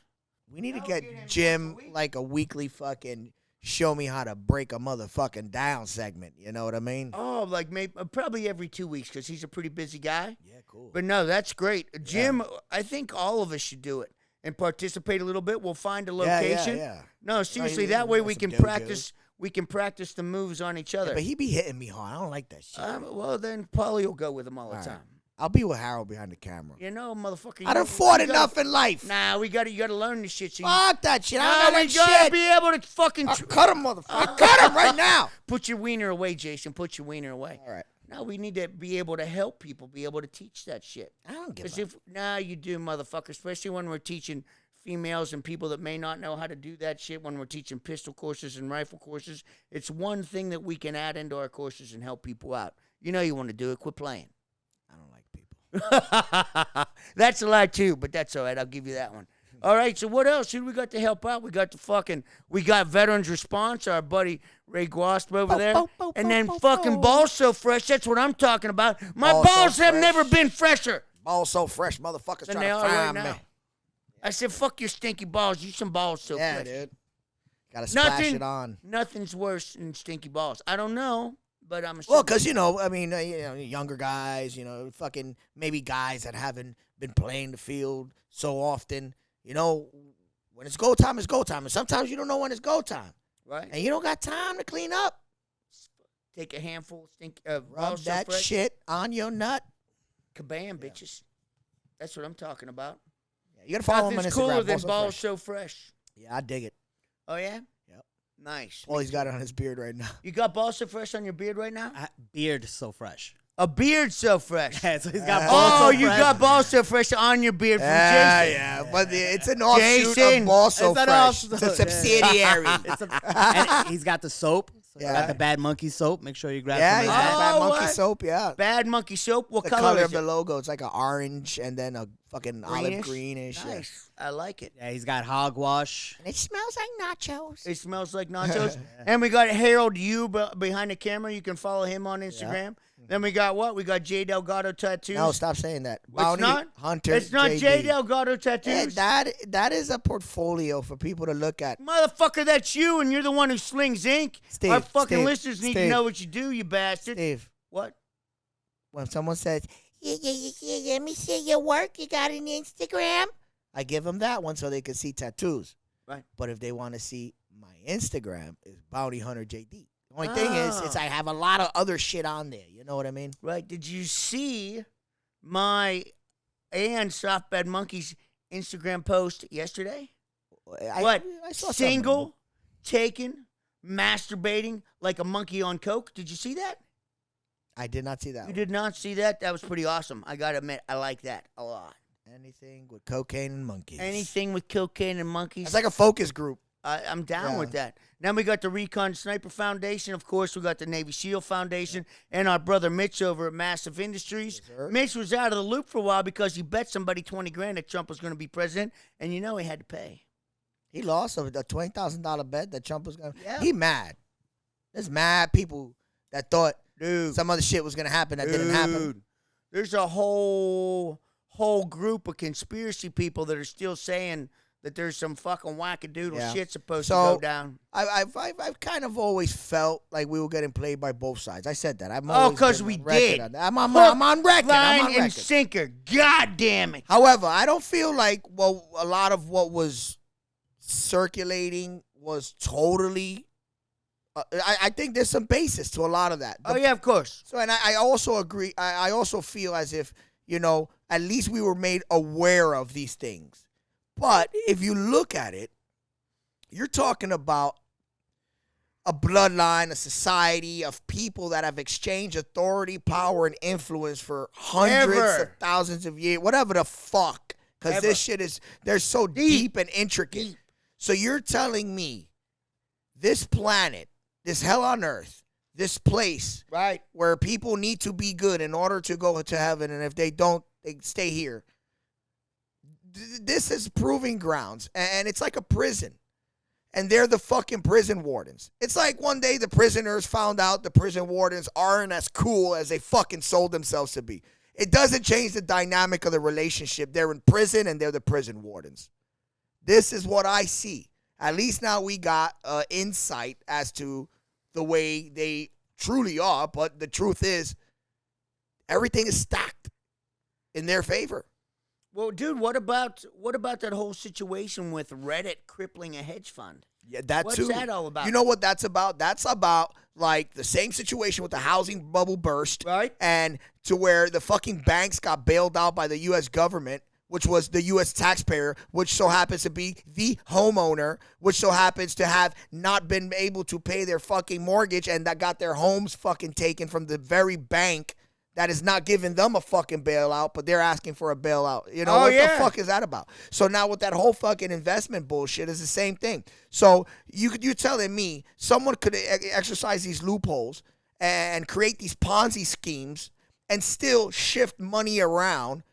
We need to get Jim like a weekly fucking show me how to break a motherfucking down segment. You know what I mean? Oh, like maybe probably every 2 weeks because he's a pretty busy guy. Yeah, cool. But no, that's great. Jim, I think all of us should do it and participate a little bit. We'll find a location. Yeah. No, seriously, he- that way he we got can some dojo. practice. We can practice the moves on each other. But he be hitting me hard. I don't like that shit. Well, then Paulie will go with him all the All right. time. I'll be with Harold behind the camera. You know, motherfucker. I done fought enough in life. Nah, you got to learn this shit. So Fuck that shit. I Nah, don't know we that gotta shit. be able to fucking I'll cut him, motherfucker. I'll cut him right now. put your wiener away, Jason. Put your wiener away. All right. Now we need to be able to help people, be able to teach that shit. I don't give Because a if now you do, motherfucker, especially when we're teaching females and people that may not know how to do that shit, when we're teaching pistol courses and rifle courses, it's one thing that we can add into our courses and help people out. You know you want to do it. Quit playing. I don't like people. That's a lie too, but that's all right. I'll give you that one. All right, so what else? Who we got to help out? We got Veterans Response, our buddy Ray Guasp over there. And then fucking Balls So Fresh. That's what I'm talking about. My Balls So balls have Fresh. never been fresher Balls so fresh, motherfuckers than trying they to are right find now. me. I said, fuck your stinky balls. You some balls so Yeah, fresh. dude. Gotta splash Nothing- it on. Nothing's worse than stinky balls. I don't know, but I'm Well, assuming. because, younger guys, fucking maybe guys that haven't been playing the field so often, when it's go time, it's go time. And sometimes you don't know when it's go time. Right? And you don't got time to clean up. Take a handful of stinky Rub balls so that fresh. shit on your nut. Kabam, bitches. That's what I'm talking about. Yeah, you got to follow him on Nothing's Instagram. cooler than Balls So balls Fresh. so fresh. Yeah, I dig it. Oh, yeah? Yep. Nice. Well, he's got it on his beard right now. You got balls so fresh on your beard right now? Beard so fresh. A beard so fresh. Yeah, so he's got balls Oh, so you fresh. got balls so fresh on your beard from Jason. Yeah. But it's an offshoot Jason. of Balls So It's an Fresh. offshoot. It's a Yeah. subsidiary. And he's got the soap. So Yeah. he's got the Bad Monkey soap. Make sure you grab Yeah, some he's of got that. Bad Oh, Monkey what? soap, yeah. Bad monkey soap. What The color color is of the it? logo. It's like an orange and then a fucking olive Greenish? greenish. Yeah. Nice. I like it. Yeah, he's got hogwash. And it smells like nachos. It smells like nachos. And we got Harold Yu behind the camera. You can follow him on Instagram. Then we got what? We got J Delgado Tattoos. No, stop saying that. It's Bounty not? Hunter. It's not JD. J Delgado Tattoos. That is a portfolio for people to look at. Motherfucker, that's you, and you're the one who slings ink. Steve, Our fucking Steve, listeners need to Steve. know what you do, you bastard. Steve, What? when someone says, yeah, let me see your work. You got an Instagram? I give them that one so they can see tattoos. Right. But if they want to see my Instagram, is Bounty Hunter JD. The only thing is I have a lot of other shit on there. You know what I mean? Right. Did you see my and Soft Bed Monkey's Instagram post yesterday? What? I saw Single, taken, masturbating like a monkey on coke. Did you see that? I did not see that. You one. did not see that? That was pretty awesome. I got to admit, I like that a lot. Anything with cocaine and monkeys. Anything with cocaine and monkeys. It's like a focus group. I'm down Yeah. with that. Now we got the Recon Sniper Foundation. Of course, we got the Navy SEAL Foundation and our brother Mitch over at Massive Industries. Yes, sir. Mitch was out of the loop for a while because he bet somebody 20 grand that Trump was going to be president, and you know he had to pay. He lost a $20,000 bet that Trump was going to. Yeah. He mad. There's mad people that thought some other shit was going to happen that didn't happen. There's a whole group of conspiracy people that are still saying that there's some fucking wackadoodle Yeah. shit supposed So, to go down. I've kind of always felt like we were getting played by both sides. I said that. Because we did. I'm on record. I'm on Line and record. sinker. God damn it. However, I don't feel like a lot of what was circulating was totally. I think there's some basis to a lot of that. Oh, yeah, of course. So, and I also agree. I also feel as if, at least we were made aware of these things. But if you look at it, you're talking about a bloodline, a society of people that have exchanged authority, power, and influence for hundreds of thousands of years, whatever the fuck. Because this shit they're so deep and intricate. So you're telling me this planet, this hell on earth, this place, right, where people need to be good in order to go to heaven, and if they don't, they stay here. This is proving grounds, and it's like a prison, and they're the fucking prison wardens. It's like one day the prisoners found out the prison wardens aren't as cool as they fucking sold themselves to be. It doesn't change the dynamic of the relationship. They're in prison, and they're the prison wardens. This is what I see. At least now we got insight as to the way they truly are, but the truth is everything is stacked in their favor. Well, dude, what about that whole situation with Reddit crippling a hedge fund? Yeah, that What's too. that all about? You know what that's about? That's about like the same situation with the housing bubble burst, right? And to where the fucking banks got bailed out by the U.S. government, which was the U.S. taxpayer, which so happens to be the homeowner, which so happens to have not been able to pay their fucking mortgage, and that got their homes fucking taken from the very bank that is not giving them a fucking bailout, but they're asking for a bailout. What the fuck is that about? So now with that whole fucking investment bullshit is the same thing. So you're telling me someone could exercise these loopholes and create these Ponzi schemes and still shift money around,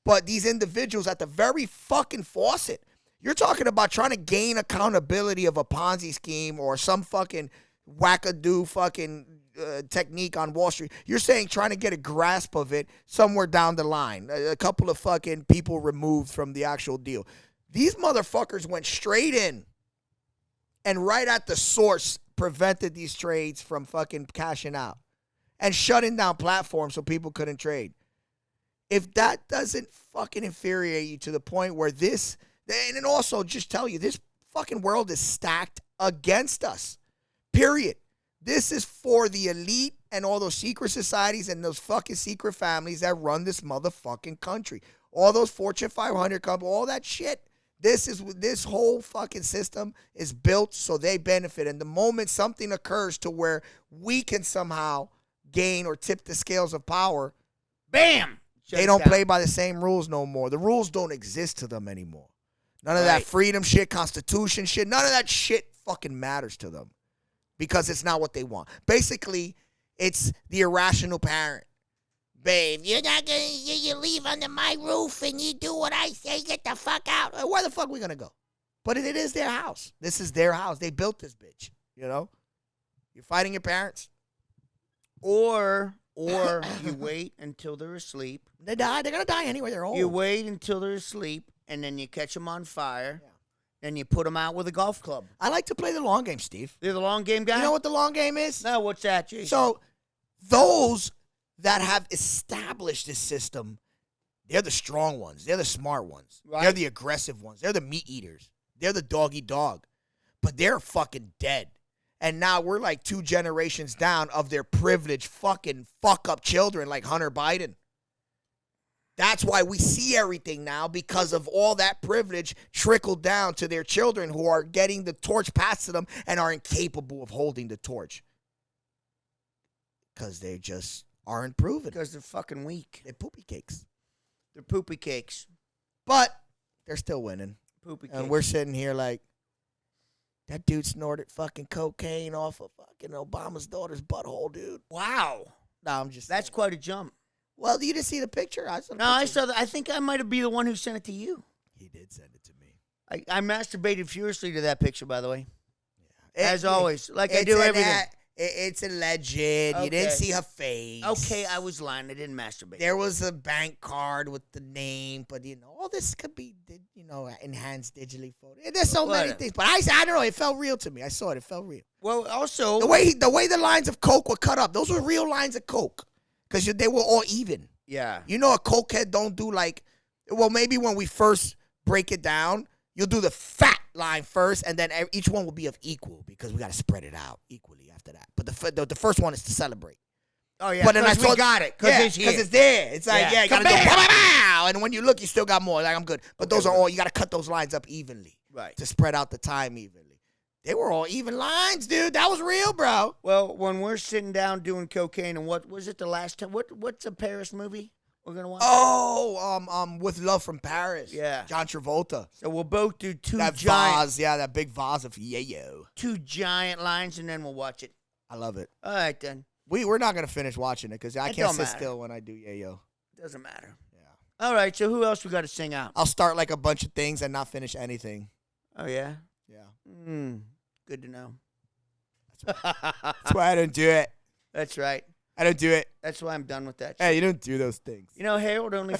but these individuals at the very fucking faucet, you're talking about trying to gain accountability of a Ponzi scheme or some fucking wackadoo fucking technique on Wall Street. You're saying trying to get a grasp of it somewhere down the line, a couple of fucking people removed from the actual deal. These motherfuckers went straight in and right at the source prevented these trades from fucking cashing out and shutting down platforms so people couldn't trade. If that doesn't fucking infuriate you to the point where this, and then also just tell you, this fucking world is stacked against us, period. This is for the elite and all those secret societies and those fucking secret families that run this motherfucking country. All those Fortune 500 companies, all that shit. This whole fucking system is built so they benefit. And the moment something occurs to where we can somehow gain or tip the scales of power, bam! They don't play by the same rules no more. The rules don't exist to them anymore. None of that freedom shit, Constitution shit, none of that shit fucking matters to them. Because it's not what they want. Basically, it's the irrational parent. Babe, you're not gonna, you leave under my roof and you do what I say, get the fuck out. Where the fuck are we gonna go? But it is their house. This is their house. They built this bitch, You're fighting your parents. Or you wait until they're asleep. They die. They're gonna die anyway. They're old. You wait until they're asleep, and then you catch them on fire. Yeah. Then you put them out with a golf club. I like to play the long game, Steve. You're the long game guy? You know what the long game is? No, what's that, Jason? So, those that have established this system, they're the strong ones. They're the smart ones. Right. They're the aggressive ones. They're the meat eaters. They're the dog-eat dog. But they're fucking dead. And now we're like 2 generations down of their privileged fucking fuck-up children like Hunter Biden. That's why we see everything now, because of all that privilege trickled down to their children who are getting the torch passed to them and are incapable of holding the torch. Because they just aren't proven. Because they're fucking weak. They're poopy cakes. They're poopy cakes. But they're still winning. Poopy cakes. And we're sitting here like, that dude snorted fucking cocaine off of fucking Obama's daughter's butthole, dude. Wow. No, I'm just That's saying. quite a jump. Well, you didn't see the picture? I saw that. I think I might have been the one who sent it to you. He did send it to me. I masturbated furiously to that picture, by the way. Yeah. As always, like I do everything. It's alleged. You Okay. didn't see her face. Okay, I was lying. I didn't masturbate. There was a bank card with the name, but all this could be, enhanced digitally photo. There's so many Whatever. things, but I don't know. It felt real to me. I saw it. It felt real. Well, also The way the lines of coke were cut up, those were real lines of coke, because they were all even. yeah. You know, a cokehead don't do maybe when we first break it down, you'll do the fat line first, and then each one will be of equal, because we got to spread it out equally after that. But the first one is to celebrate. Oh yeah. But then we got it because it's there. It's like, you gotta go, pow, and when you look, you still got more. Like, I'm good. But those are all, you gotta cut those lines up evenly. Right. To spread out the time evenly. They were all even lines, dude. That was real, bro. Well, when we're sitting down doing cocaine, and what was it the last time? What's a Paris movie we're gonna watch? Oh, With Love from Paris. Yeah. John Travolta. So we'll both do That vase, that big vase of yayo. 2 giant lines, and then we'll watch it. I love it. All right, then. We're not gonna finish watching it because I It can't don't sit matter. still when I do yayo. Doesn't matter. Yeah. All right, so who else we got to sing out? I'll start like a bunch of things and not finish anything. Oh, yeah? Yeah. Good to know. That's why I don't do it. That's right. I don't do it. That's why I'm done with that. Hey, you don't do those things. You know, Harold only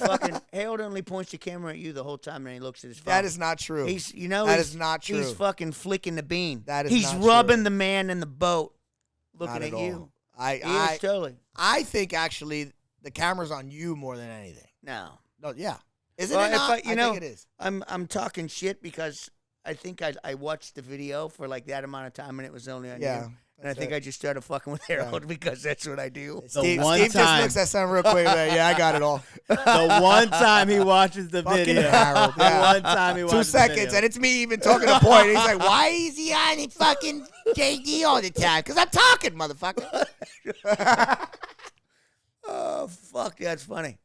points the camera at you the whole time, and he looks at his phone. That is not true. That is not true. He's fucking flicking the bean. That is He's not rubbing true. the man in the boat, looking Not at at you. all. He is totally. I think actually the camera's on you more than anything. No. No, yeah. Isn't Well, it if not? I- I you know, think it is. I'm talking shit because I think I watched the video for like that amount of time, and it was only on Yeah. you. And I think I just started fucking with Harold because that's what I do. Steve one just time- looks at something real quick. Like, yeah, I got it all. The one time he watches the Fucking video. Harold, The yeah. one time he 2 watches seconds, the video. and it's me even talking to point. He's like, why is he on fucking JD all the time? Because I'm talking, motherfucker. Oh, fuck, that's funny.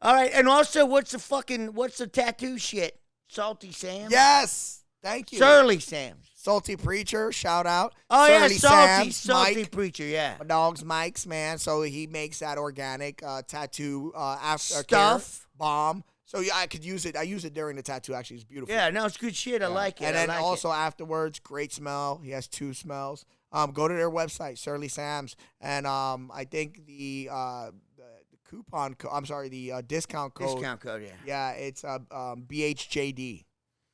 All right, and also, what's the tattoo shit? Salty Sam? Yes. Thank you. Surly Sam. Salty Preacher, shout out. Oh, Surly yeah, Sam's, Salty Mike. Preacher, yeah. My dog's Mike's, man. So he makes that organic tattoo after Stuff. bomb. So yeah, I could use it. I use it during the tattoo. Actually, it's beautiful. Yeah, no, it's good shit. I like it. And I then like also afterwards, great smell. He has 2 smells. Go to their website, Surly Sam's, and I think the coupon code. I'm sorry, the discount code. Discount code, yeah. Yeah, it's BHJD.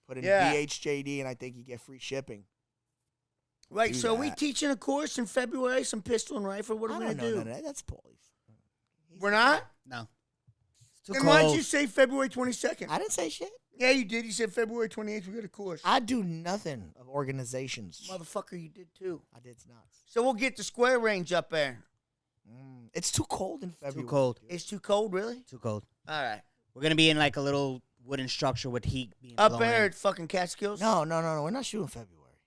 Put in Yeah. BHJD, and I think you get free shipping. Right, Do so we that. teaching a course in February, some pistol and rifle. What are we I going don't to know do? none of that. That's Paulie's. We're not? No. It's too Then why cold. didn't you say February 22nd? I didn't say shit. Yeah, you did. You said February 28th, we got a course. I do nothing of organizations. Motherfucker, you did too. I did not. So we'll get the square range up there. It's too cold in February. Too cold. It's too cold, really? Too cold. All right. We're gonna be in like a little wooden structure with heat being Up blown there in. at fucking Catskills? No. We're not shooting February.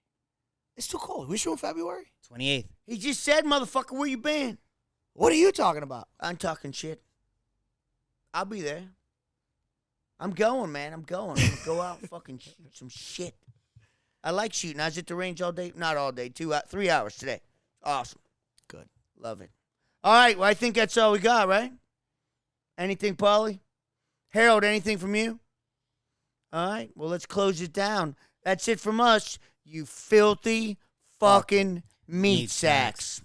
It's too cold. We shooting February? 28th. He just said, motherfucker, where you been? What are you talking about? I'm talking shit. I'll be there. I'm going, man. I'm going. I'm going to go out and fucking shoot some shit. I like shooting. I was at the range all day. Not all day. 3 hours today. Awesome. Good. Love it. All right. Well, I think that's all we got, right? Anything, Paulie? Harold, anything from you? All right. Well, let's close it down. That's it from us, you filthy fucking meat sacks.